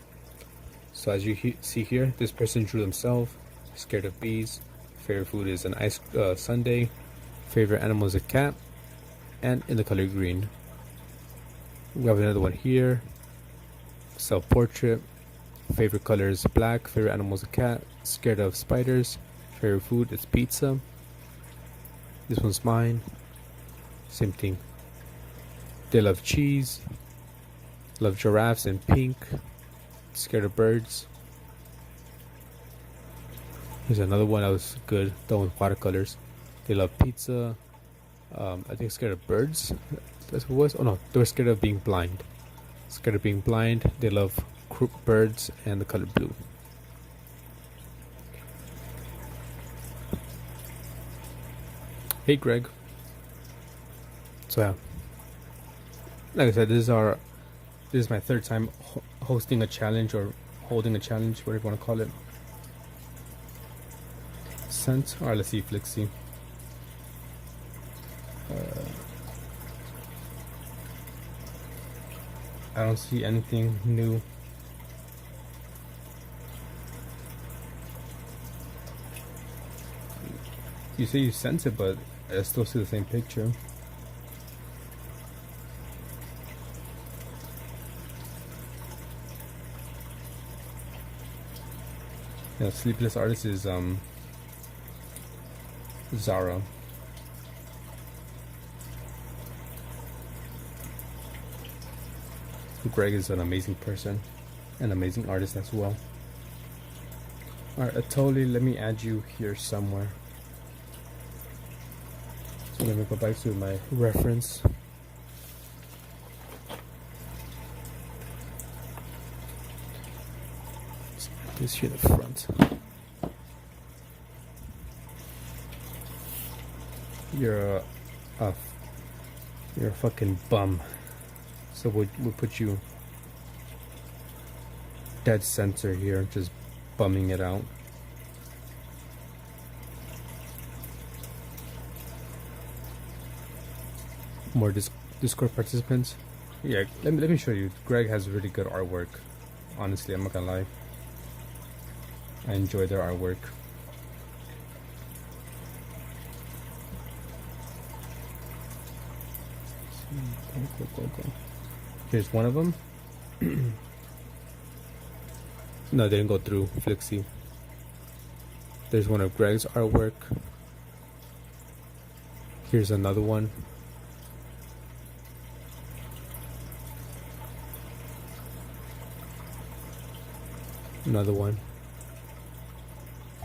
So as you see here, this person drew themselves, scared of bees, favorite food is an ice sundae, favorite animal is a cat, and in the color green. We have another one here, self-portrait, favorite color is black, favorite animal is a cat, scared of spiders, favorite food is pizza. This one's mine, same thing. They love cheese, love giraffes in pink, scared of birds. Here's another one that was good, done with watercolors. They love pizza, I think scared of birds. That's what it was. Oh no, they were scared of being blind. Scared of being blind. They love birds and the color blue. Hey Greg. So yeah, like I said, this is my 3rd time hosting a challenge, or holding a challenge, whatever you want to call it. Sent. All right, let's see Flixie. I don't see anything new. You say you sent it, but I still see the same picture. Yeah, sleepless artist is Zara. Greg is an amazing person, an amazing artist as well. Alright, Atoli, let me add you here somewhere. So let me go back to my reference. This here in the front. You're You're a fucking bum. So we'll put you dead center here, just bumming it out. More Discord participants. Yeah, let me show you. Greg has really good artwork. Honestly, I'm not gonna lie. I enjoy their artwork. Go. Here's one of them. No, they didn't go through. Flixie. There's one of Greg's artwork. Here's another one. Another one.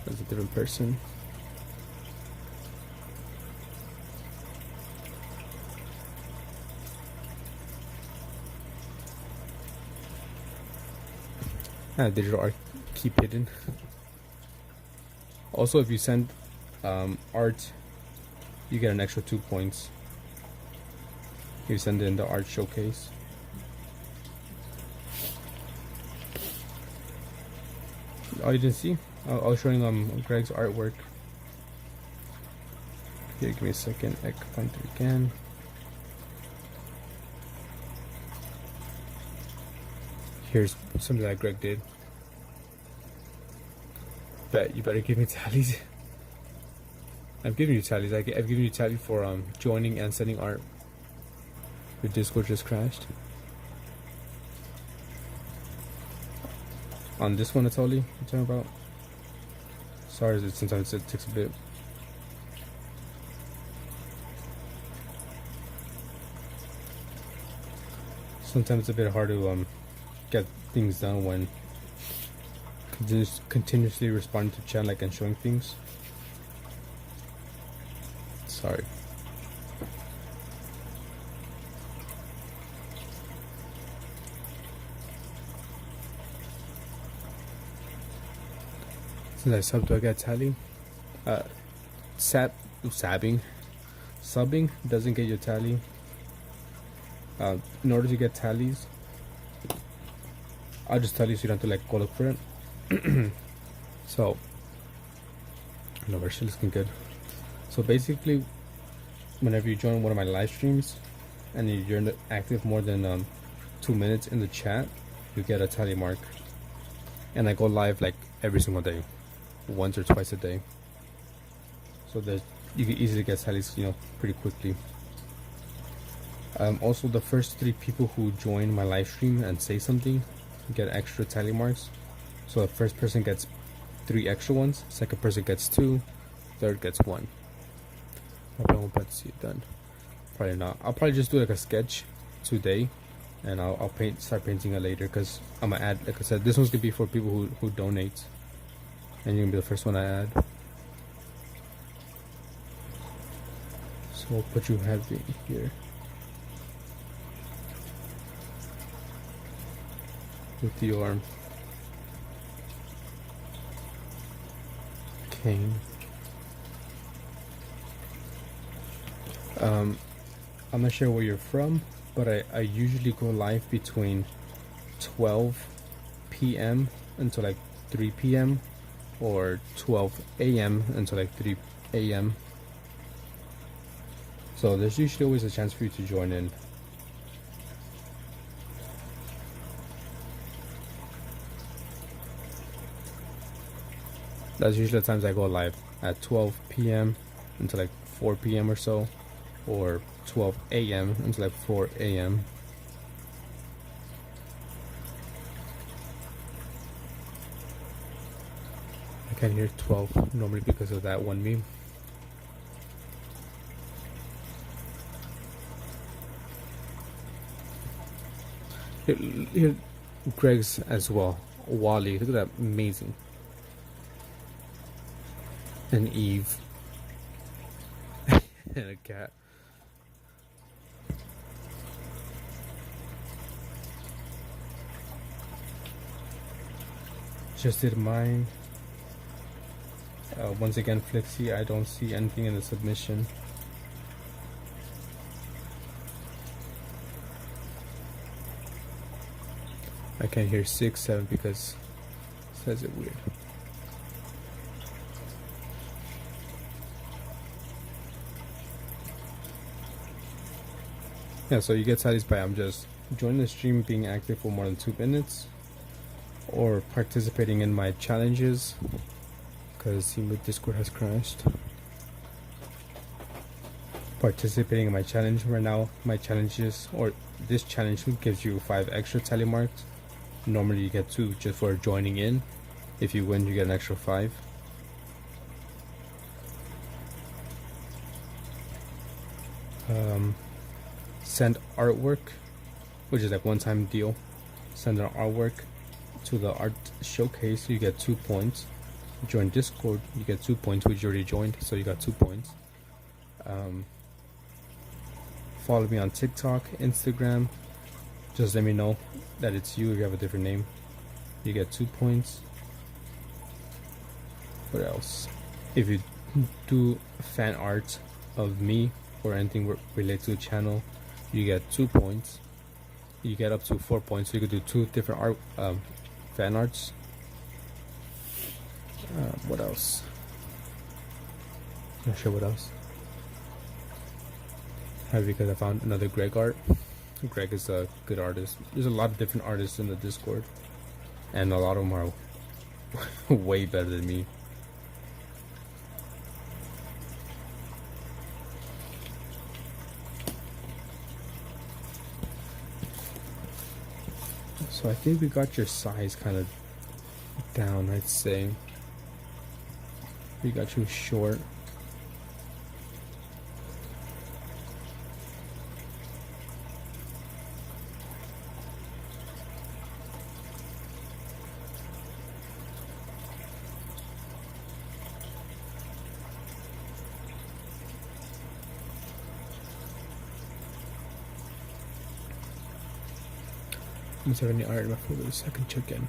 That's a different person. Digital art, keep hidden. Also, if you send art, you get an extra 2 points. You send it in the art showcase. Oh, you didn't see? I was showing Greg's artwork. Here, give me a second. I can find it again. Here's something that Greg did. Bet you better give me tallies. I'm giving you tallies. I've given you tally for joining and sending art. Your Discord just crashed. On this one, Atoli, you're talking about? Sorry, sometimes it takes a bit. Sometimes it's a bit hard to get things done when continuously responding to chat like and showing things. Sorry. Since I sub, do I get tally? Subbing doesn't get you tally. In order to get tallies, I'll just tell you so you don't have to like go look for it. So, no, we're still looking good. So basically, whenever you join one of my live streams and you're active more than 2 minutes in the chat, you get a tally mark. And I go live like every single day, once or twice a day. So that you can easily get tallies, pretty quickly. Also, the first 3 people who join my live stream and say something get extra tally marks. So the first person gets 3 extra ones, second person gets 2, third gets 1. I probably won't see it done. Probably not. I'll probably just do like a sketch today, and I'll start painting it later, because I'm gonna add, like I said, this one's gonna be for people who donate, and you're gonna be the first one I add. So we'll put you heavy here. With your cane. I'm not sure where you're from, but I usually go live between 12 p.m. until like 3 p.m. or 12 a.m. until like 3 a.m. So there's usually always a chance for you to join in. That's usually the times I go live, at 12 p.m. until like 4 p.m. or so, or 12 a.m. until like 4 a.m. I can't hear 12 normally because of that one meme. Here, Greg's as well. Wally, look at that, amazing. And Eve. And a cat. Just did mine. Once again, Flixie, I don't see anything in the submission. I can't hear 6, 7 because it says it weird. Yeah, so you get satisfied. I'm just joining the stream, being active for more than 2 minutes, or participating in my challenges, because my Discord has crashed. Participating in my challenge right now. My challenges, or this challenge, gives you 5 extra tally marks. Normally you get 2 just for joining in. If you win, you get an extra 5. Send artwork, which is like one-time deal. Send an artwork to the art showcase, you get 2 points. Join Discord, you get 2 points, which you already joined, so you got 2 points. Follow me on TikTok, Instagram. Just let me know that it's you. If you have a different name, you get 2 points. What else? If you do fan art of me or anything related to the channel, you get 2 points. You get up to 4 points, so you could do 2 different art fan arts. What else? Not sure what else. Because I found another Greg art. Greg is a good artist. There's a lot of different artists in the Discord, and a lot of them are way better than me. So I think we got your size kind of down, I'd say. We got you short. Is there any art in my folders? I can check in.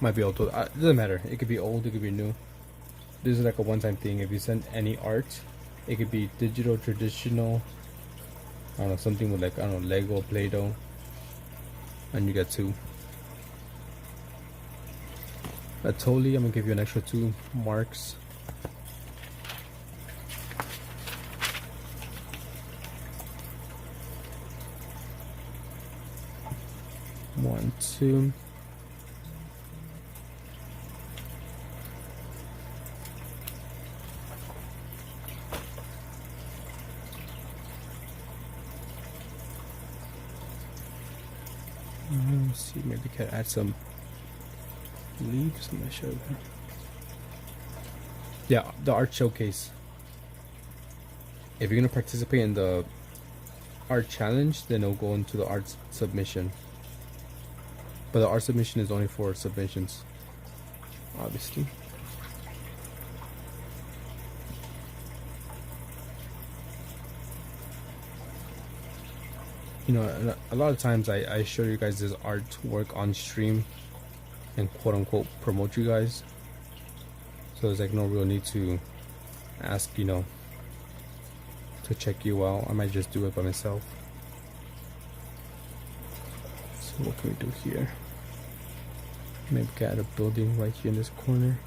Might be old. It doesn't matter. It could be old. It could be new. This is like a one-time thing. If you send any art, it could be digital, traditional. I don't know, something with like, I don't know, Lego, Play-Doh, and you get 2. Totally, I'm gonna give you an extra 2 marks. One, 2. Let's see, maybe we can add some leaves. I'm gonna show you. Yeah, the art showcase. If you're gonna participate in the art challenge, then it'll go into the art submission. But the art submission is only for submissions, obviously. You know, a lot of times I show you guys this artwork on stream and quote unquote promote you guys. So there's like no real need to ask, you know, to check you out. I might just do it by myself. So what can we do here? Maybe we can add a building right here in this corner.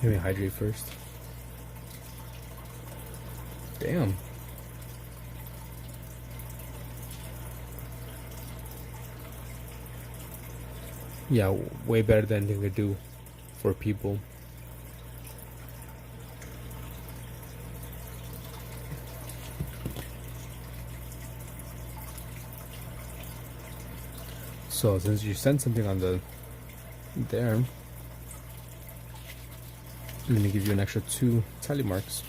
Let me hydrate first. Damn. Yeah, way better than anything to do for people. So since you sent something on the there, let me give you an extra 2 tally marks.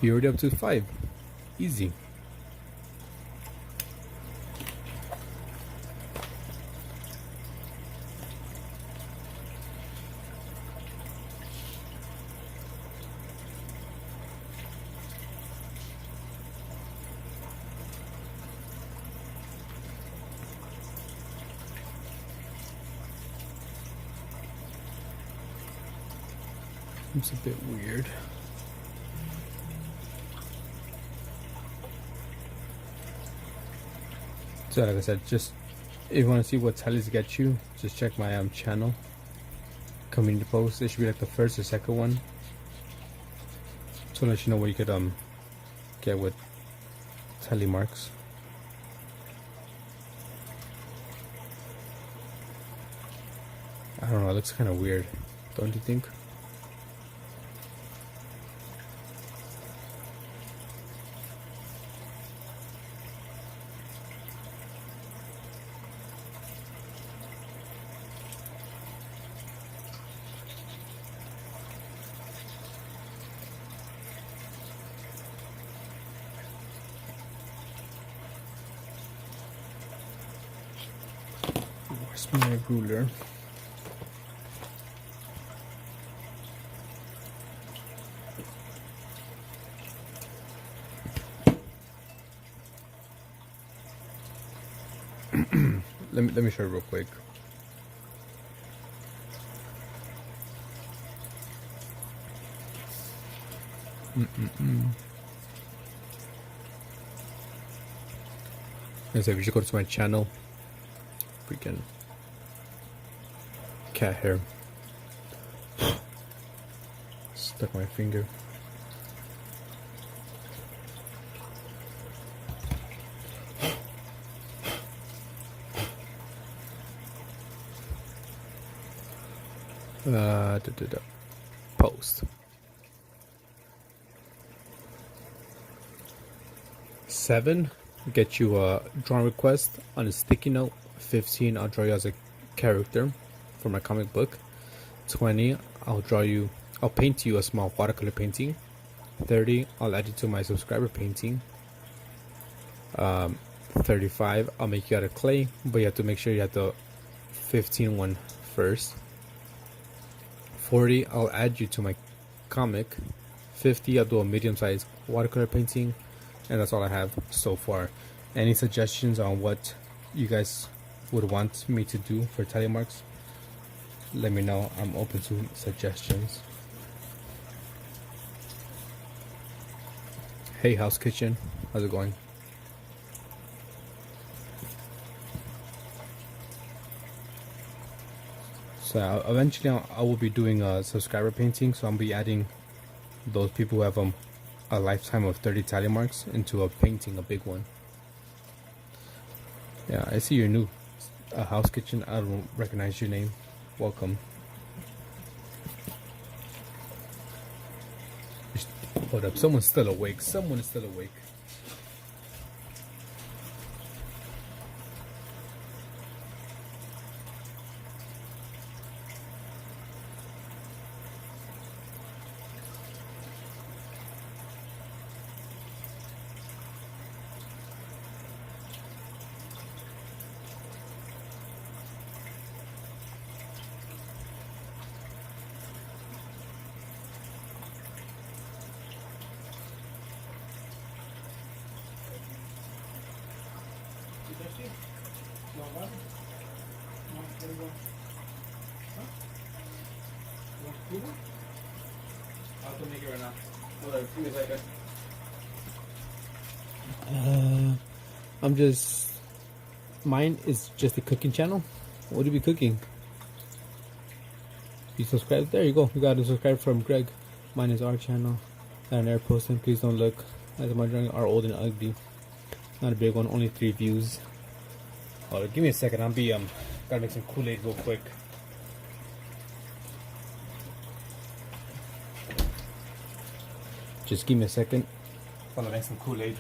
You're already up to 5. Easy. It's a bit weird. So like I said, just if you want to see what tallies get you, just check my channel. Community post. It should be like the first or second one. To let you know what you could get with tally marks. I don't know, it looks kind of weird, don't you think? Where's my ruler? Let me show you real quick. So if you should go to my channel, freaking cat hair stuck my finger. Post 7 get you a drawing request on a sticky note. 15 I'll draw you as a character for my comic book. 20 I'll paint you a small watercolor painting. 30 I'll add you to my subscriber painting. 35 I'll make you out of clay, but you have to make sure you have the 15 one first. 40 I'll add you to my comic. 50 I'll do a medium-sized watercolor painting, and that's all I have so far. Any suggestions on what you guys would want me to do for tally marks, let me know. I'm open to suggestions. Hey House Kitchen, how's it going? So eventually I will be doing a subscriber painting, so I'll be adding those people who have a lifetime of 30 tally marks into a painting, a big one. Yeah, I see you're new. House Kitchen, I don't recognize your name. Welcome. Hold up, someone's still awake. Someone is still awake. I'll come make it right now. Hold on, give me a second. Mine is just a cooking channel. What do you be cooking? You subscribe? There you go. You got to subscribe from Greg. Mine is our channel. And air posting. Please don't look, as my drawing are old and ugly. Not a big one. Only 3 views. Hold on, give me a second. Gotta make some Kool-Aid real quick. Just give me a second while I make some Kool-Aid.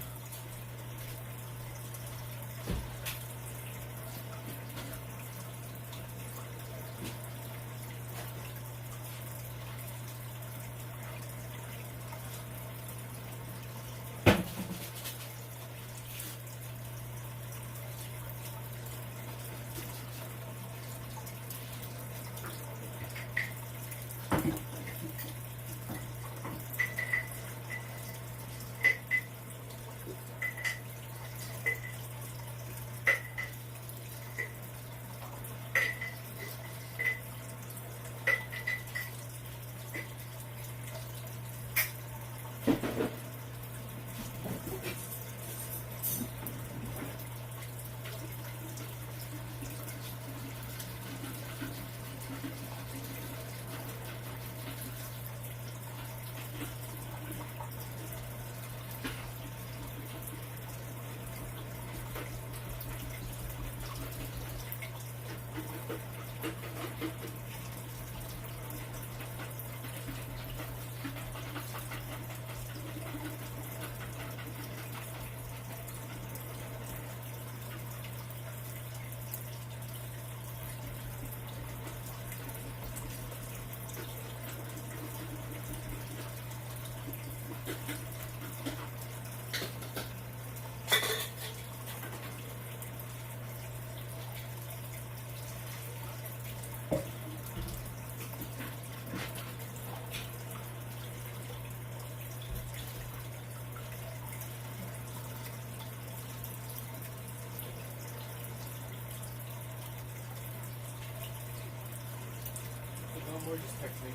or just text me.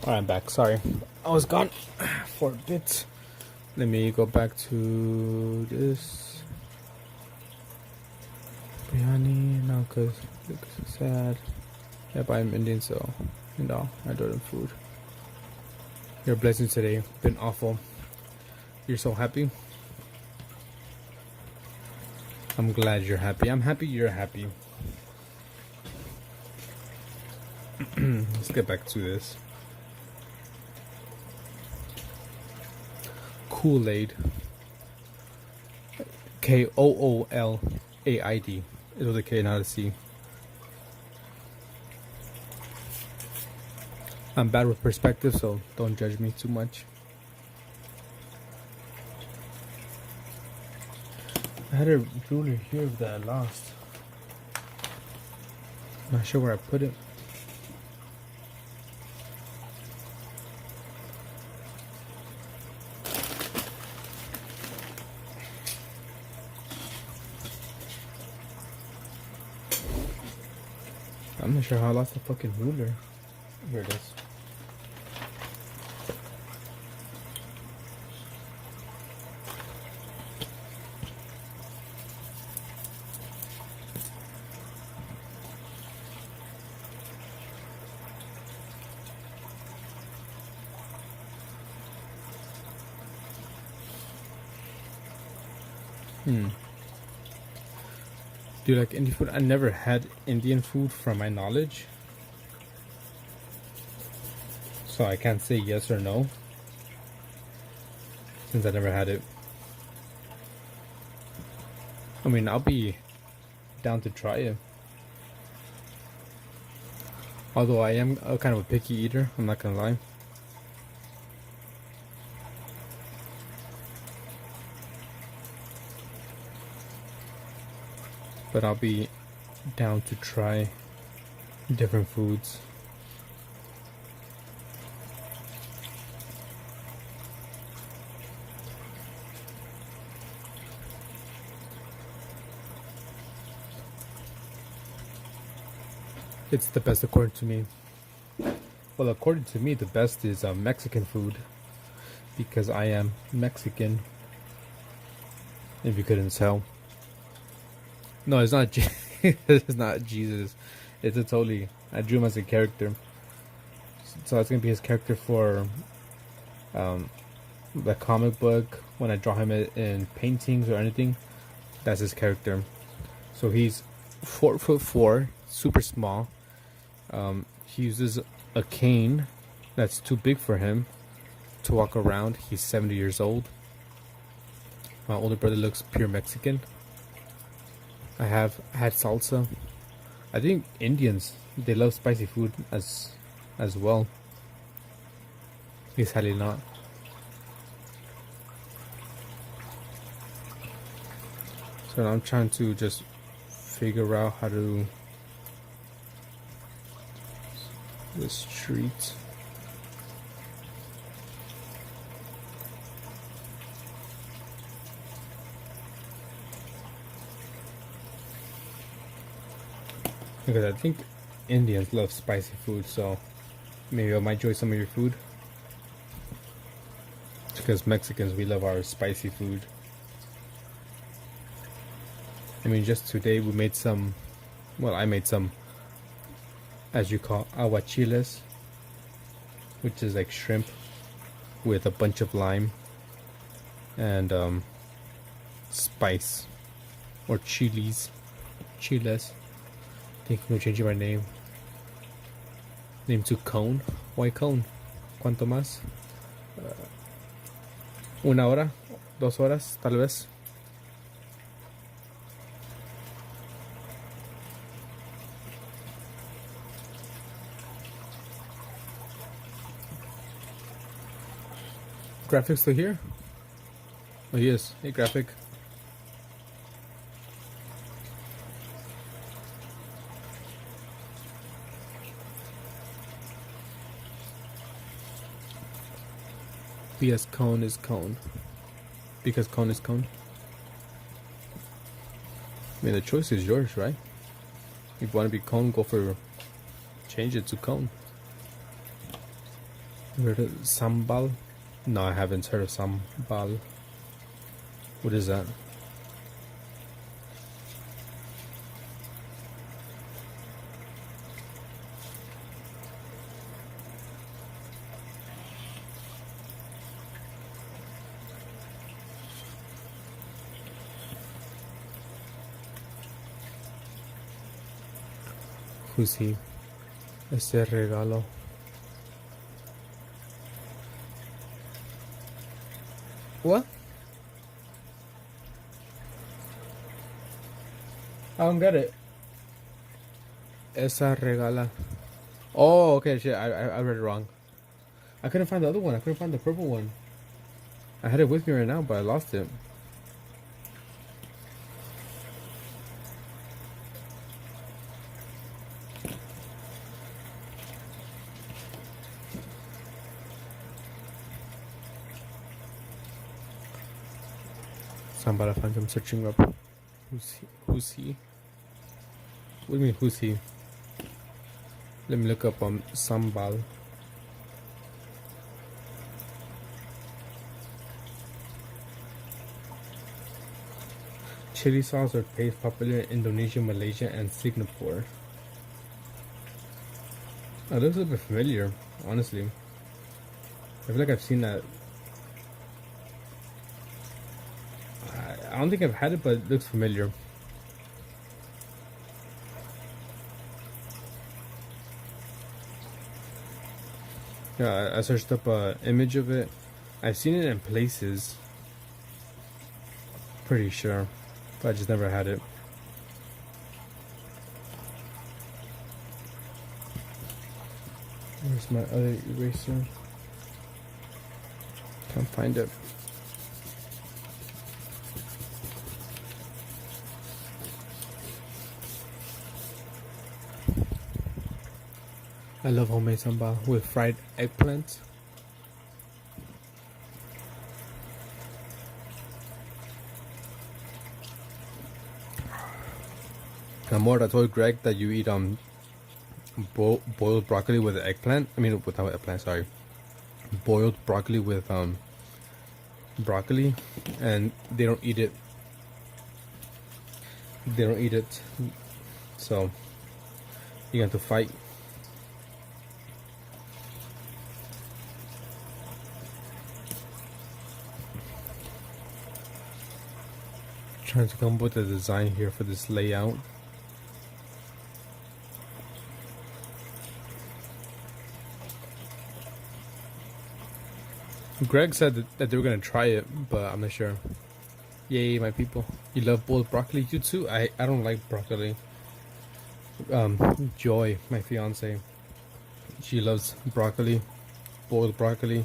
Alright, I'm back. Sorry. I was gone for a bit. Let me go back to this. Biryani, no, because it's sad. Yep, I'm Indian, so, you know, I don't have food. Your blessing today. Been awful. You're so happy. I'm glad you're happy. I'm happy you're happy. Let's get back to this. Kool-Aid. Koolaid. It was a K, not a C. I'm bad with perspective, so don't judge me too much. I had a ruler here that I lost. Not sure where I put it. I'm not sure how I lost the fucking ruler. Here it is. Do you like Indian food? I never had Indian food from my knowledge, so I can't say yes or no since I never had it. I mean, I'll be down to try it. Although I am kind of a picky eater, I'm not gonna lie. But I'll be down to try different foods. It's the best according to me. Well, according to me, the best is Mexican food because I am Mexican. If you couldn't tell. No, it's not. It's not Jesus. It's a totally. I drew him as a character, so that's gonna be his character for the comic book. When I draw him in paintings or anything, that's his character. So he's 4'4", super small. He uses a cane that's too big for him to walk around. He's 70 years old. My older brother looks pure Mexican. I have had salsa. I think Indians, they love spicy food as well. At least highly not. So now I'm trying to just figure out how to the street. Because I think Indians love spicy food, so maybe I might enjoy some of your food. Because Mexicans, we love our spicy food. I mean, just today we made some, well, I made some, as you call, aguachiles, which is like shrimp with a bunch of lime and spice or chiles. I think we're changing my name to Cone. Why Cone? ¿Cuánto más? Una hora, 2 horas, tal vez. Graphic still here? Oh, he is. Hey, graphic. Because cone is cone. Because cone is cone. I mean, the choice is yours, right? If you want to be cone, go for change it to cone. Heard of sambal? No, I haven't heard of sambal. What is that? Who's he? Ese regalo. What? I don't get it. Esa regala. Oh, okay, shit. I read it wrong. I couldn't find the other one. I couldn't find the purple one. I had it with me right now, but I lost it. Somebody find I'm searching up. Who's he? What do you mean, who's he? Let me look up sambal. Chili sauce or paste popular in Indonesia, Malaysia, and Singapore. Oh, looks a bit familiar, honestly. I feel like I've seen that. I don't think I've had it, but it looks familiar. Yeah, I searched up an image of it. I've seen it in places. Pretty sure. But I just never had it. Where's my other eraser? Can't find it. I love homemade sambal with fried eggplant. Amor, I told Greg that you eat boiled broccoli with eggplant. I mean, without eggplant, sorry. Boiled broccoli with broccoli, and they don't eat it. They don't eat it, so you have to fight. Trying to come up with a design here for this layout. Greg said that they were gonna try it, but I'm not sure. Yay, my people! You love boiled broccoli? You too? I don't like broccoli. Joy, my fiance, she loves broccoli, boiled broccoli,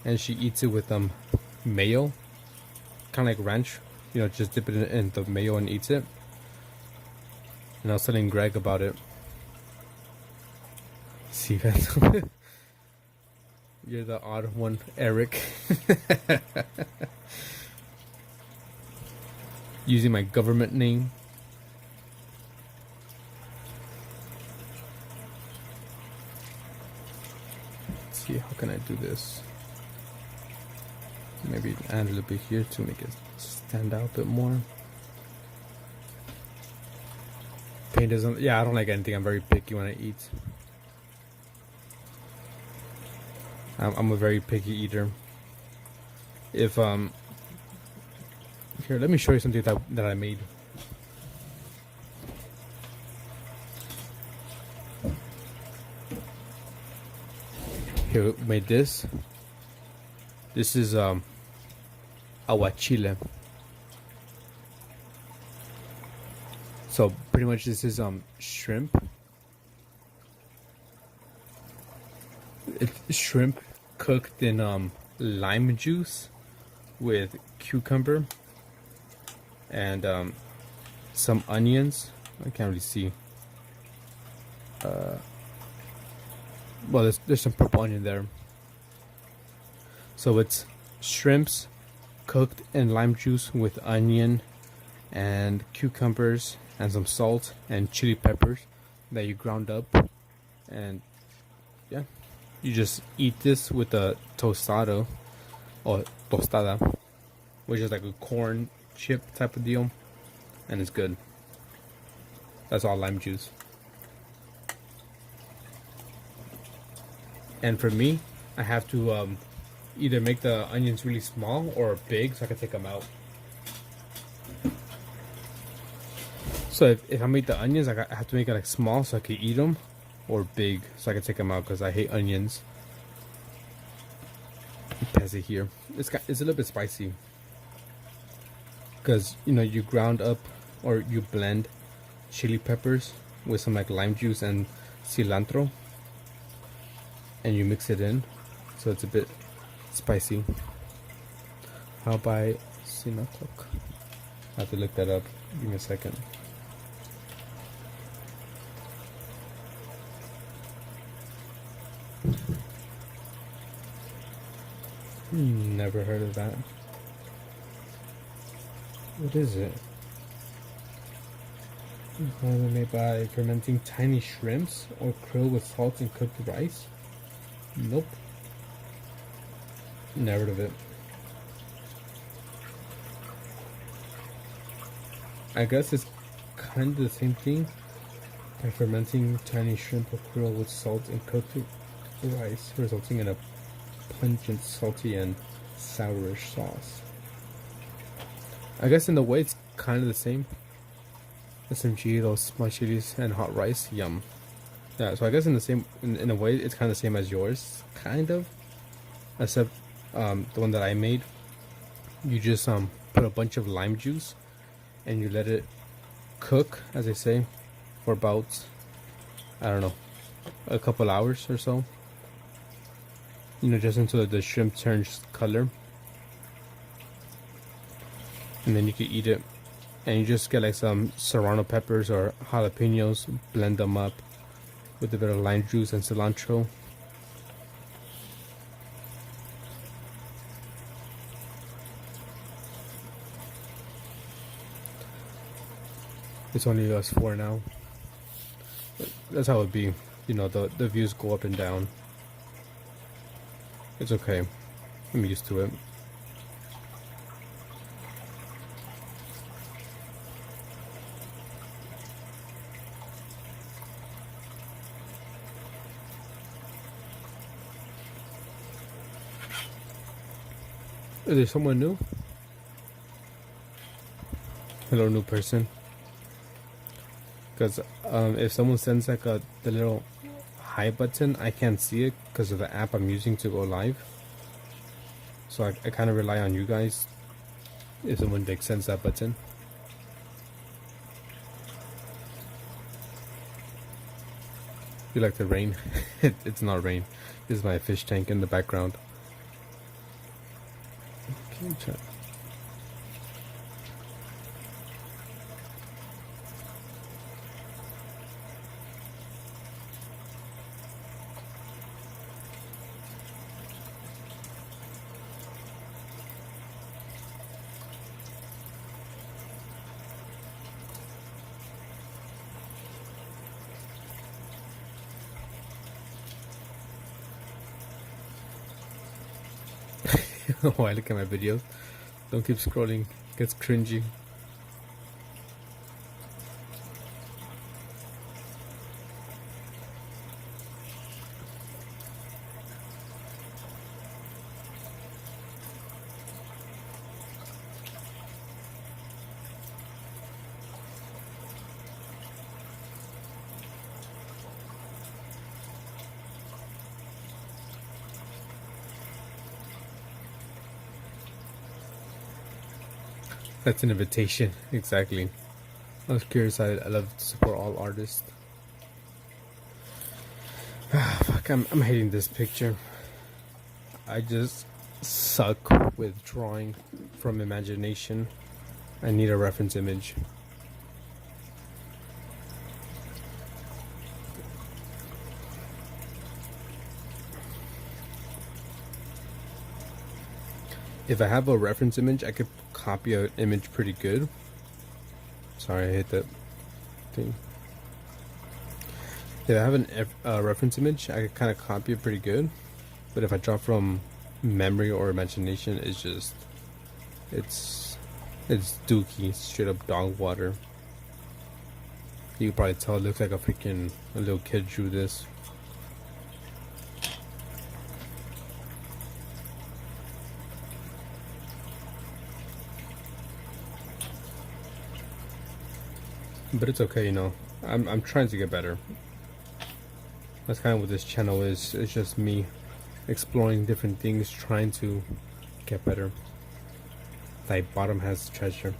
and she eats it with mayo, kind of like ranch. You know, just dip it in the mayo and eats it. And I was telling Greg about it. See, you're the odd one, Eric. Using my government name. Let's see, how can I do this? Maybe add a little bit here to make it stand out a bit more. Paint doesn't. Yeah, I don't like anything. I'm very picky when I eat. I'm a very picky eater. If here, let me show you something that I made. Here, we made this. This is aguachile. So pretty much this is shrimp. It's shrimp cooked in lime juice with cucumber and some onions. I can't really see. Well, there's some purple onion there. So it's shrimps cooked in lime juice with onion and cucumbers and some salt and chili peppers that you ground up. And yeah, you just eat this with a tostado or tostada, which is like a corn chip type of deal, and it's good. That's all lime juice. And for me, I have to either make the onions really small or big so I can take them out. So if I make the onions, I have to make it like small so I can eat them, or big so I can take them out because I hate onions. Pass it here. It's a little bit spicy because you ground up or you blend chili peppers with some like lime juice and cilantro, and you mix it in, so it's a bit spicy. How about cilantro? I have to look that up. Give me a second. Never heard of that. What is it? Made by fermenting tiny shrimps or krill with salt and cooked rice? Nope. Never heard of it. I guess it's kind of the same thing. By fermenting tiny shrimp or krill with salt and cooked rice, resulting in a pungent, salty, and sourish sauce. I guess in the way it's kind of the same. SMG, those small chilies, and hot rice. Yum. Yeah, so I guess in a way it's kind of the same as yours, kind of. Except the one that I made, you just put a bunch of lime juice and you let it cook, as they say, for about, I don't know, a couple hours or so. Just until the shrimp turns color. And then you can eat it. And you just get like some serrano peppers or jalapenos, blend them up with a bit of lime juice and cilantro. It's only us four now. But that's how it be. The views go up and down. It's okay. I'm used to it. Is there someone new? Hello, new person. Because if someone sends like the little hi button, I can't see it because of the app I'm using to go live. So I kind of rely on you guys if someone sends that button. You like the rain? It's not rain. This is my fish tank in the background. Okay, try. Oh, I look at my videos. Don't keep scrolling. It gets cringy. That's an invitation, exactly. I was curious. I love to support all artists. Fuck, I'm hating this picture. I just suck with drawing from imagination. I need a reference image. If I have a reference image, I could copy an image pretty good. Sorry, I hit that thing. If I have a reference image, I can kind of copy it pretty good. But if I draw from memory or imagination, it's just it's dookie, straight up dog water. You can probably tell it looks like a little kid drew this. But it's okay, you know. I'm trying to get better. That's kind of what this channel is. It's just me exploring different things, trying to get better. Thy bottom has treasure.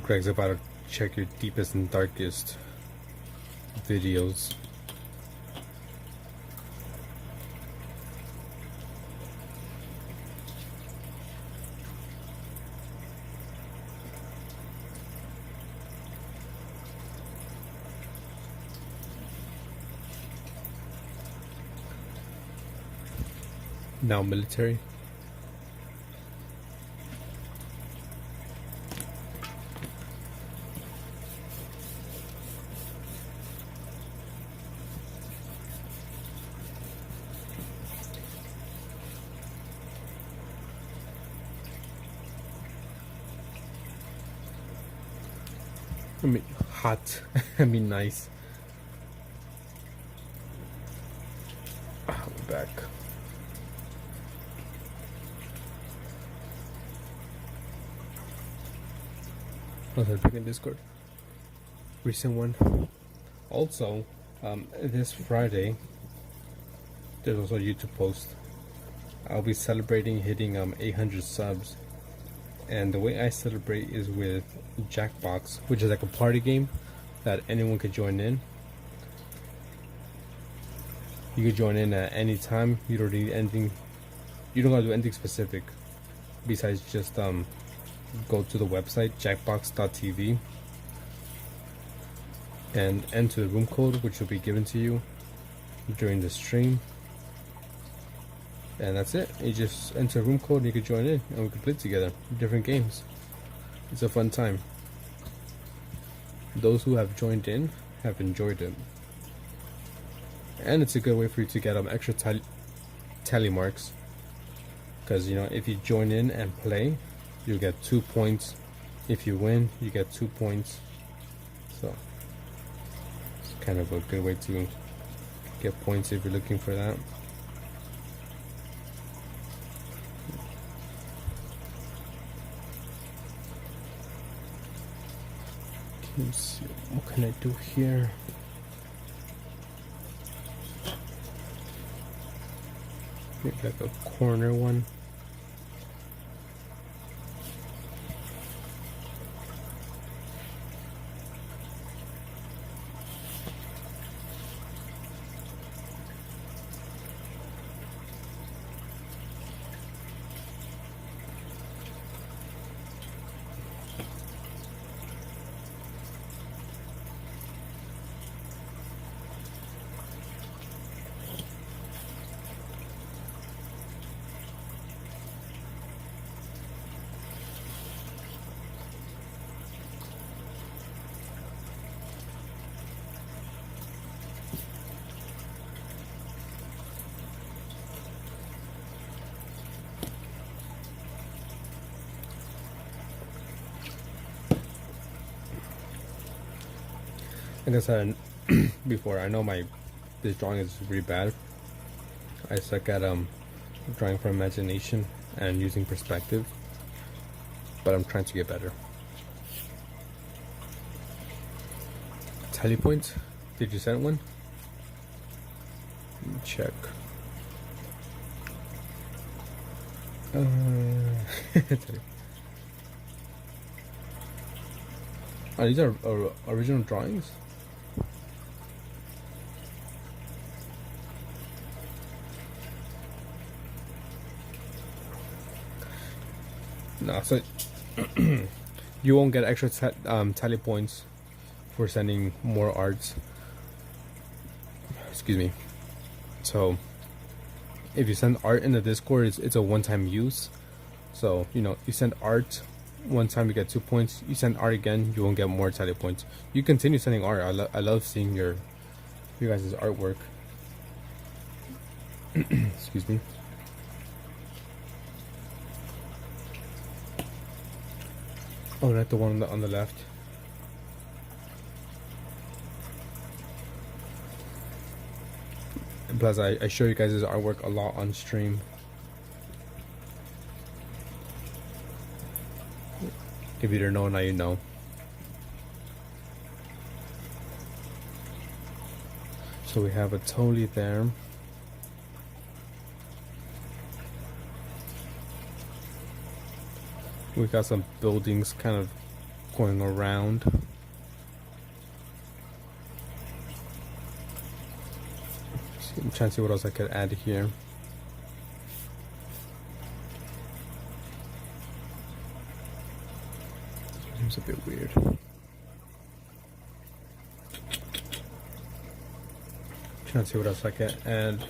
Greg's about to check your deepest and darkest videos. Now military. I mean, hot. I mean, nice. We're back. Was I picking Discord? Recent one. Also, this Friday, there's also a YouTube post. I'll be celebrating hitting 800 subs. And the way I celebrate is with Jackbox, which is like a party game that anyone could join in. You could join in at any time. You don't need anything. You don't gotta do anything specific besides just go to the website jackbox.tv and enter the room code, which will be given to you during the stream. And that's it. You just enter a room code and you can join in and we can play together different games. It's a fun time. Those who have joined in have enjoyed it. And it's a good way for you to get extra tally marks. Because, you know, if you join in and play, you get 2 points. If you win, you get 2 points. So, it's kind of a good way to get points if you're looking for that. Let's see, what can I do here? Maybe like a corner one. Like I said before, I know this drawing is really bad. I suck at drawing from imagination and using perspective, but I'm trying to get better. Tally points? Did you send one? Let me check. Oh, these are original drawings? No, so you won't get extra tally points for sending more arts. Excuse me. So if you send art in the Discord, it's a one-time use. So you send art one time, you get 2 points. You send art again, you won't get more tally points. You continue sending art. I love seeing your guys' artwork. Excuse me. Oh, not the one on the left. And plus, I show you guys' artwork a lot on stream. If you don't know, now you know. So we have a Totally there. We got some buildings kind of going around. I'm trying to see what else I could add here. Seems a bit weird. Trying to see what else I can add.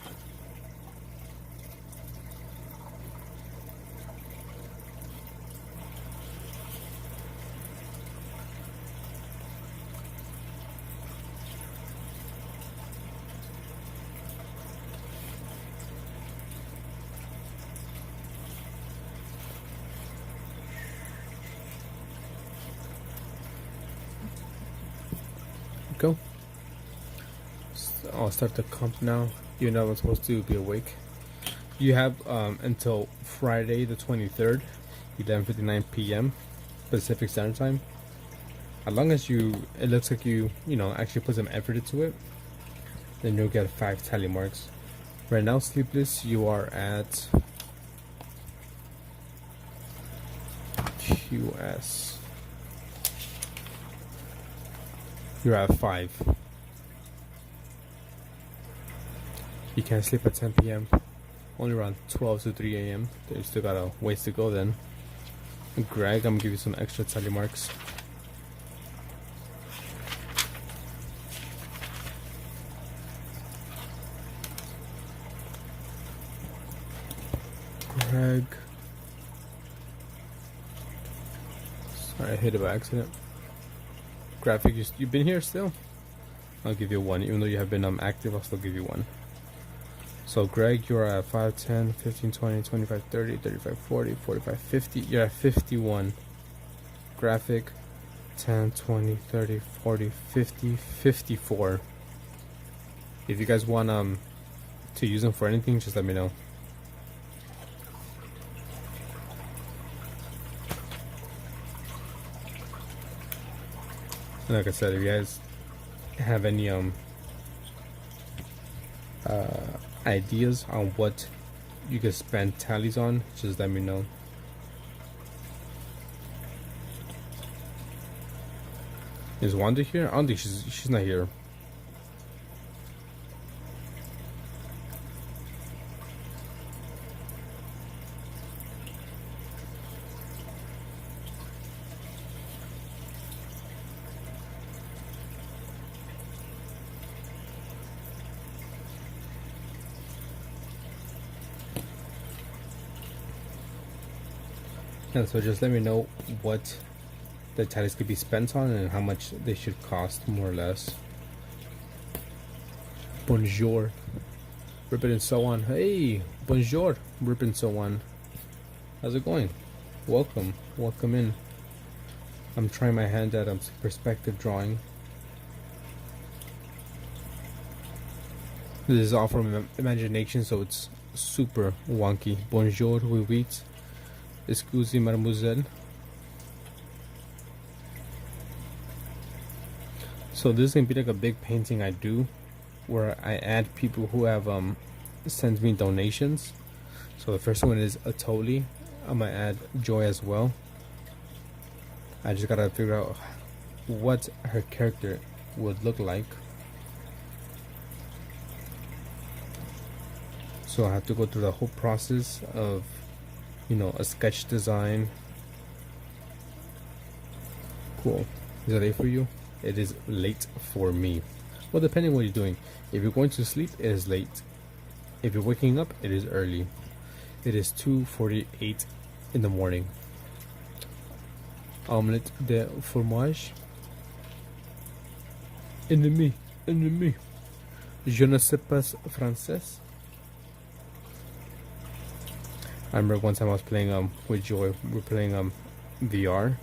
Go. So I'll start the comp now. You know I'm supposed to be awake. You have until Friday the 23rd, 11:59 p.m. Pacific Standard Time. As long as it looks like you actually put some effort into it, then you'll get 5 tally marks. Right now, Sleepless, you are at QS. You're at 5. You can't sleep at 10 p.m. Only around 12 to 3 a.m. You still got a ways to go then. And Greg, I'm gonna give you some extra tally marks. Greg. Sorry, I hit it by accident. Graphic, you've been here still? I'll give you 1. Even though you have been active, I'll still give you 1. So Greg, you're at 5, 10, 15, 20, 25, 30, 35, 40, 45, 50. You're at 51. Graphic, 10, 20, 30, 40, 50, 54. If you guys want to use them for anything, just let me know. And like I said, if you guys have any ideas on what you can spend tallies on, just let me know. Is Wanda here? I don't think she's not here. Yeah, so just let me know what the tallies could be spent on and how much they should cost, more or less. Bonjour. Rip it and so on. Hey, bonjour. Rip and so on. How's it going? Welcome. Welcome in. I'm trying my hand at perspective drawing. This is all from imagination, so it's super wonky. Bonjour, oui, oui. Excusez, mademoiselle. So this is gonna be like a big painting I do, where I add people who have sent me donations. So the first one is Atoli. I'm gonna add Joy as well. I just gotta figure out what her character would look like. So I have to go through the whole process of a sketch design. Cool. Is that A for you? it is late for me. Well, depending on what you're doing. If you're going to sleep, it is late. If you're waking up, it is early. It is 2:48 in the morning. Omelette de fromage. Ennemi, ennemi. Je ne sais pas français. I remember one time I was playing with Joy. We were playing VR,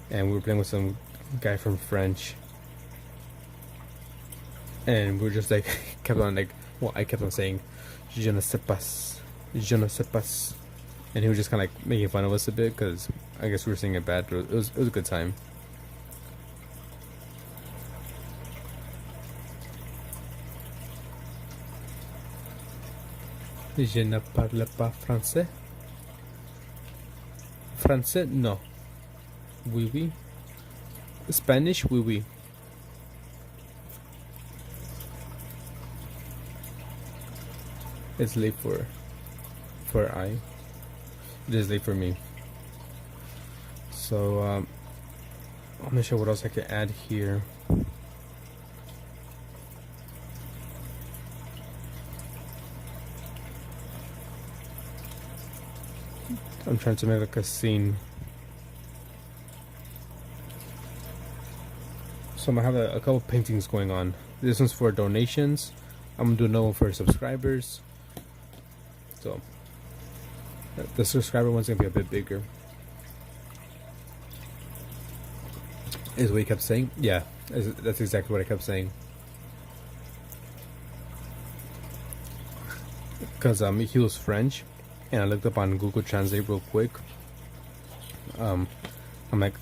and we were playing with some guy from French, and we were just like kept on like, well, I kept on saying je ne sais pas, je ne sais pas, and he was just kind of like making fun of us a bit because I guess we were saying it bad, but it was a good time. Je ne parle pas français. Français, no. Oui, oui. Spanish, oui, oui. It's late for I. It is late for me. So, I'm not sure what else I could add here. I'm trying to make like a scene. So I'm gonna have a couple paintings going on. This one's for donations. I'm gonna do another one for subscribers. So the subscriber one's gonna be a bit bigger. Is what he kept saying? Yeah, that's exactly what I kept saying. Because he was French, and I looked up on Google Translate real quick. I'm like,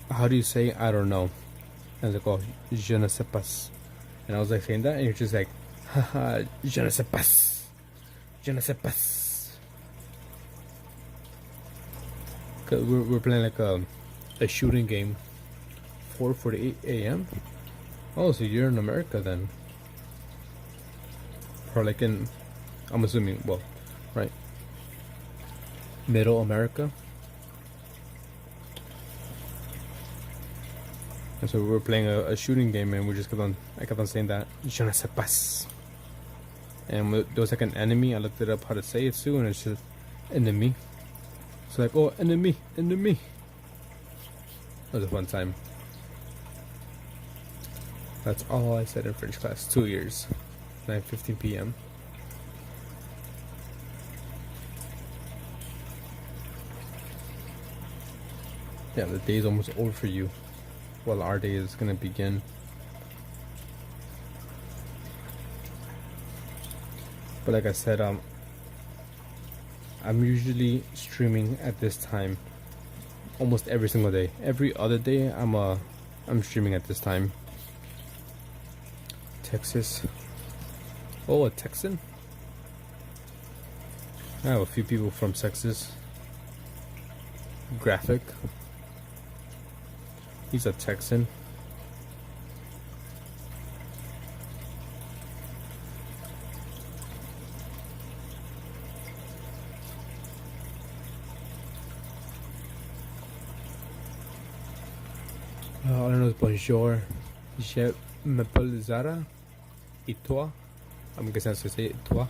how do you say I don't know? And I was like, oh, je ne sais pas. And I was like saying that, and you're just like, haha, je ne sais pas. Je ne sais pas. Cause we're playing like a shooting game. 4:48 a.m. Oh, so you're in America then? Or like in, I'm assuming, well, right, Middle America. And so we were playing a shooting game, and I kept on saying that je ne sais pas. And there was like an enemy. I looked it up how to say it too, and it's just enemy. So like, oh, enemy, enemy. That was a fun time. That's all I said in French class. 2 years, 9:15 p.m. Yeah, the day is almost over for you. Well, our day is gonna begin. But like I said, I'm usually streaming at this time almost every single day. Every other day, I'm streaming at this time. Texas. Oh, a Texan? I have a few people from Texas. Graphic. He's a Texan. All I know is bonjour. Je m'appelle Zara. Et toi? I'm guessing that's to say it. Toi?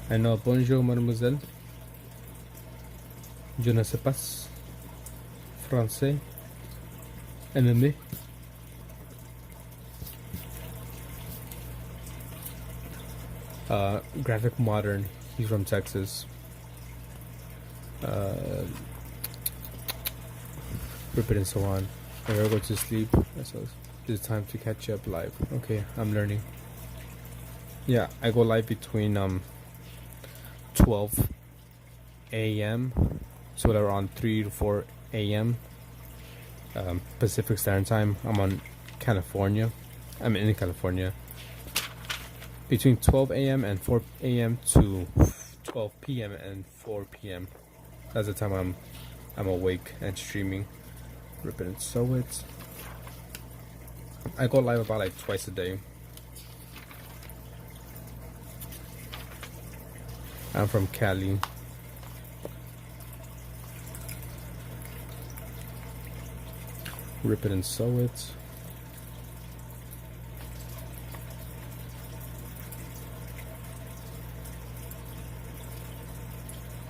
I know bonjour, mademoiselle. Je ne sais pas. Français. Ennemi. Graphic Modern. He's from Texas. Rip it and so on. I gotta go to sleep. So it's time to catch up live. Okay, I'm learning. Yeah, I go live between 12 a.m. so around 3 to 4 a.m. Pacific Standard Time. I'm on California. I'm in California. Between 12 a.m. and 4 a.m. to 12 p.m. and 4 p.m. That's the time I'm awake and streaming. Rip it and sew it. I go live about like twice a day. I'm from Cali. Rip it and sew it.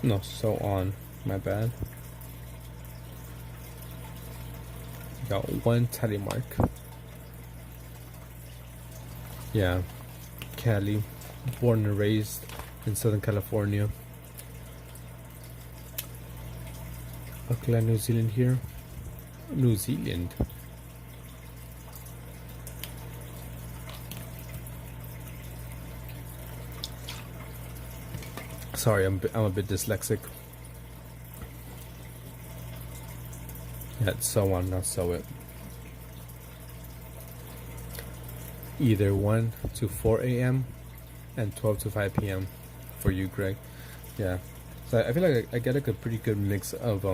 No, sew on. My bad. Got one tally mark. Yeah, Cali, born and raised in Southern California. Auckland, New Zealand here. New Zealand. Sorry, I'm a bit dyslexic. Yeah, it's sew on, not sew it. Either 1 to 4 a.m. and 12 to 5 p.m. for you, Greg. Yeah, so I feel like I get like a pretty good mix of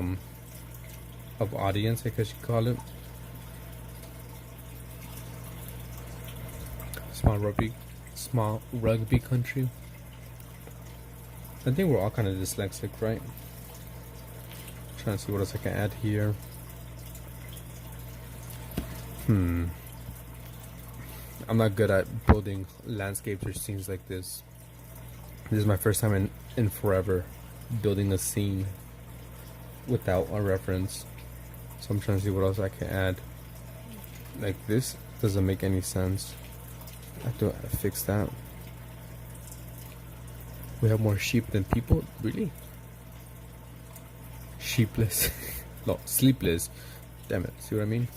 audience, I guess you call it. Small rugby country. I think we're all kind of dyslexic, right? Trying to see what else I can add here. I'm not good at building landscapes or scenes like this. This is my first time in forever building a scene without a reference. So I'm trying to see what else I can add. Like this doesn't make any sense. I have to fix that. We have more sheep than people? Really? Sheepless. No, sleepless. Damn it. See what I mean?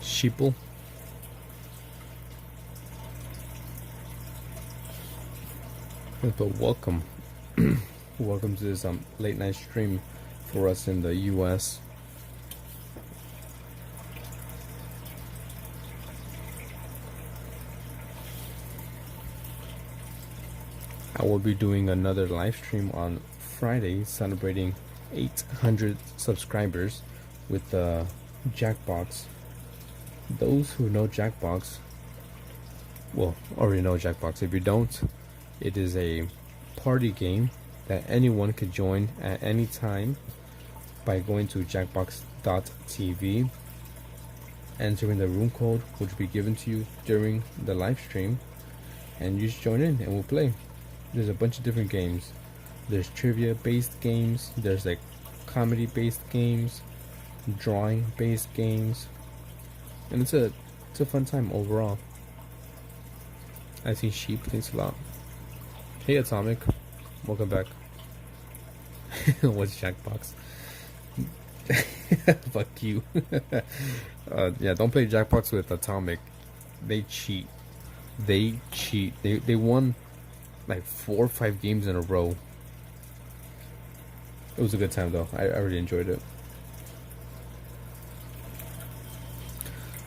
Sheeple. But welcome. Welcome to this late night stream for us in the US. I will be doing another live stream on Friday celebrating 800 subscribers with the Jackbox. Those who know Jackbox, well, already know Jackbox. If you don't, it is a party game that anyone could join at any time by going to jackbox.tv, entering the room code which will be given to you during the live stream, and you just join in and we'll play. There's a bunch of different games. There's trivia based games, there's like comedy based games, drawing based games, and it's a fun time overall. I see sheep. Thanks a lot. Hey Atomic, welcome back. What's Jackbox? Fuck you. Yeah, don't play Jackbox with Atomic. They cheat. They won like 4 or 5 games in a row. It was a good time though. I really enjoyed it.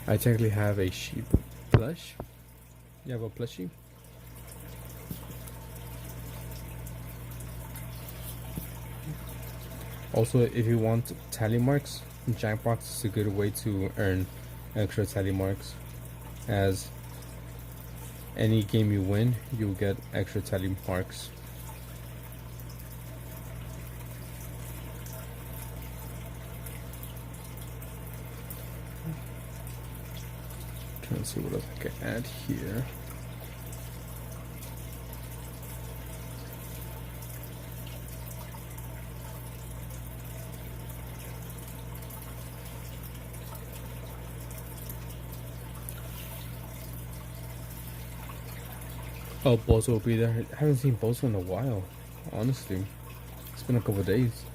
I technically have a sheep plush. You have a plushie? Also, if you want tally marks, Jackbox is a good way to earn extra tally marks. As any game you win, you'll get extra tally marks. Trying to see what else I can add here. Oh, Bozo will be there. I haven't seen Bozo in a while, honestly. It's been a couple of days.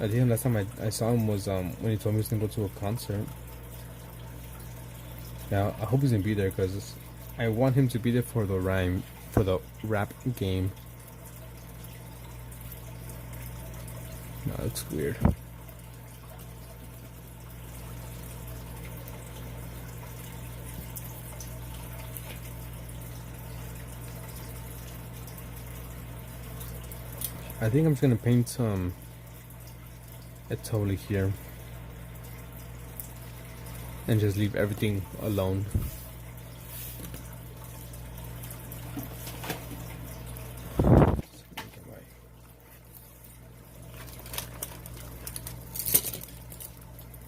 I think last time I saw him was when he told me he was gonna go to a concert. Yeah, I hope he's gonna be there because I want him to be there for the rap game. No, it looks weird. I think I'm just gonna paint some It's totally here. And just leave everything alone.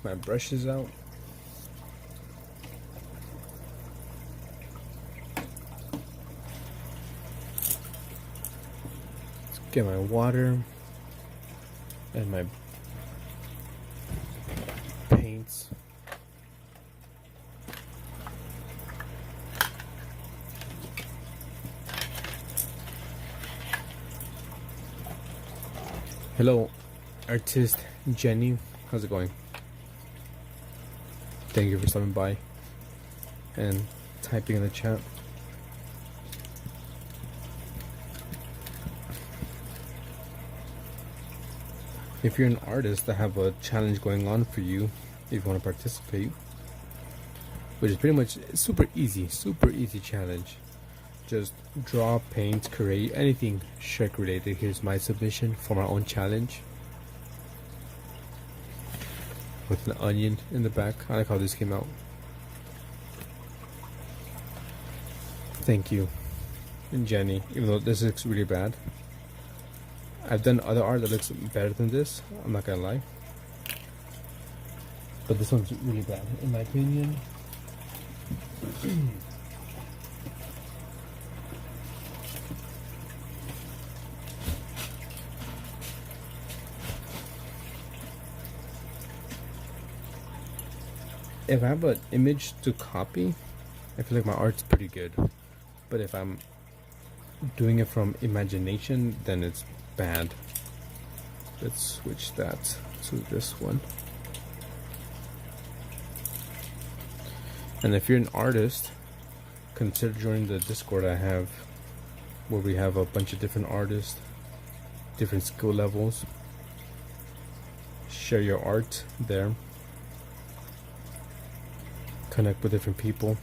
My brushes out. Let's get my water and my paints. Hello, artist Jenny. How's it going? Thank you for stopping by and typing in the chat. If you're an artist that have a challenge going on for you, if you want to participate, which is pretty much super easy challenge. Just draw, paint, create anything Shrek related. Here's my submission for my own challenge. With an onion in the back. I like how this came out. Thank you, and Jenny. Even though this looks really bad, I've done other art that looks better than this. I'm not gonna lie, but this one's really bad in my opinion. If I have an image to copy, I feel like my art's pretty good. But if I'm doing it from imagination, then it's bad. Let's switch that to this one. And if you're an artist, consider joining the Discord I have, where we have a bunch of different artists, different skill levels. Share your art there. Connect with different people.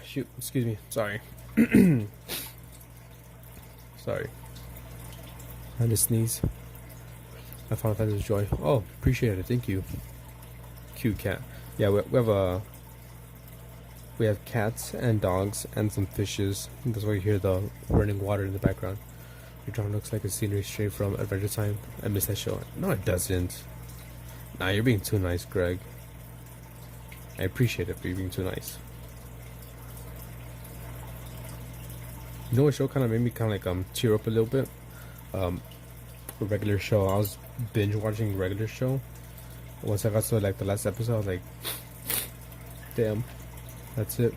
Shoot, excuse me. Sorry. Sorry. I had to sneeze. I found that is joy. Oh, appreciate it. Thank you. Cute cat. Yeah, we have cats and dogs and some fishes. That's why you hear the running water in the background. Your drawing looks like a scenery straight from Adventure Time. I miss that show. No, it doesn't. Nah, you're being too nice, Greg. I appreciate it for you being too nice. You know what show kind of made me kind of like tear up a little bit? A regular show. I was binge watching regular show. Once I got to like the last episode, I was like, damn, that's it.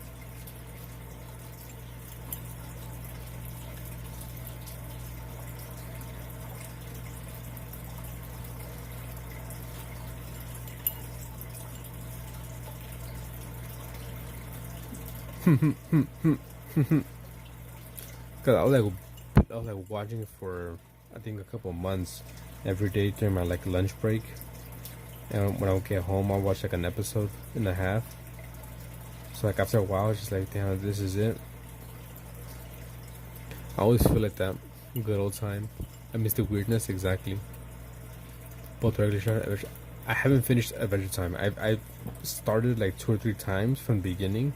Cause I was like watching it for I think a couple of months every day during my like lunch break, and when I would get home I'll watch like an episode and a half. So like after a while it's just like, damn, this is it. I always feel like that good old time. I miss the weirdness. Exactly. Both regular show. I haven't finished Adventure Time. I've started like 2 or 3 times from the beginning,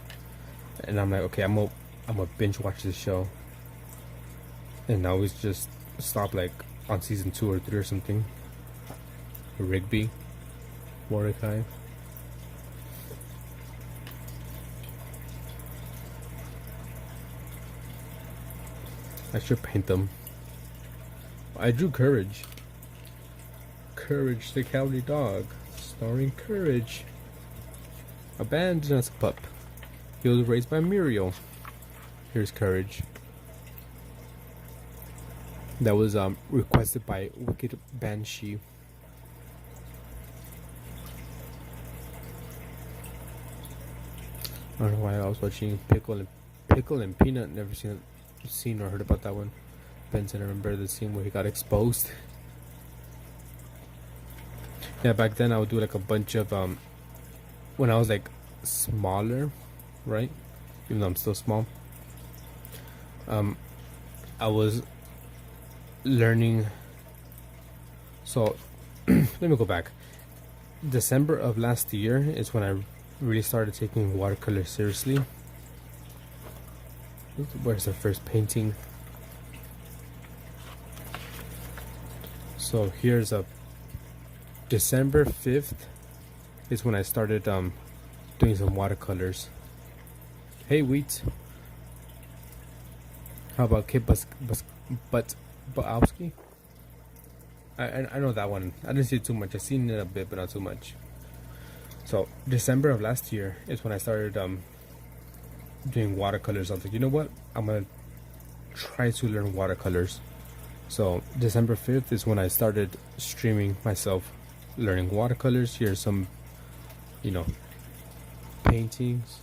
and I'm like, okay, I'm gonna binge watch this show. And I always just stop like on season 2 or 3 or something. Rigby, Mordecai. I should paint them. I drew Courage. Courage the Cowardly Dog, starring Courage. Abandoned as a pup. He was raised by Muriel. Here's Courage. That was requested by Wicked Banshee. I don't know why I was watching Pickle and Peanut. Never seen seen or heard about that one. Benson, I remember the scene where he got exposed. Yeah, back then I would do like a bunch of when I was like smaller, right? Even though I'm still small. I was learning. So let me go back. December of last year is when I really started taking watercolor seriously. Where's the first painting? So here's a December 5th is when I started doing some watercolors. Hey, Wheat. How about Kip Butowski? I know that one. I didn't see it too much. I've seen it a bit, but not too much. So December of last year is when I started doing watercolors. I was like, you know what? I'm gonna try to learn watercolors. So December 5th is when I started streaming myself learning watercolors. Here's some, paintings.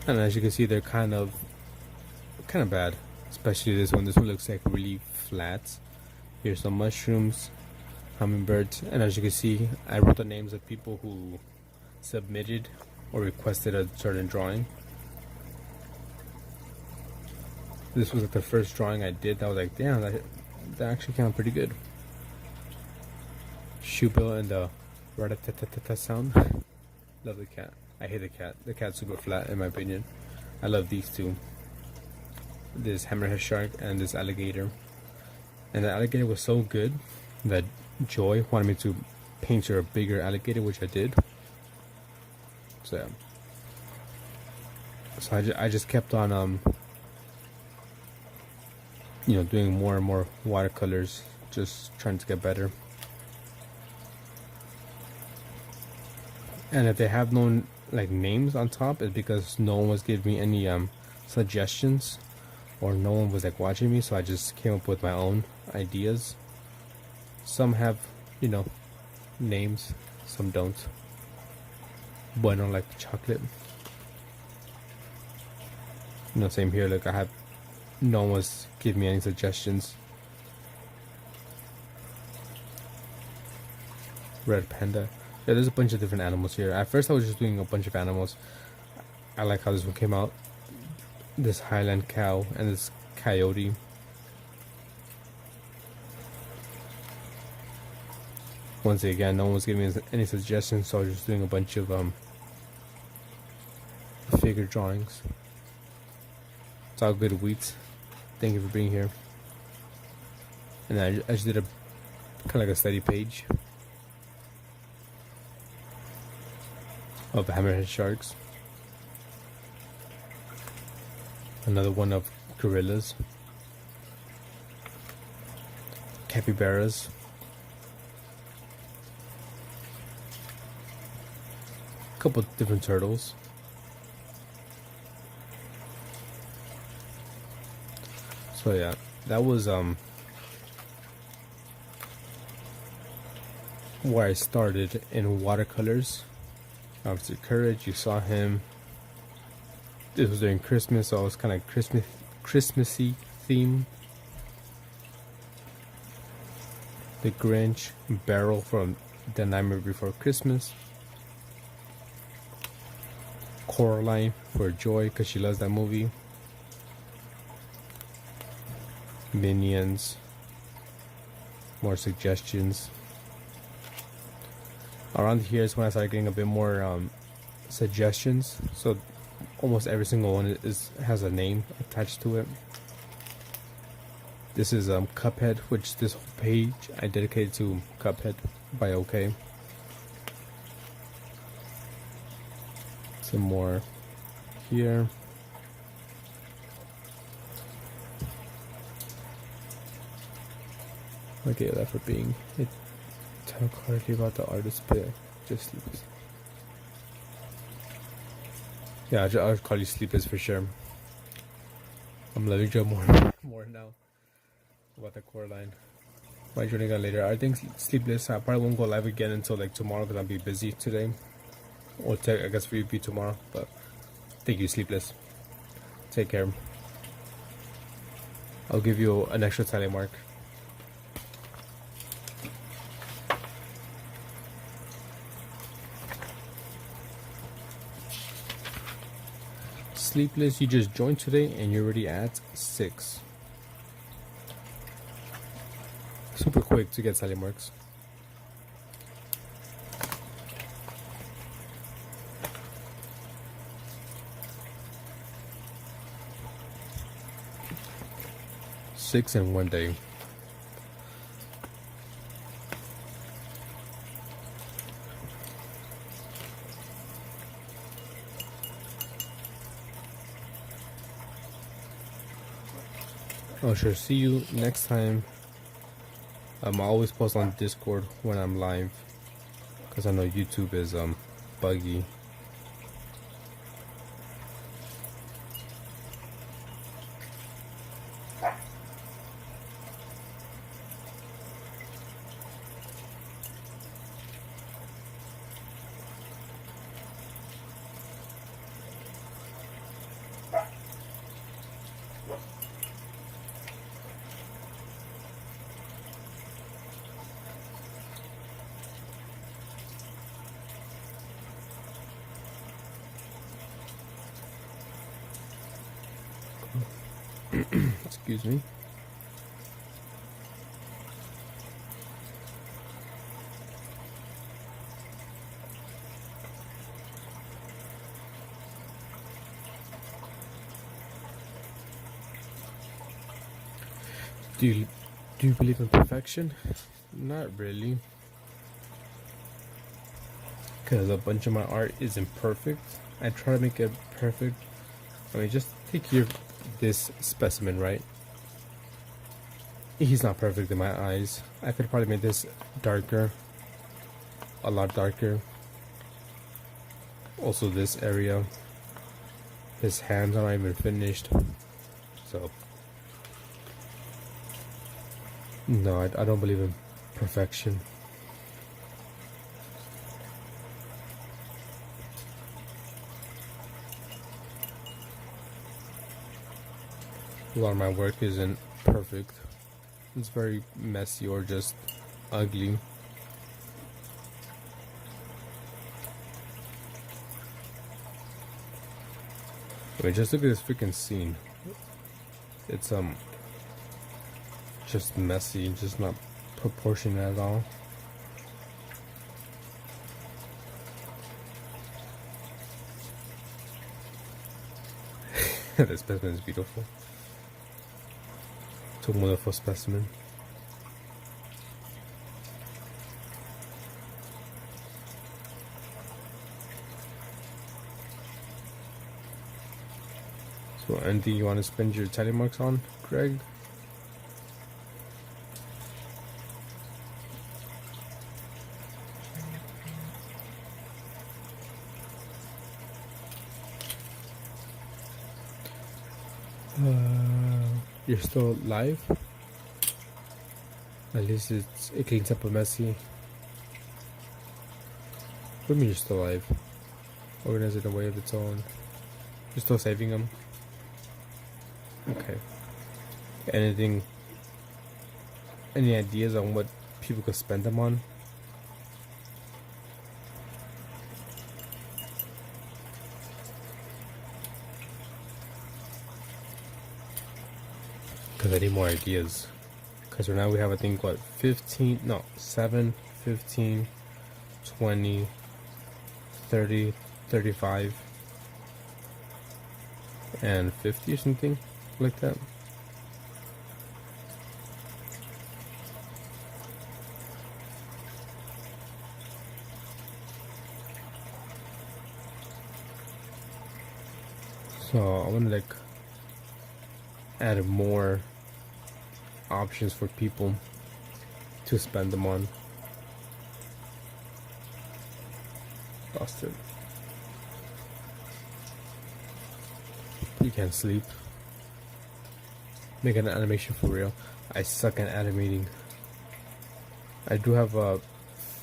And as you can see, they're kind of bad, especially this one. This one looks like really flat. Here's some mushrooms, hummingbirds, and as you can see, I wrote the names of people who submitted or requested a certain drawing. This was like the first drawing I did. I was like, damn, that actually came out pretty good. Shoebill and the rat-a-tat-tat-tat sound. Love the cat. I hate the cat. The cat's super flat in my opinion. I love these two. This hammerhead shark and this alligator. And the alligator was so good that Joy wanted me to paint her a bigger alligator, which I did. So yeah. So I just kept on doing more and more watercolors, just trying to get better. And if they have no like names on top, it's because no one was giving me any suggestions, or no one was like watching me, so I just came up with my own ideas. Some have, names, some don't. But I don't like the chocolate. Same here. Like no one was giving me any suggestions. Red panda. Yeah, there's a bunch of different animals here. At first I was just doing a bunch of animals. I like how this one came out. This Highland cow and this coyote. Once again, no one was giving me any suggestions, so I was just doing a bunch of figure drawings. It's all good, Wheats. Thank you for being here. And I just did a kind of like a study page of hammerhead sharks. Another one of gorillas, capybaras, a couple different turtles. So yeah, that was where I started in watercolors. Obviously, Courage, you saw him. This was during Christmas, so it was kind of Christmassy theme. The Grinch, Barrel from The Nightmare Before Christmas. Coraline for Joy, because she loves that movie. Minions. More suggestions. Around here is when I started getting a bit more suggestions. So almost every single one has a name attached to it. This is Cuphead, which this whole page I dedicated to Cuphead by OK. Some more here. I'll get that for being it. Talk hardly about the artist, but just sleepless. Yeah, I'll call you sleepless for sure. I'm loving Joe more now about the Coraline. Might join again later. I think sleepless. I probably won't go live again until like tomorrow because I'll be busy today. Or I guess for you be tomorrow. But thank you, Sleepless. Take care. I'll give you an extra tally mark. Sleepless, you just joined today and you're already at 6. Super quick to get tally marks. Six in one day. I shall see you next time. I always post on Discord when I'm live, because I know YouTube is buggy. Excuse me. Do you believe in perfection? Not really. Because a bunch of my art isn't perfect. I try to make it perfect. I mean, just take this specimen, right? He's not perfect in my eyes. I could probably make this darker. A lot darker. Also this area. His hands are not even finished. So no, I don't believe in perfection. A lot of my work isn't perfect. It's very messy or just ugly. I mean, just look at this freaking scene. It's just messy, just not proportionate at all. This specimen is beautiful. It's a wonderful specimen. So anything you want to spend your tally marks on, Greg? You're still live? At least it cleans up a messy. What do you mean you're still live? Organize it in a way of its own. You're still saving them? Okay. Any ideas on what people could spend them on? Because I need more ideas. Because right now we have, I think, what, 7, 15, 20, 30, 35, and 50 or something like that. So I want to like add more options for people to spend them on. Lost it. You can't sleep. Make an animation for real. I suck at animating. I do have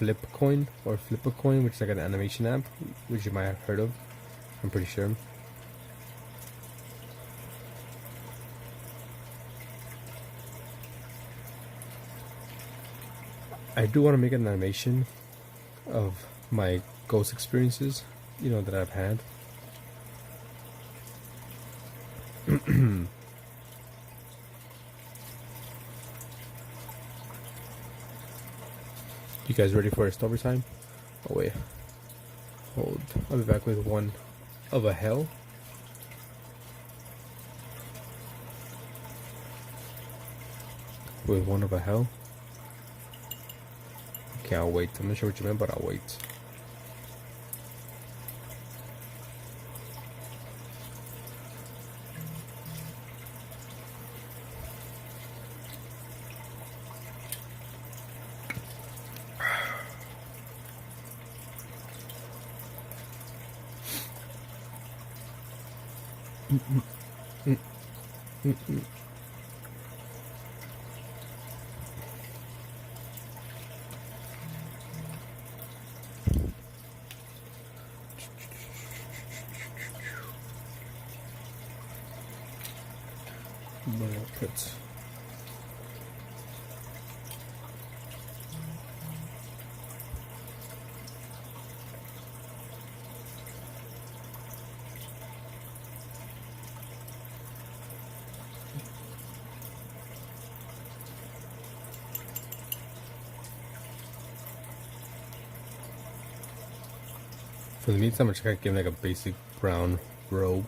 Flipcoin or Flippercoin, which is like an animation app, which you might have heard of. I'm pretty sure. I do want to make an animation of my ghost experiences, that I've had. You guys ready for a story time? Oh wait, hold. I'll be back with one of a hell. With one of a hell. Okay, I'll wait. I'm not sure what you meant, but I'll wait. Put. For the meantime, I'm just gonna give him like a basic brown robe.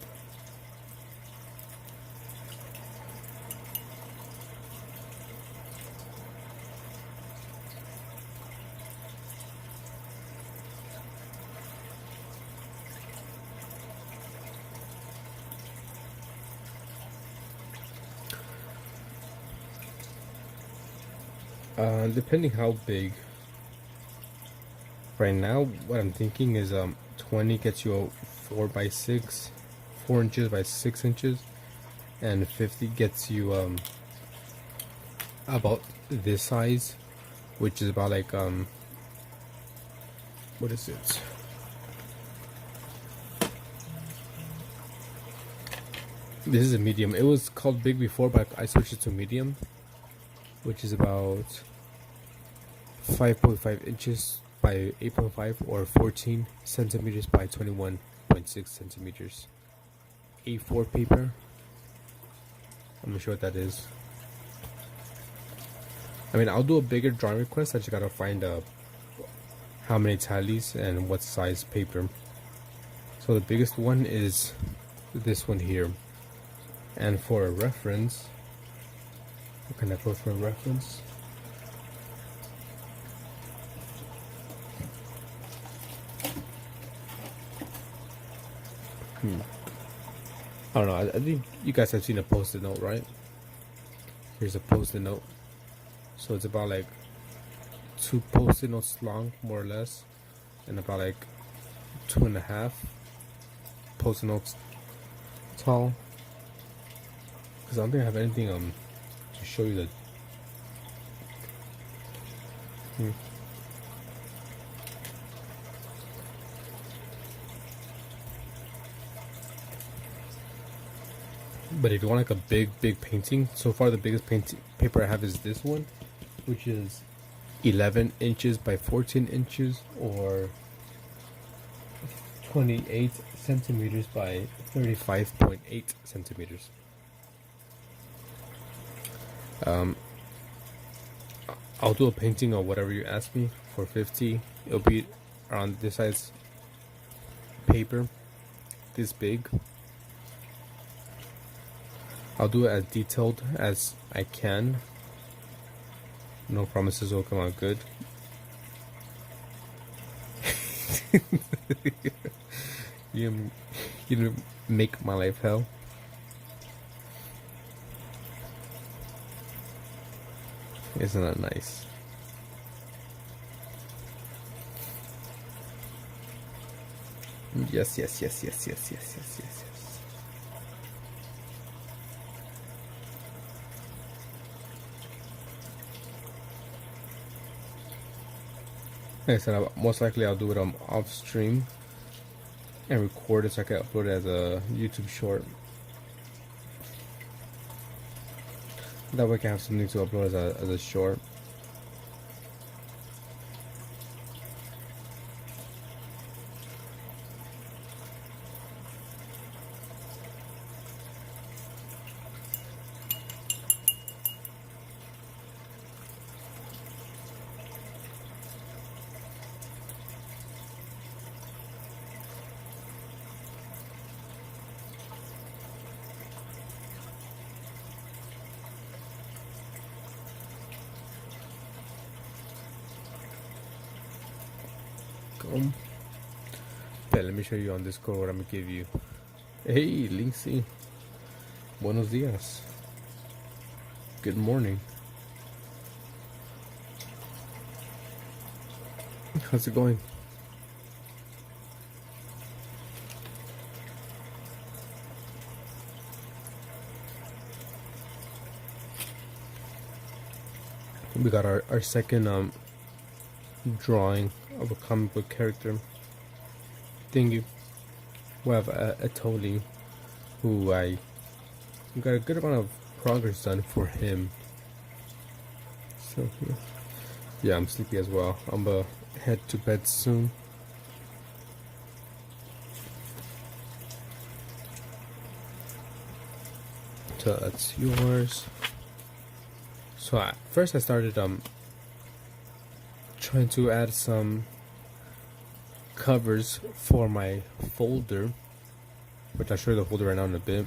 Depending how big. Right now, what I'm thinking is 20 gets you a 4 by 6, 4 inches by 6 inches, and 50 gets you about this size, which is about like what is it? This is a medium. It was called big before, but I switched it to medium, which is about 5.5 inches by 8.5 or 14 centimeters by 21.6 centimeters. A4 paper. I'm not sure what that is. I mean, I'll do a bigger drawing request. I just gotta find how many tallies and what size paper. So the biggest one is this one here. And for a reference, what can I put for a reference? I don't know. I think you guys have seen a post-it note, right? Here's a post-it note. So it's about like 2 post-it notes long, more or less, and about like 2.5 post-it notes tall. Because I don't think I have anything to show you that. But if you want like a big painting, so far the biggest paper I have is this one, which is 11 inches by 14 inches or 28 centimeters by 35.8 centimeters. I'll do a painting or whatever you ask me for 50. It'll be around this size paper, this big. I'll do it as detailed as I can. No promises will come out good. You make my life hell. Isn't that nice? Yes. Like I said, most likely I'll do it off stream and record it so I can upload it as a YouTube short. That way I can have something to upload as a short. Yeah, let me show you on Discord what I'm gonna give you. Hey, Linksy. Buenos dias. Good morning. How's it going? We got our second drawing of a comic book character thingy. We have a Toli, who I got a good amount of progress done for him. So yeah, I'm sleepy as well. I'm gonna head to bed soon. So that's yours. So first I started trying to add some covers for my folder, which I'll show you the folder right now in a bit.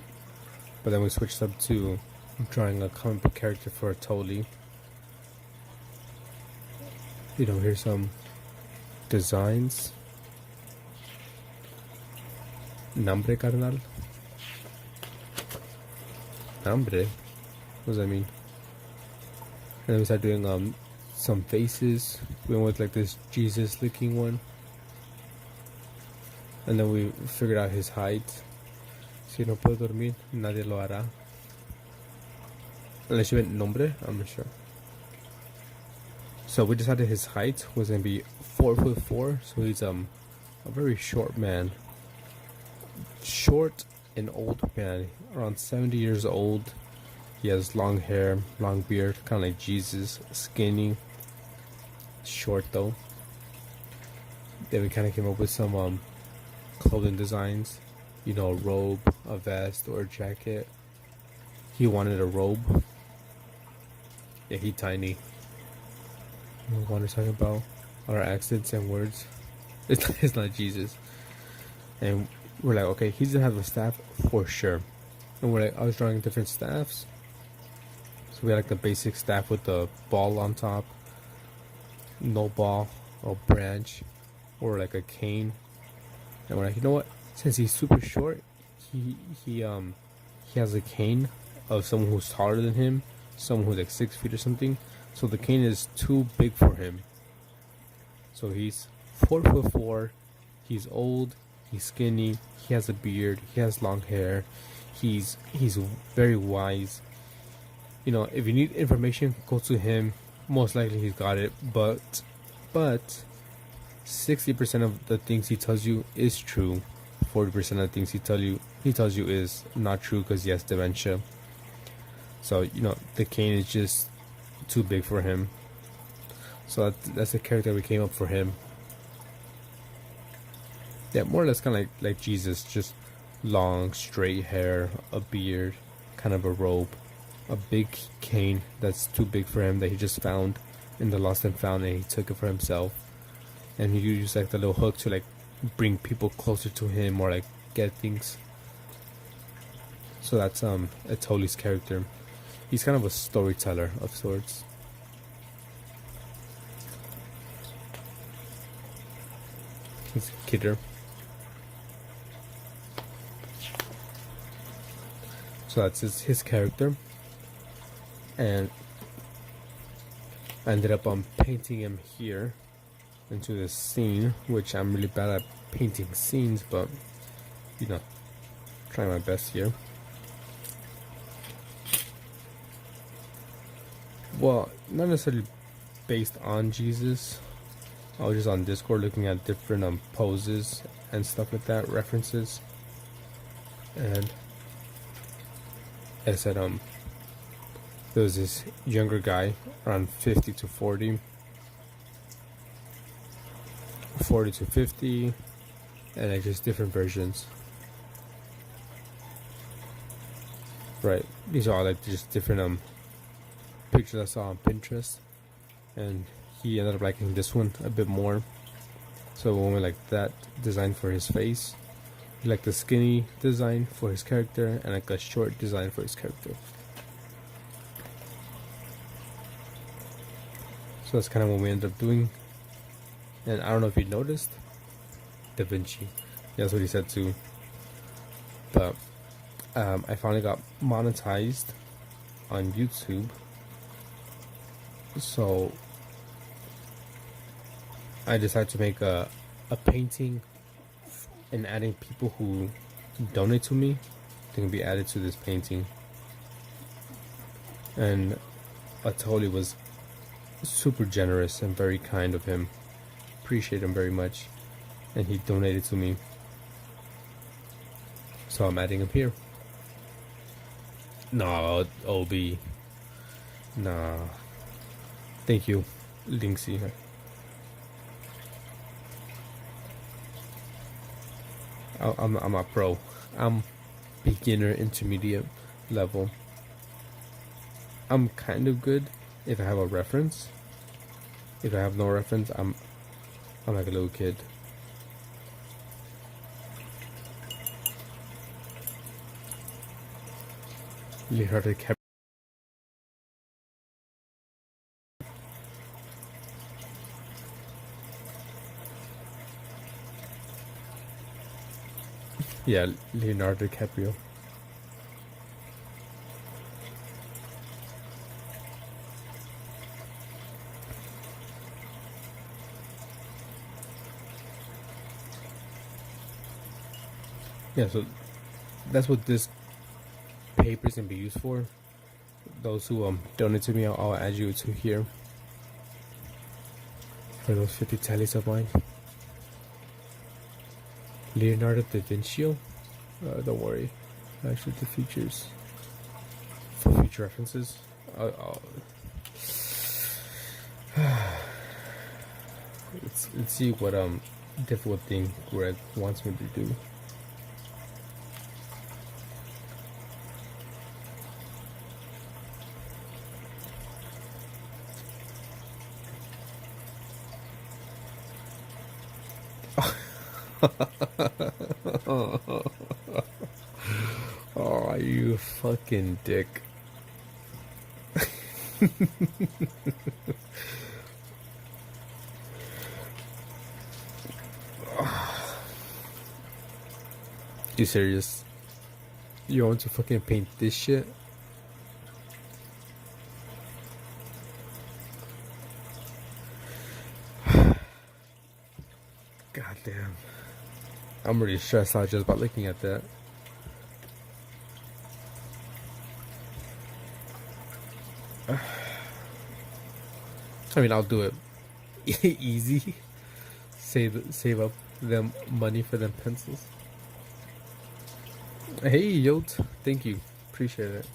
But then we switched up to drawing a comic book character for a Toli. You know, here's some designs. Nombre, carnal. Nombre? What does that mean? And then we started doing some faces. We went with like this Jesus looking one. And then we figured out his height. Si no puedo dormir, nadie lo hará. Unless you meant nombre, I'm not sure. So we decided his height was gonna be 4'4", so he's a very short man. Short and old man, around 70 years old. He has long hair, long beard, kind of like Jesus, skinny, short though. Then we kind of came up with some clothing designs, you know, a robe, a vest, or a jacket. He wanted a robe. Yeah, he tiny. You know what we're talking about? Our accents and words. It's not Jesus. And we're like, okay, he's gonna have a staff for sure. And we're like, I was drawing different staffs. So we had like the basic staff with the ball on top, no ball, or branch, or like a cane. And we're like, you know what? Since he's super short, he has a cane of someone who's taller than him, someone who's like 6 feet or something. So the cane is too big for him. So he's 4'4". He's old. He's skinny. He has a beard. He has long hair. He's very wise. You know, if you need information, go to him. Most likely he's got it. But 60% of the things he tells you is true. 40% of the things he tells you is not true because he has dementia. So, you know, the cane is just too big for him. So that's the character we came up for him. Yeah, more or less kind of like Jesus, just long, straight hair, a beard, kind of a robe, a big cane that's too big for him that he just found in the lost and found, and he took it for himself. And he used like the little hook to like bring people closer to him or like get things. So that's Toli's character. He's kind of a storyteller of sorts. He's a kidder. So that's his character. And I ended up painting him here into this scene, which I'm really bad at painting scenes, but you know, trying my best here. Well, not necessarily based on Jesus, I was just on Discord looking at different poses and stuff like that, references, and I said there was this younger guy around 50 to 40, 40 to 50, and like just different versions. Right, these are all like just different pictures I saw on Pinterest, and he ended up liking this one a bit more. So we went like that design for his face. He liked the skinny design for his character and like a short design for his character. So that's kind of what we ended up doing. And I don't know if you noticed, Da Vinci. That's what he said too. But I finally got monetized on YouTube. So I decided to make a painting, and adding people who donate to me, they can be added to this painting. And Atoli was super generous and very kind of him. Appreciate him very much. And he donated to me. So I'm adding him here. No, OB. Nah. Thank you, Linksy. I'm a pro. I'm beginner, intermediate level. I'm kind of good if I have a reference. If I have no reference, I'm like a little kid. Leonardo DiCaprio. Yeah, Leonardo DiCaprio. Yeah, so that's what this paper is gonna be used for. Those who donate to me, I'll add you to here for those 50 tallies of mine. Leonardo da Vinci. Don't worry, actually the features for future references. Let's see what difficult thing Greg wants me to do. Oh, you fucking dick. You serious? You want to fucking paint this shit? God damn. I'm really stressed out just about looking at that. I mean, I'll do it easy. Save up them money for them pencils. Hey, Yote, thank you, appreciate it.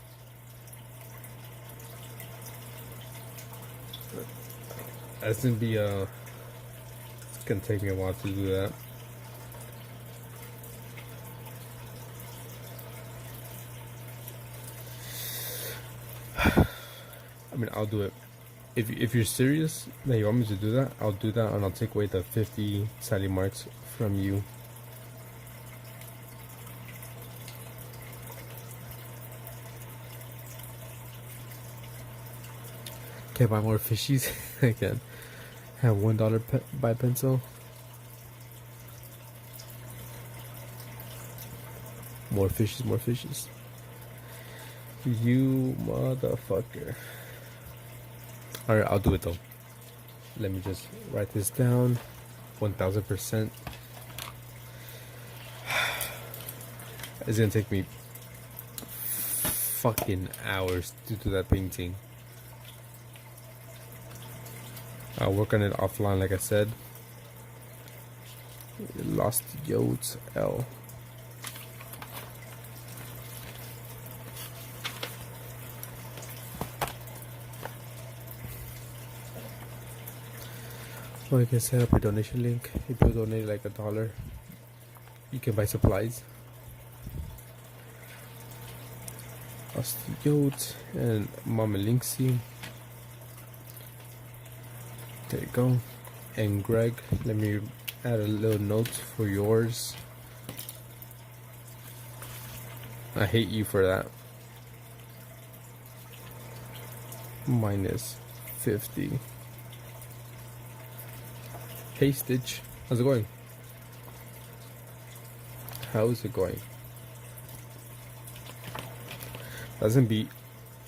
That's gonna be it's gonna take me a while to do that. I mean, I'll do it. If you're serious that you want me to do that, I'll do that, and I'll take away the 50 Sally marks from you. Can I buy more fishies? I can. Have $1 buy pencil. More fishies, more fishies. You motherfucker. Alright, I'll do it though. Let me just write this down. 1000%. It's gonna take me fucking hours to do that painting. I'll work on it offline, like I said. Lost Yodes L. Or you can set up a donation link. If you donate like $1, you can buy supplies. Lost Yodes and Mama Linksy. There you go. And Greg, let me add a little note for yours. I hate you for that. Minus 50. Hey Stitch, how's it going? How's it going? That's gonna be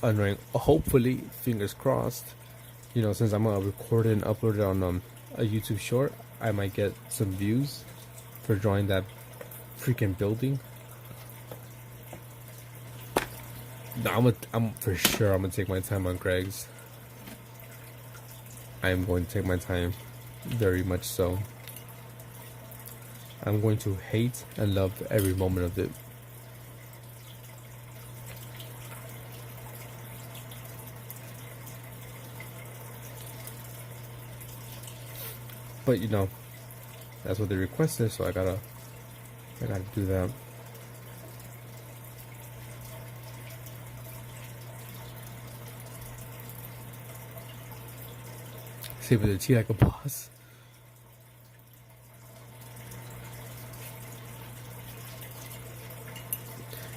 annoying. Hopefully, fingers crossed. You know, since I'm gonna record it and upload it on a YouTube short, I might get some views for drawing that freaking building. No, I'm for sure I'm gonna take my time on Greg's. I am going to take my time, very much so. I'm going to hate and love every moment of it. But you know, that's what they requested, so I gotta do that. Save the tea like a boss.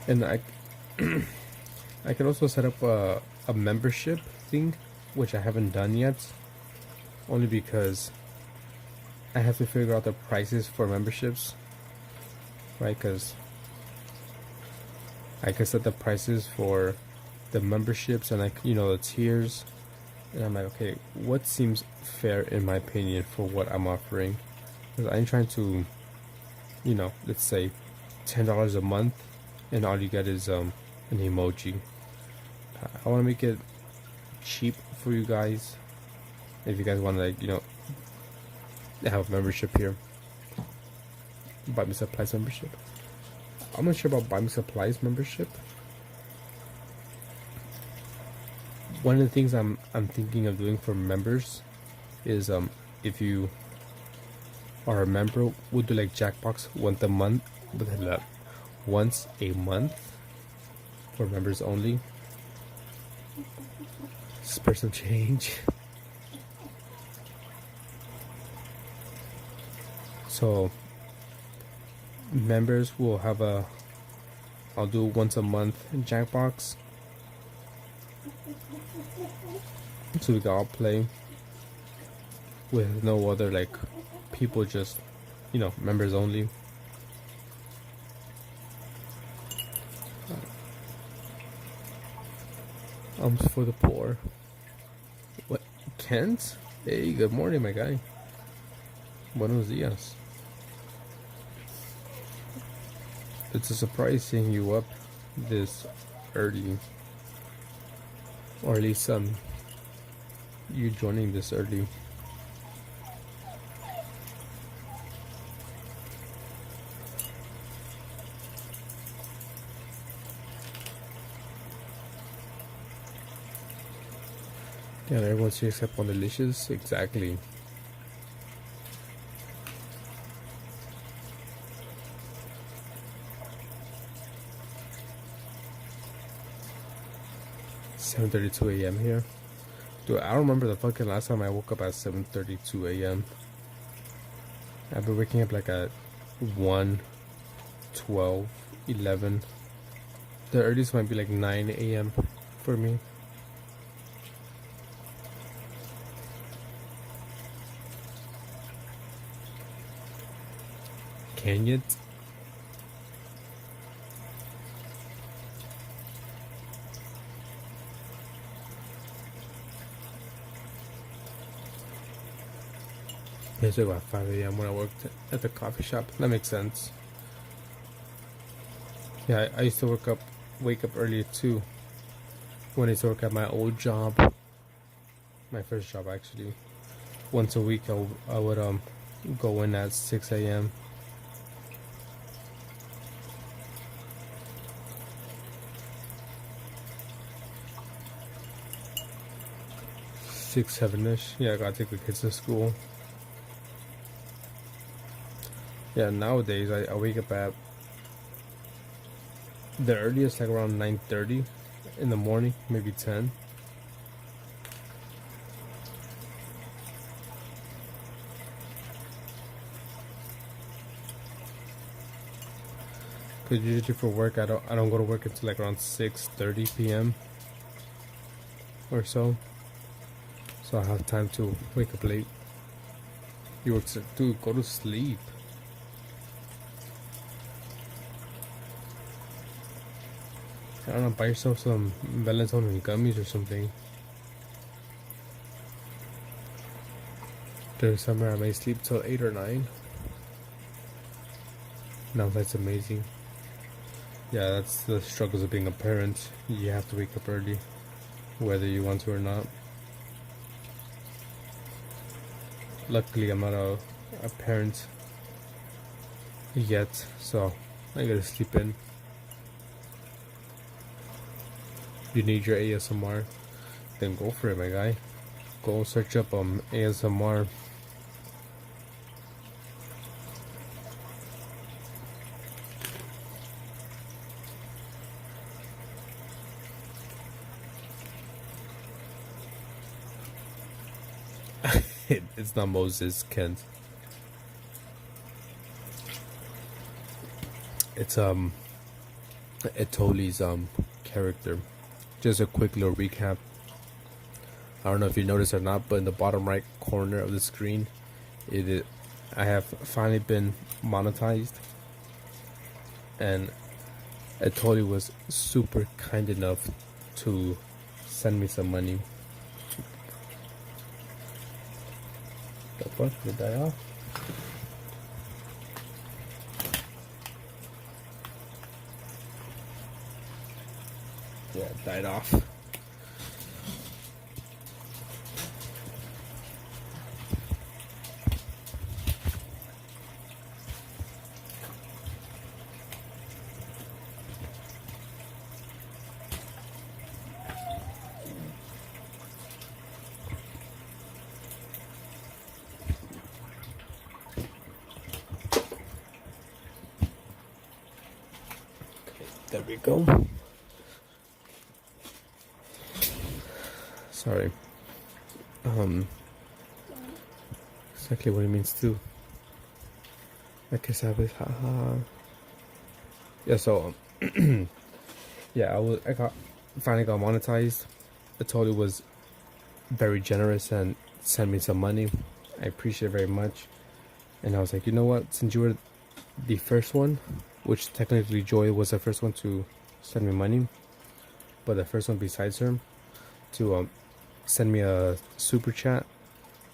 And I can also set up a membership thing, which I haven't done yet, only because I have to figure out the prices for memberships, right? Because I can set the prices for the memberships and like, you know, the tiers, and I'm like, okay, what seems fair in my opinion for what I'm offering? Because I'm trying to, you know, let's say $10 a month, and all you get is an emoji. I want to make it cheap for you guys. If you guys want to, like, you know, have a membership here, Buy Me Supplies membership. I'm not sure about Buy Me Supplies membership. One of the things I'm thinking of doing for members is if you are a member, we'll do like Jackbox once a month for members only. Spur some change. So members will have I'll do once a month in Jackbox, so we can all play with no other like people, just, you know, members only. For the poor. What, Kent? Hey, good morning, my guy. Buenos dias. It's a surprise seeing you up this early, or at least you joining this early. Yeah, everyone's here except on Delicious. Exactly. $7:32 a.m. here. Dude, I don't remember the fucking last time I woke up at 7:32 a.m. I've been waking up like at 1, 12, 11. The earliest might be like 9 a.m. for me. Can you? It's about 5 a.m. when I worked at the coffee shop. That makes sense. Yeah, I used to wake up earlier too. When I used to work at my old job, my first job actually. Once a week, I would go in at 6 a.m. 6, 7ish. Yeah, I gotta take the kids to school. Yeah, nowadays I wake up at the earliest, like around 9:30 in the morning, maybe 10. Cause usually for work, I don't go to work until like around 6:30 p.m. or so. So I have time to wake up late. You work, dude, go to sleep. I don't know, buy yourself some melatonin gummies or something. During summer, I may sleep till 8 or 9. Now that's amazing. Yeah, that's the struggles of being a parent. You have to wake up early, whether you want to or not. Luckily, I'm not a parent yet, so I gotta sleep in. You need your ASMR, then go for it, my guy. Go search up ASMR. It's not Moses, Kent. It's Etoli's character. Just a quick little recap. I don't know if you noticed or not, but in the bottom right corner of the screen, I have finally been monetized, and Etoli was super kind enough to send me some money. The fuck, did it die off? Yeah, it died off. There we go. Sorry. Exactly what it means too. Like I said, haha. Yeah, so yeah, finally got monetized. I told it was very generous and sent me some money. I appreciate it very much. And I was like, you know what? Since you were the first one, which technically Joy was the first one to send me money, but the first one besides her to send me a super chat,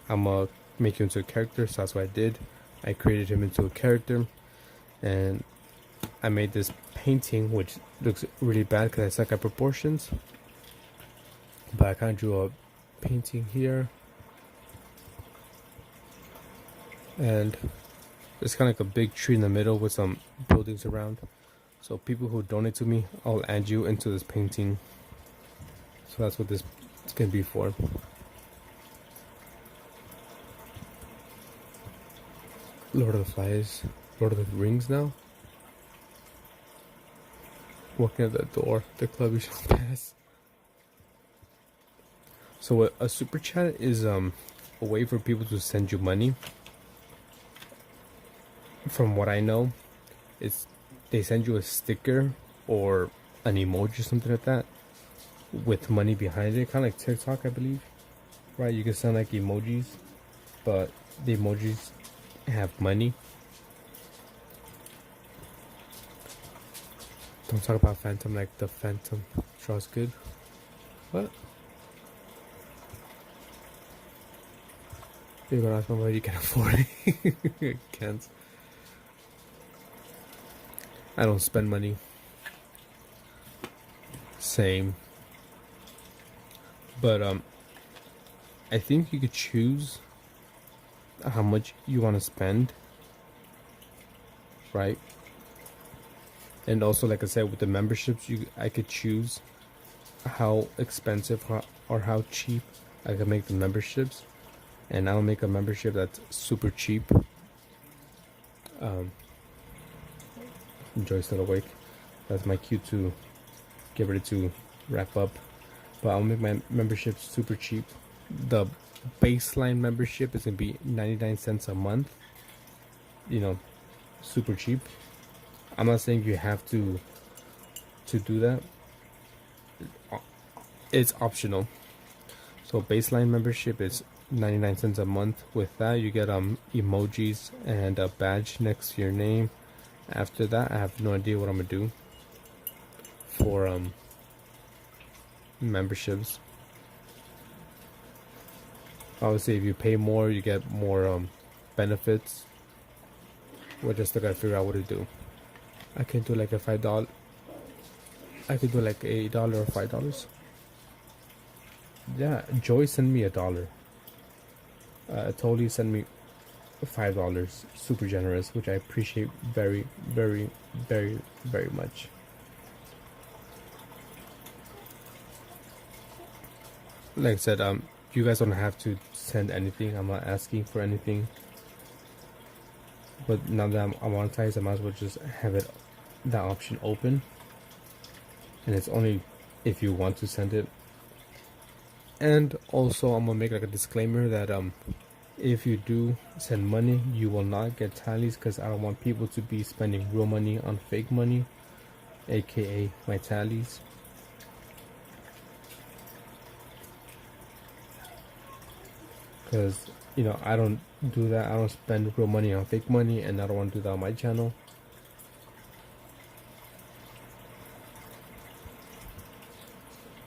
I'm gonna make you into a character. So that's what I did. I created him into a character, and I made this painting, which looks really bad because I suck at proportions. But I kind of drew a painting here, and it's kind of like a big tree in the middle with some buildings around. So people who donate to me, I'll add you into this painting. So that's what this is gonna be for. Lord of the Flies, Lord of the Rings now. Walking at the door, the club you shall pass. So a super chat is a way for people to send you money. From what I know, they send you a sticker or an emoji or something like that with money behind it, kind of like TikTok, I believe. Right? You can send like emojis, but the emojis have money. Don't talk about Phantom like the Phantom draws good. What? You're gonna ask me whether you can afford it. I can't. I don't spend money. Same. But I think you could choose how much you want to spend, right? And also, like I said, with the memberships, I could choose how expensive or how cheap I can make the memberships, and I'll make a membership that's super cheap. Joy's still awake. That's my cue to get ready to wrap up. But I'll make my membership super cheap. The baseline membership is gonna be 99 cents a month. You know, super cheap. I'm not saying you have to do that. It's optional. So baseline membership is 99 cents a month. With that, you get emojis and a badge next to your name. After that, I have no idea what I'm gonna do for memberships. Obviously, if you pay more, you get more benefits. We're just gotta figure out what to do. I can do like a $5. I could do like $8 or $5. Yeah, Joy sent me $1. Totally sent me $5. Super generous, which I appreciate very, very, very, very much. Like I said, you guys don't have to send anything. I'm not asking for anything. But now that I'm monetized, I might as well just have that option open. And it's only if you want to send it. And also, I'm gonna make like a disclaimer that if you do send money, you will not get tallies, because I don't want people to be spending real money on fake money, aka my tallies. Because, you know, I don't do that. I don't spend real money on fake money, and I don't want to do that on my channel.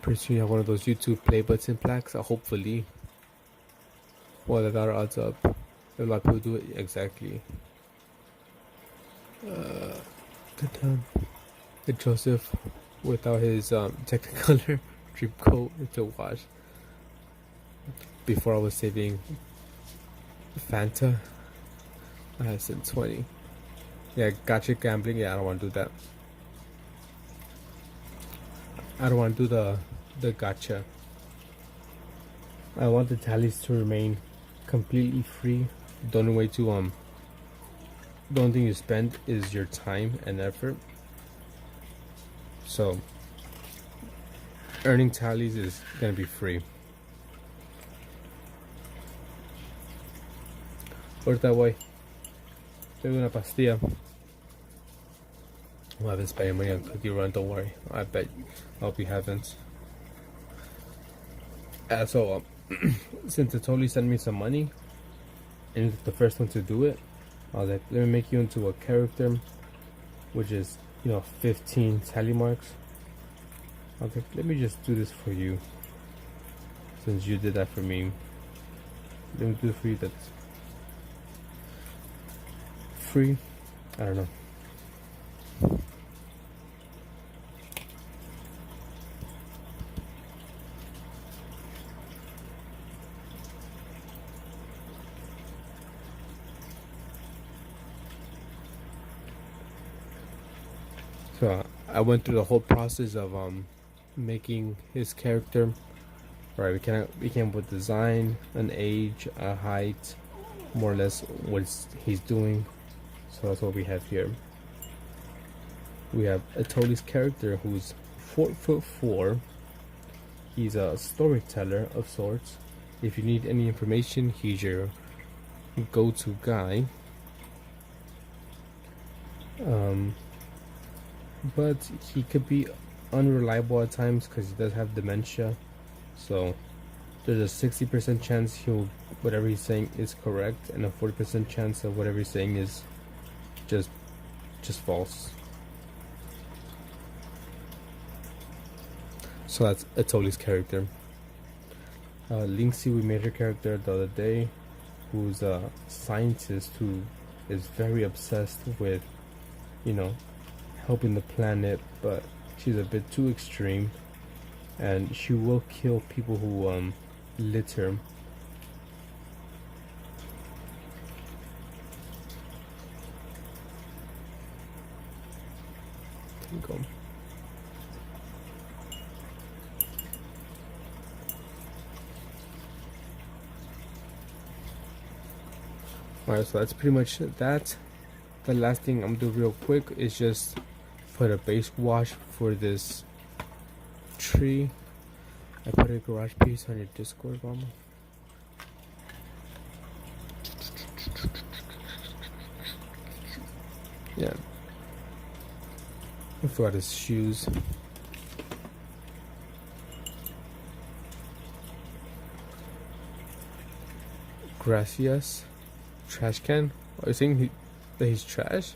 Pretty soon you have one of those YouTube play button plaques, hopefully. Well, that our odds up. A lot of people do it. Exactly. Good time. Joseph, without his Technicolor dream coat to wash. Before I was saving Fanta, I had said 20. Yeah, gotcha gambling. Yeah, I don't want to do that. I don't want to do the gotcha. I want the tallies to remain completely free. The only way to the only thing you spend is your time and effort. So earning tallies is gonna be free. Ahorita voy. Tengo una pastilla. I haven't spent money on Cookie Run, don't worry. I hope you haven't. So since it totally sent me some money, and it's the first one to do it, I was like, let me make you into a character, which is, you know, 15 tally marks. I was like, let me just do this for you, since you did that for me. Let me do it for you. That's free. I don't know. So I went through the whole process of making his character. Right, we came up with design, an age, a height, more or less what he's doing. So that's what we have here. We have Atoli's character, who's 4'4". He's a storyteller of sorts. If you need any information, he's your go-to guy. But he could be unreliable at times because he does have dementia. So there's a 60% chance whatever he's saying is correct, and a 40% chance of whatever he's saying is just false. So that's Atoli's character. Linksy, we made her character the other day, who's a scientist who is very obsessed with, you know, helping the planet, but she's a bit too extreme, and she will kill people who litter. Go. Alright, so that's pretty much that. The last thing I'm gonna do real quick is just put a base wash for this tree. I put a garage piece on your Discord, mama. Yeah. I forgot his shoes. Gracias. Trash can? Are you saying that he's trash?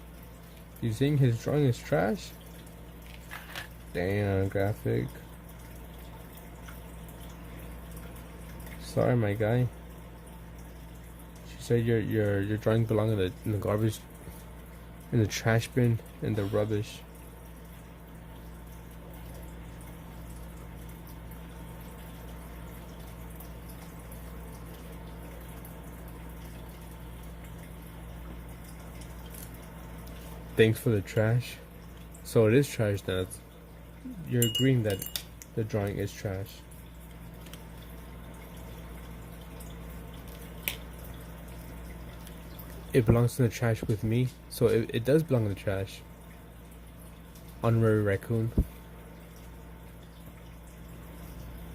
You saying his drawing is trash? Damn, graphic. Sorry, my guy. She said your drawing belonged in the garbage, in the trash bin, in the rubbish. Thanks for the trash. So it is trash now. You're agreeing that the drawing is trash. It belongs in the trash with me, so it does belong in the trash. Honorary raccoon.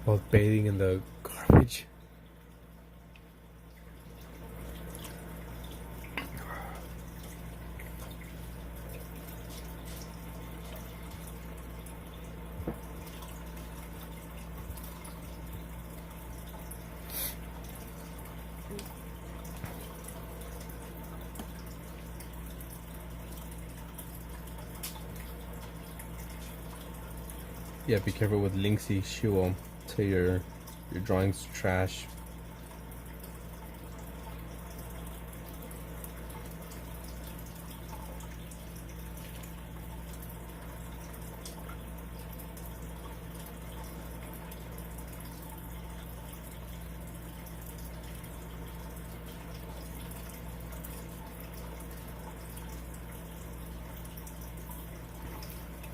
While bathing in the garbage. Yeah, be careful with Linksy. She will say your drawing's trash.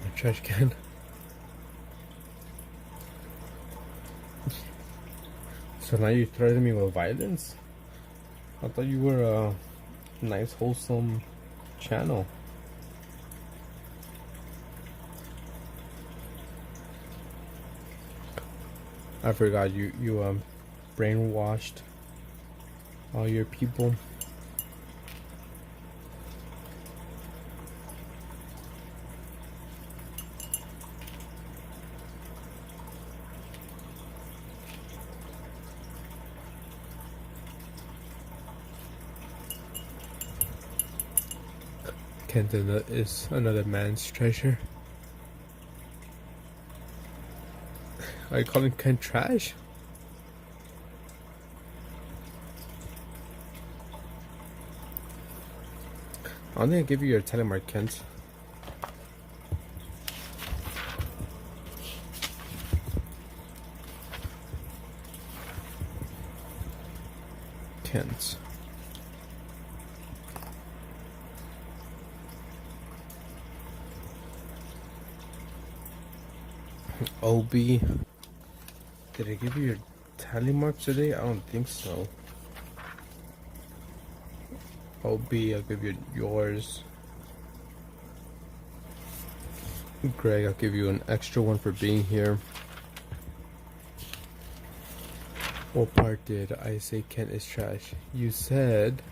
A trash can. So now you threaten me with violence? I thought you were a nice, wholesome channel. I forgot you brainwashed all your people. Kenton is another man's treasure. Are you calling Kent trash? I don't think I give you your telemark, Kent. Kent. OB. Did I give you your tally mark today? I don't think so. OB, I'll give you yours. Greg, I'll give you an extra one for being here. What part did I say Kent is trash? You said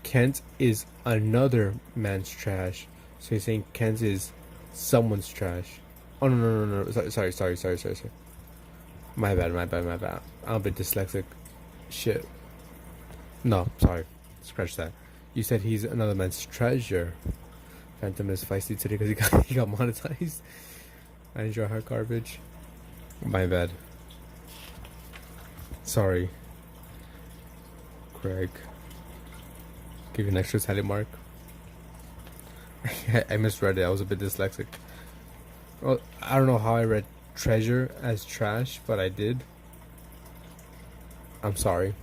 Kent is another man's trash. So you're saying Kent is someone's trash. Oh no. Sorry. My bad. I'm a bit dyslexic. Shit. No, sorry. Scratch that. You said he's another man's treasure. Phantom is feisty today because he got monetized. I enjoy hard garbage. My bad. Sorry. Craig. Give you an extra tally mark. I misread it. I was a bit dyslexic. Well, I don't know how I read treasure as trash, but I did. I'm sorry.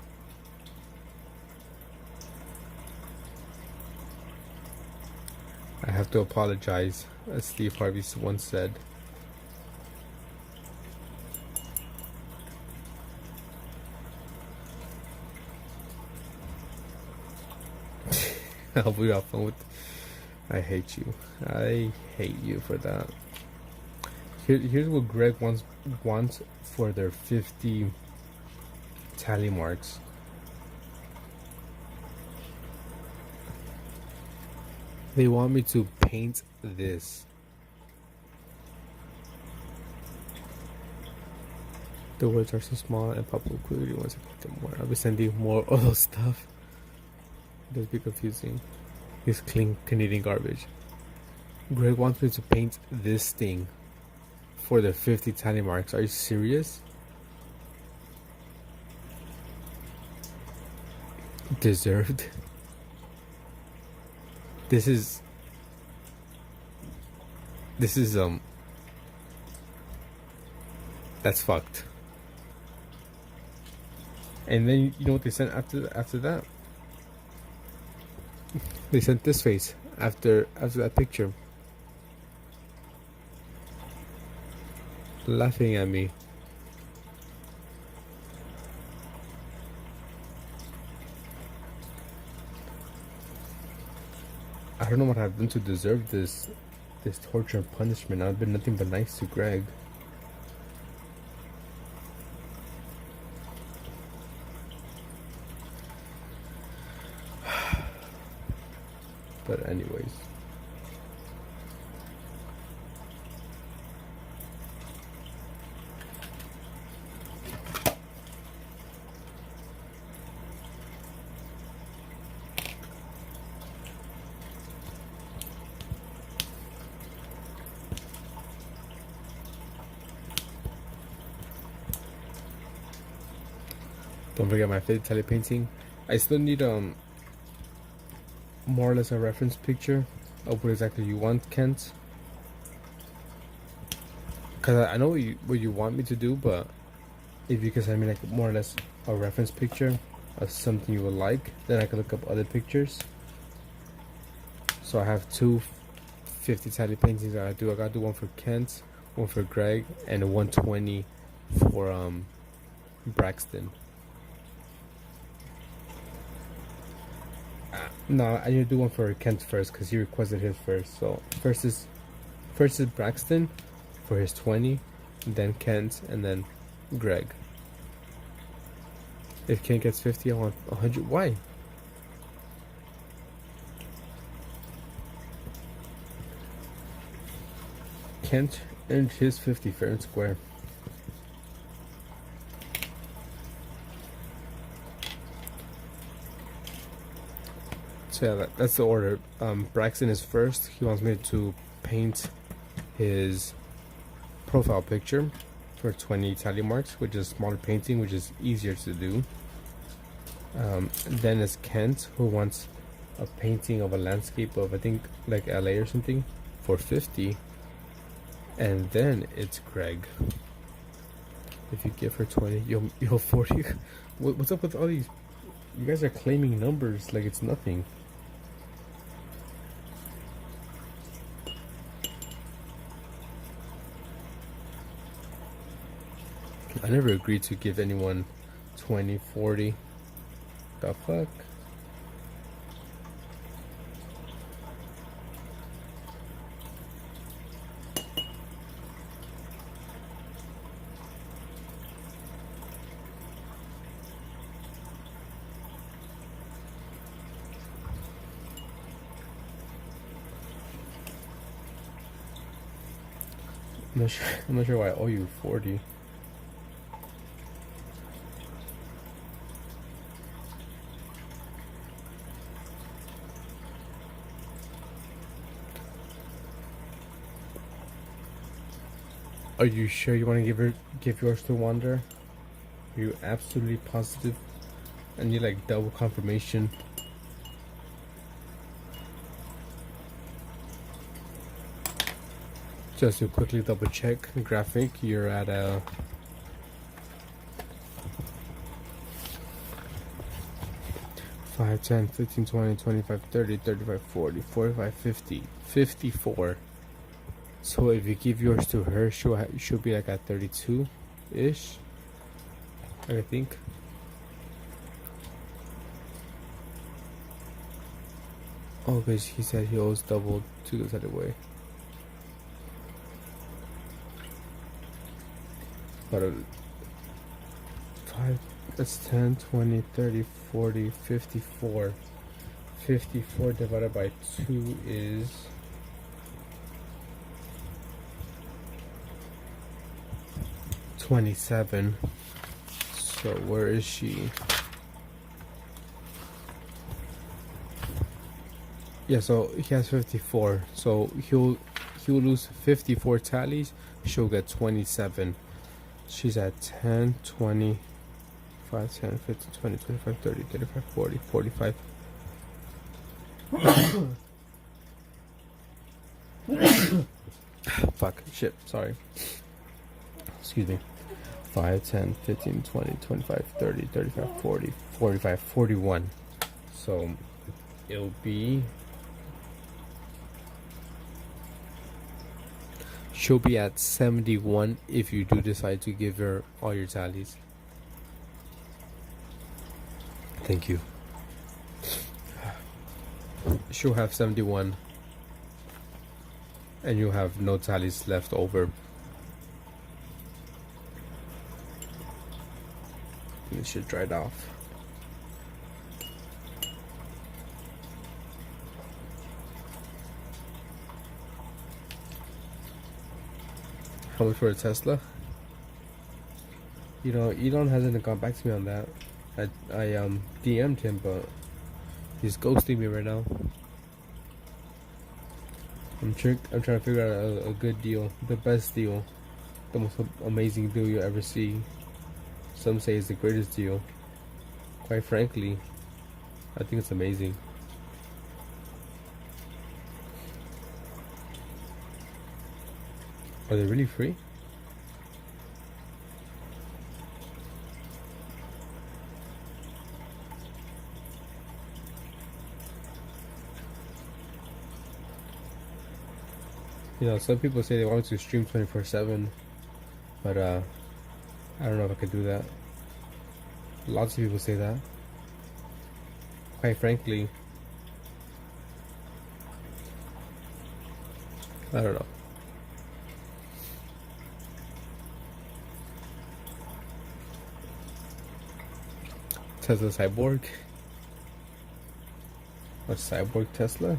I have to apologize, as Steve Harvey once said. Hopefully you have fun with. I hate you. I hate you for that. Here's what Greg wants for their 50 tally marks. They want me to paint this. The words are so small and pop up quickly once I put them more. I'll be sending more of those stuff. It does be confusing. He's clean Canadian garbage. Greg wants me to paint this thing for the 50 tally marks. Are you serious? Deserved. This is that's fucked. And then you know what they sent after that? They sent this face after that picture. Laughing at me. I don't know what I've done to deserve this torture and punishment. I've been nothing but nice to Greg. But anyways. Don't forget my fifth tele painting. I still need more or less a reference picture of what exactly you want, Kent. Cause I know what you want me to do, but if you can send me like more or less a reference picture of something you would like, then I can look up other pictures. So I have two 50 tally paintings that I do. I gotta do one for Kent, one for Greg, and a 120 for Braxton. No, I need to do one for Kent first because he requested his first. So first is Braxton for his 20, then Kent, and then Greg. If Kent gets 50, I want 100. Why? Kent earned his 50 fair and square. So yeah, that's the order. Braxton is first. He wants me to paint his profile picture for 20 tally marks, which is a smaller painting, which is easier to do. Then it's Kent, who wants a painting of a landscape of, I think, like LA or something, for 50. And then it's Greg. If you give her 20, you'll 40. What's up with all these? You guys are claiming numbers like it's nothing. I never agreed to give anyone 20, 40. The fuck? I'm not sure why I owe you 40. Are you sure you want to give yours to Wander? Are you absolutely positive? I need like double confirmation. Just to quickly double check graphic, you're at a 5, 10, 15, 20, 25, 30, 35, 40, 45, 50, 54. So if you give yours to her, she'll be like at 32-ish, I think. Oh, because he said he owes double to the other way. But 5, that's 10, 20, 30, 40, 54. 54 divided by 2 is 27. So where is she? Yeah, so he has 54. So he'll lose 54 tallies. She'll get 27. She's at 10, 20, 5, 10, 15, 20, 25, 30, 35, 40, 45. Fuck, shit, sorry. Excuse me. 5, 10, 15, 20, 25, 30, 35, 40, 45, 41. So it'll be. She'll be at 71 if you do decide to give her all your tallies. Thank you. She'll have 71. And you'll have no tallies left over. It should dry off. How much for a Tesla? You know, Elon hasn't got back to me on that. I DM'd him, but he's ghosting me right now. I'm trying to figure out a good deal, the best deal, the most amazing deal you'll ever see. Some say it's the greatest deal. Quite frankly, I think it's amazing. Are they really free? You know, some people say they want to stream 24/7, but I don't know if I could do that. Lots of people say that. Quite frankly, I don't know. Tesla Cyborg? A cyborg Tesla?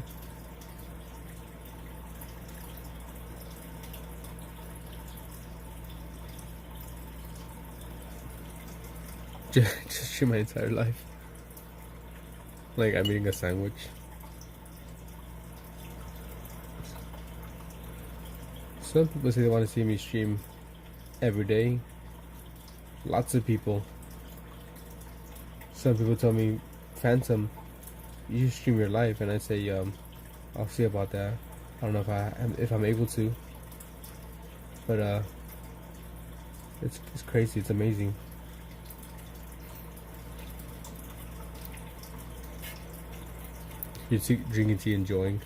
Just stream my entire life. Like I'm eating a sandwich. Some people say they want to see me stream every day. Lots of people. Some people tell me, Phantom, you should stream your life, and I say, I'll see about that. I don't know if I'm able to, but it's crazy. It's amazing. You're drinking tea, enjoying.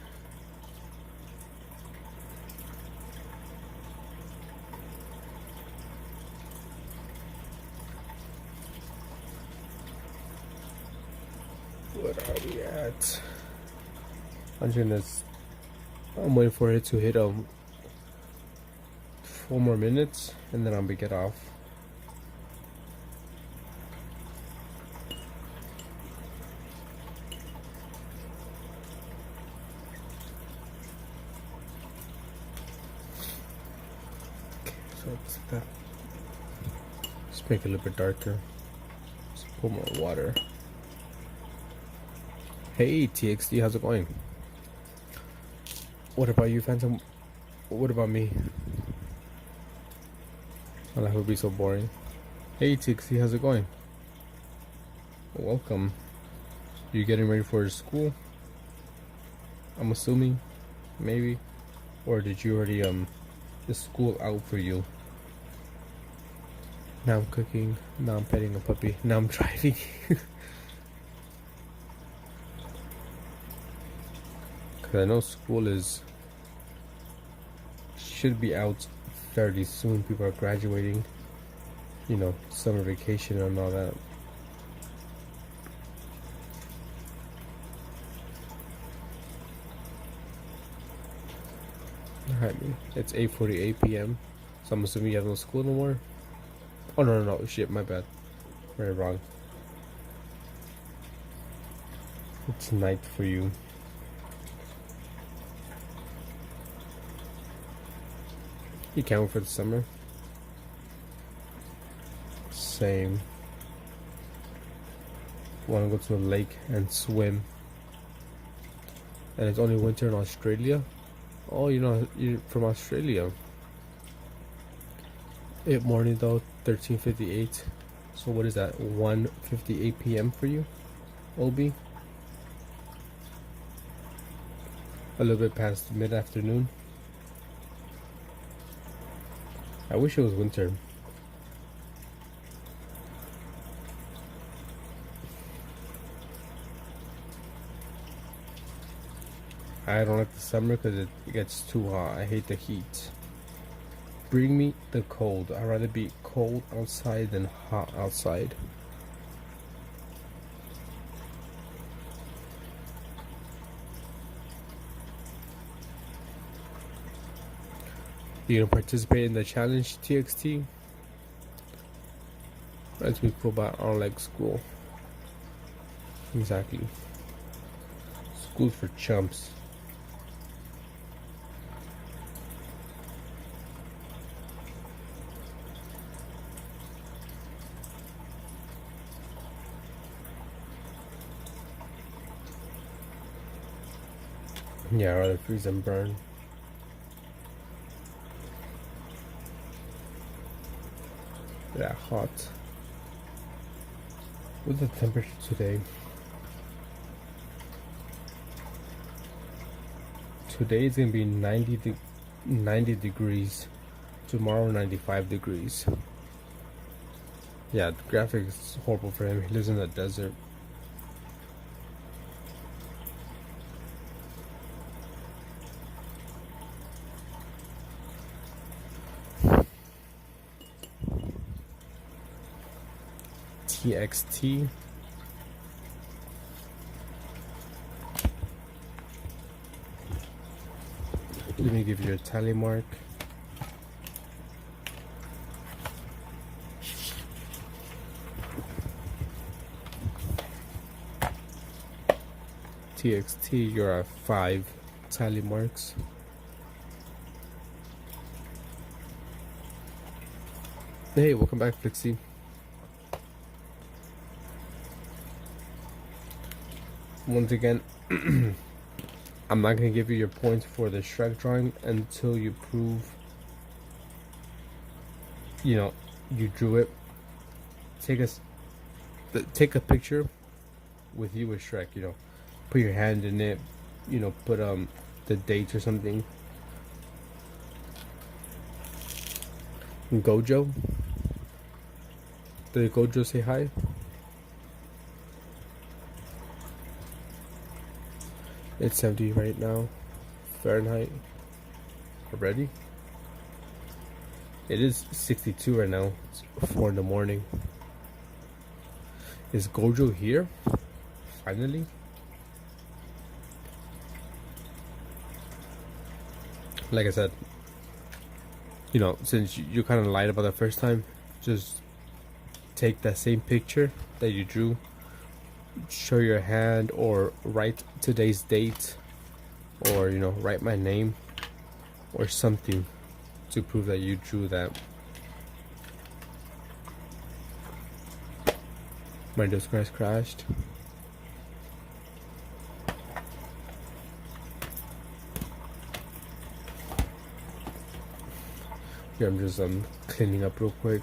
What are we at? I'm waiting for it to hit 4 more minutes, and then I'll be get off. So it's that. Let's make it a little bit darker. Let's pour more water. Hey TXD, how's it going? What about you, Phantom? What about me? My life would be so boring. Hey TXD, how's it going? Welcome. You getting ready for school? I'm assuming, maybe, or did you already is school out for you? Now I'm cooking. Now I'm petting a puppy. Now I'm driving. Cause I know school should be out fairly soon. People are graduating. You know, summer vacation and all that. behind me. It's 8:48 p.m. So I'm assuming you have no school no more. Oh no, shit, my bad. Very wrong. It's night for you. You can't wait for the summer. Same. Want to go to a lake and swim. And it's only winter in Australia. Oh, you're from Australia. Morning though, 13:58. So what is that? 1:58 p.m. for you, OB? A little bit past mid-afternoon. I wish it was winter. I don't like the summer because it gets too hot. I hate the heat. Bring me the cold. I'd rather be cold outside than hot outside. You gonna participate in the challenge, TXT? That's be cool, but I don't like school. Exactly. School's for chumps. Yeah, I'd rather freeze and burn. Yeah, hot. What's the temperature today? Today it's gonna be 90 degrees. Tomorrow 95 degrees. Yeah, the graphic is horrible for him. He lives in the desert. TXT. Let me give you a tally mark. TXT, you're at 5 tally marks. Hey, welcome back, Flixie. Once again, I'm not gonna give you your points for the Shrek drawing until you prove, you drew it. Take a picture with you with Shrek. Put your hand in it. Put the dates or something. Gojo. Did Gojo say hi? It's 70 right now, Fahrenheit. Already? It is 62 right now. It's 4 in the morning. Is Gojo here? Finally? Like I said, since you kind of lied about the first time, just take that same picture that you drew, show your hand, or write today's date, or write my name or something to prove that you drew that. My disc has crashed. Here, I'm just cleaning up real quick.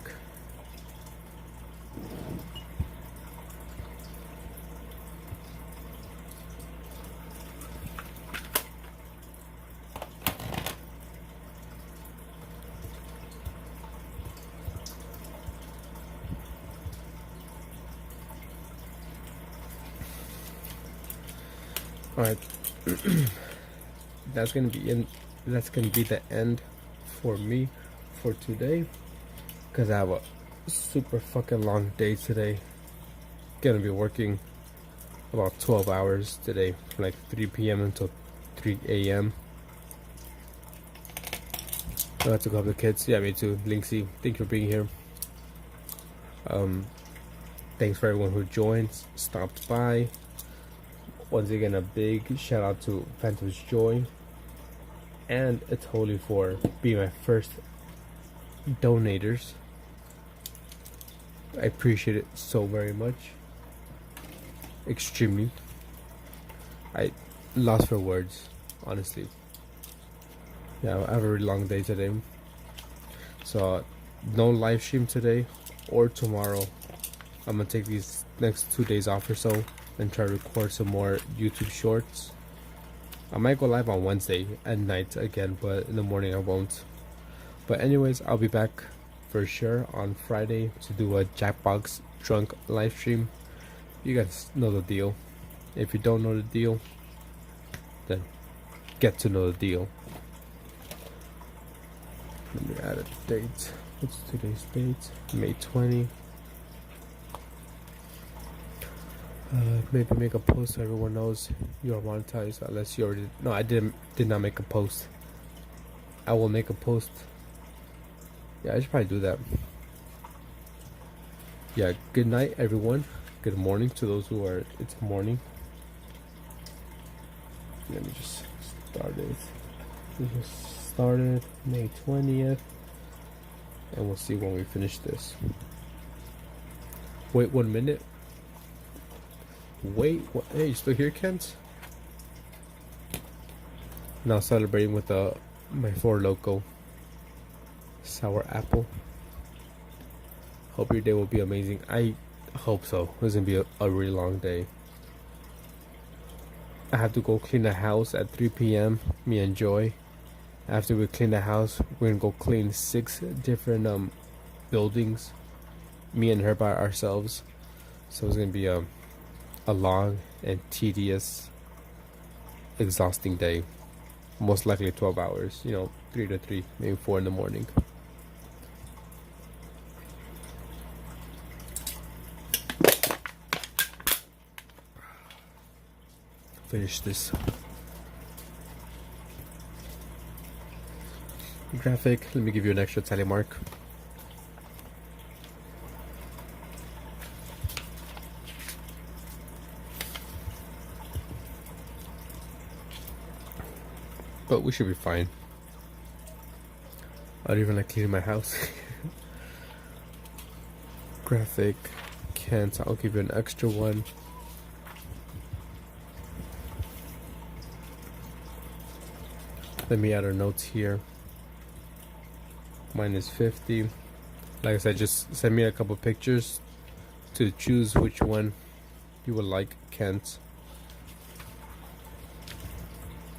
Alright, that's gonna be the end for me for today, because I have a super fucking long day today. Gonna be working about 12 hours today, from like 3 p.m. until 3 a.m. I got to go help the kids. Yeah, me too. Linksy, thank you for being here. Thanks for everyone who joined, stopped by. Once again, a big shout out to Phantom's Joy and Atoli for being my first donators. I appreciate it so very much. Extremely. I lost for words, honestly. Yeah, I have a really long day today. So, no live stream today or tomorrow. I'm gonna take these next 2 days off or so and try to record some more YouTube shorts. I might go live on Wednesday at night again, but in the morning I won't. But anyways, I'll be back for sure on Friday to do a Jackbox drunk live stream. You guys know the deal. If you don't know the deal, then get to know the deal. Let me add a date. What's today's date? May 20. Maybe make a post so everyone knows you are monetized, unless you already. No, I did not make a post. I will make a post. Yeah, I should probably do that. Yeah, good night everyone. Good morning to those who are. It's morning. Let me just start it. We just started May 20th, and we'll see when we finish this. Wait 1 minute. Wait, what? Hey, you still here, Kent? Now celebrating with my Four Loko sour apple. Hope your day will be amazing. I hope so. It's gonna be a really long day. I have to go clean the house at 3 p.m. Me and Joy. After we clean the house, we're gonna go clean 6 different buildings. Me and her by ourselves. So it's gonna be a long and tedious, exhausting day. Most likely 12 hours. 3 to 3, maybe 4 in the morning. Finish this graphic. Let me give you an extra tally mark. But we should be fine. I don't even like cleaning my house. Graphic, can't. I'll give you an extra one. Let me add our notes here. Mine is 50. Like I said, just send me a couple pictures to choose which one you would like, Kent.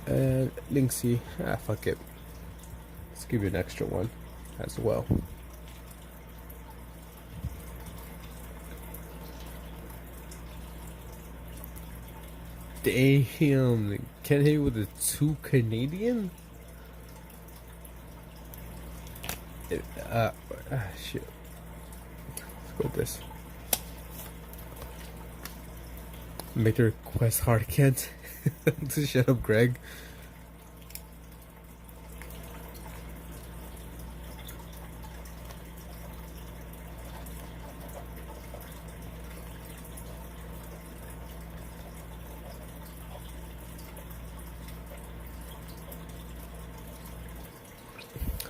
And Linksy, fuck it. Let's give you an extra one as well. Damn, can't hit you with a 2 Canadian? Shit. Let's go with this. Make the request hard, Kent. Shut up, Greg.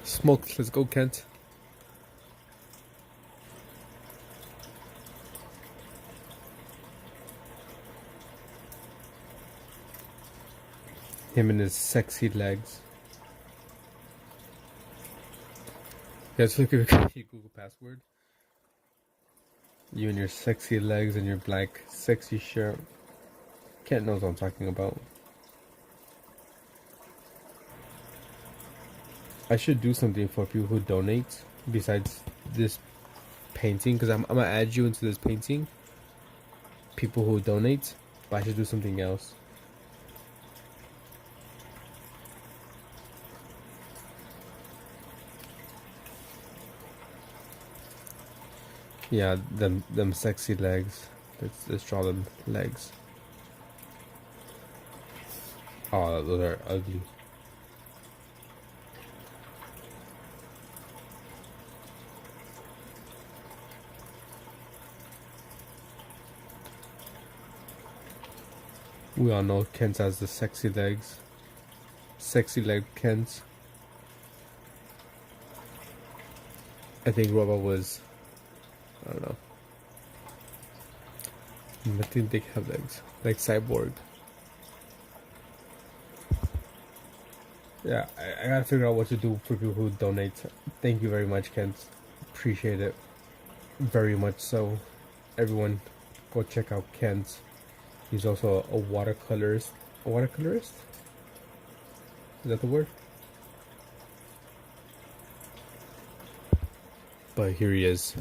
Smoked, let's go, Kent. Him and his sexy legs. Let's look at your Google password. You and your sexy legs and your black sexy shirt. Kent knows what I'm talking about. I should do something for people who donate besides this painting, because I'm gonna add you into this painting. People who donate, but I should do something else. Yeah, them sexy legs. Let's draw them legs. Oh, those are ugly. We all know Kent has the sexy legs. Sexy leg Kent. I think Robot was, I don't know. I think they have legs. Like Cyborg. Yeah, I gotta figure out what to do for people who donate. Thank you very much, Kent. Appreciate it. Very much so. Everyone, go check out Kent. He's also a watercolorist. A watercolorist? Is that the word? But here he is.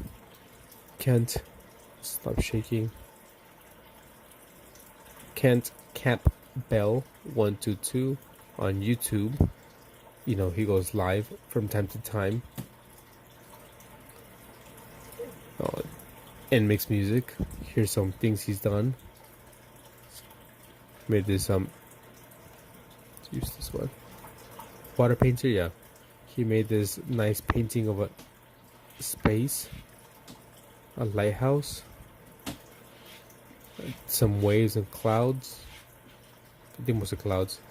Kent, stop shaking. Kent Campbell 122 on YouTube. You know, he goes live from time to time. And makes music. Here's some things he's done. Made this let's use this one. Water painter, yeah. He made this nice painting of a space, a lighthouse, some waves and clouds. I think most of clouds.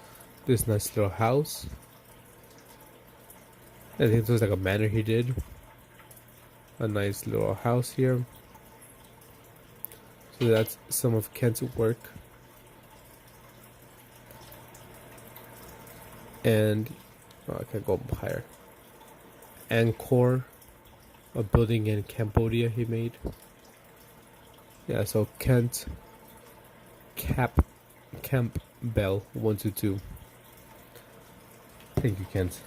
This nice little house. I think it was like a manor he did. A nice little house here. So that's some of Kent's work. And I can't go higher. Angkor, a building in Cambodia he made. Yeah, so Kent Campbell 122. Thank you, Kent.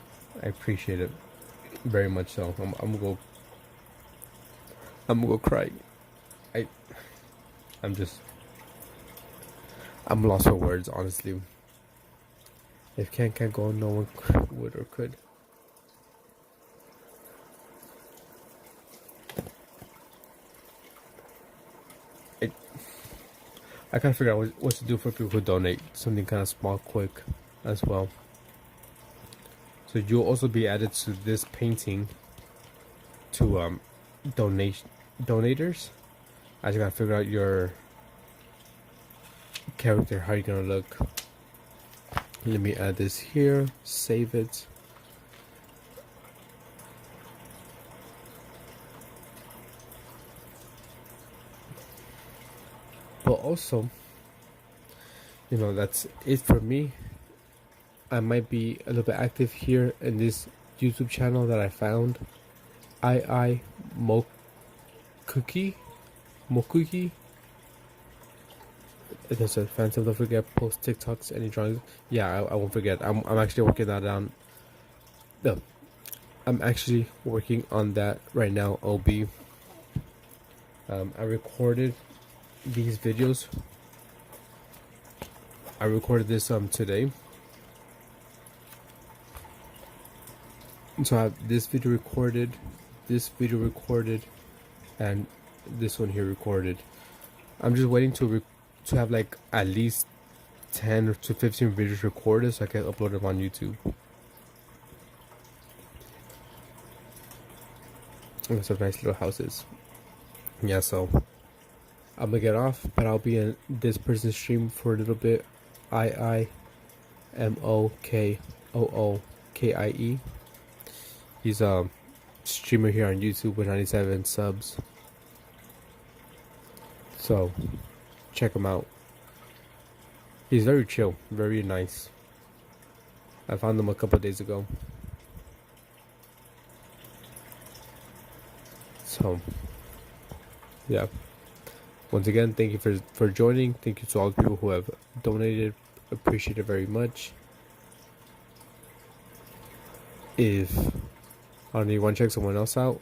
I appreciate it very much. So I'm gonna go cry. I'm lost for words, honestly. If Kent can't go, no one would or could. I gotta figure out what to do for people who donate. Something kind of small, quick, as well. So you'll also be added to this painting. To donators. I just gotta figure out your character, how you're gonna look. Let me add this here, save it. But also, you know, that's it for me. I might be a little bit active here in this YouTube channel that I found. Mokuki. It is a phantom. Don't forget, post TikToks, any drawings. Yeah, I won't forget. I'm actually working that down. No, I'm actually working on that right now. OB. I recorded these videos. I recorded this today. So I have this video recorded, and this one here recorded. I'm just waiting to have like at least 10 to 15 videos recorded so I can upload them on YouTube. And some nice little houses. Yeah, so I'm gonna get off, but I'll be in this person's stream for a little bit. IIMOKOOKIE. He's a streamer here on YouTube with 97 subs. So check him out. He's very chill, very nice. I found him a couple of days ago. So yeah. Once again, thank you for joining. Thank you to all the people who have donated. Appreciate it very much. If I don't know, you want to check someone else out,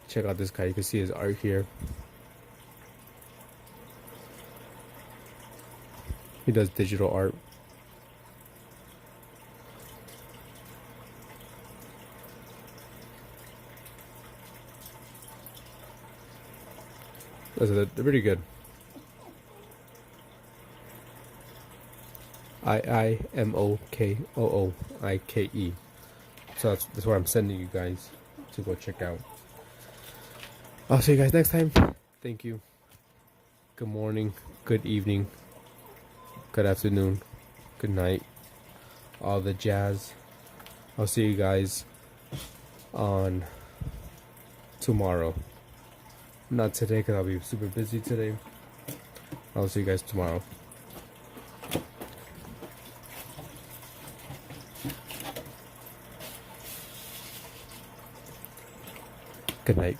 check out this guy. You can see his art here. He does digital art. They're pretty good. IIMOKOOIKE. So that's what I'm sending you guys to go check out. I'll see you guys next time. Thank you. Good morning. Good evening. good afternoon, good night, all the jazz. I'll see you guys on tomorrow. Not today because I'll be super busy today. I'll see you guys tomorrow. Good night.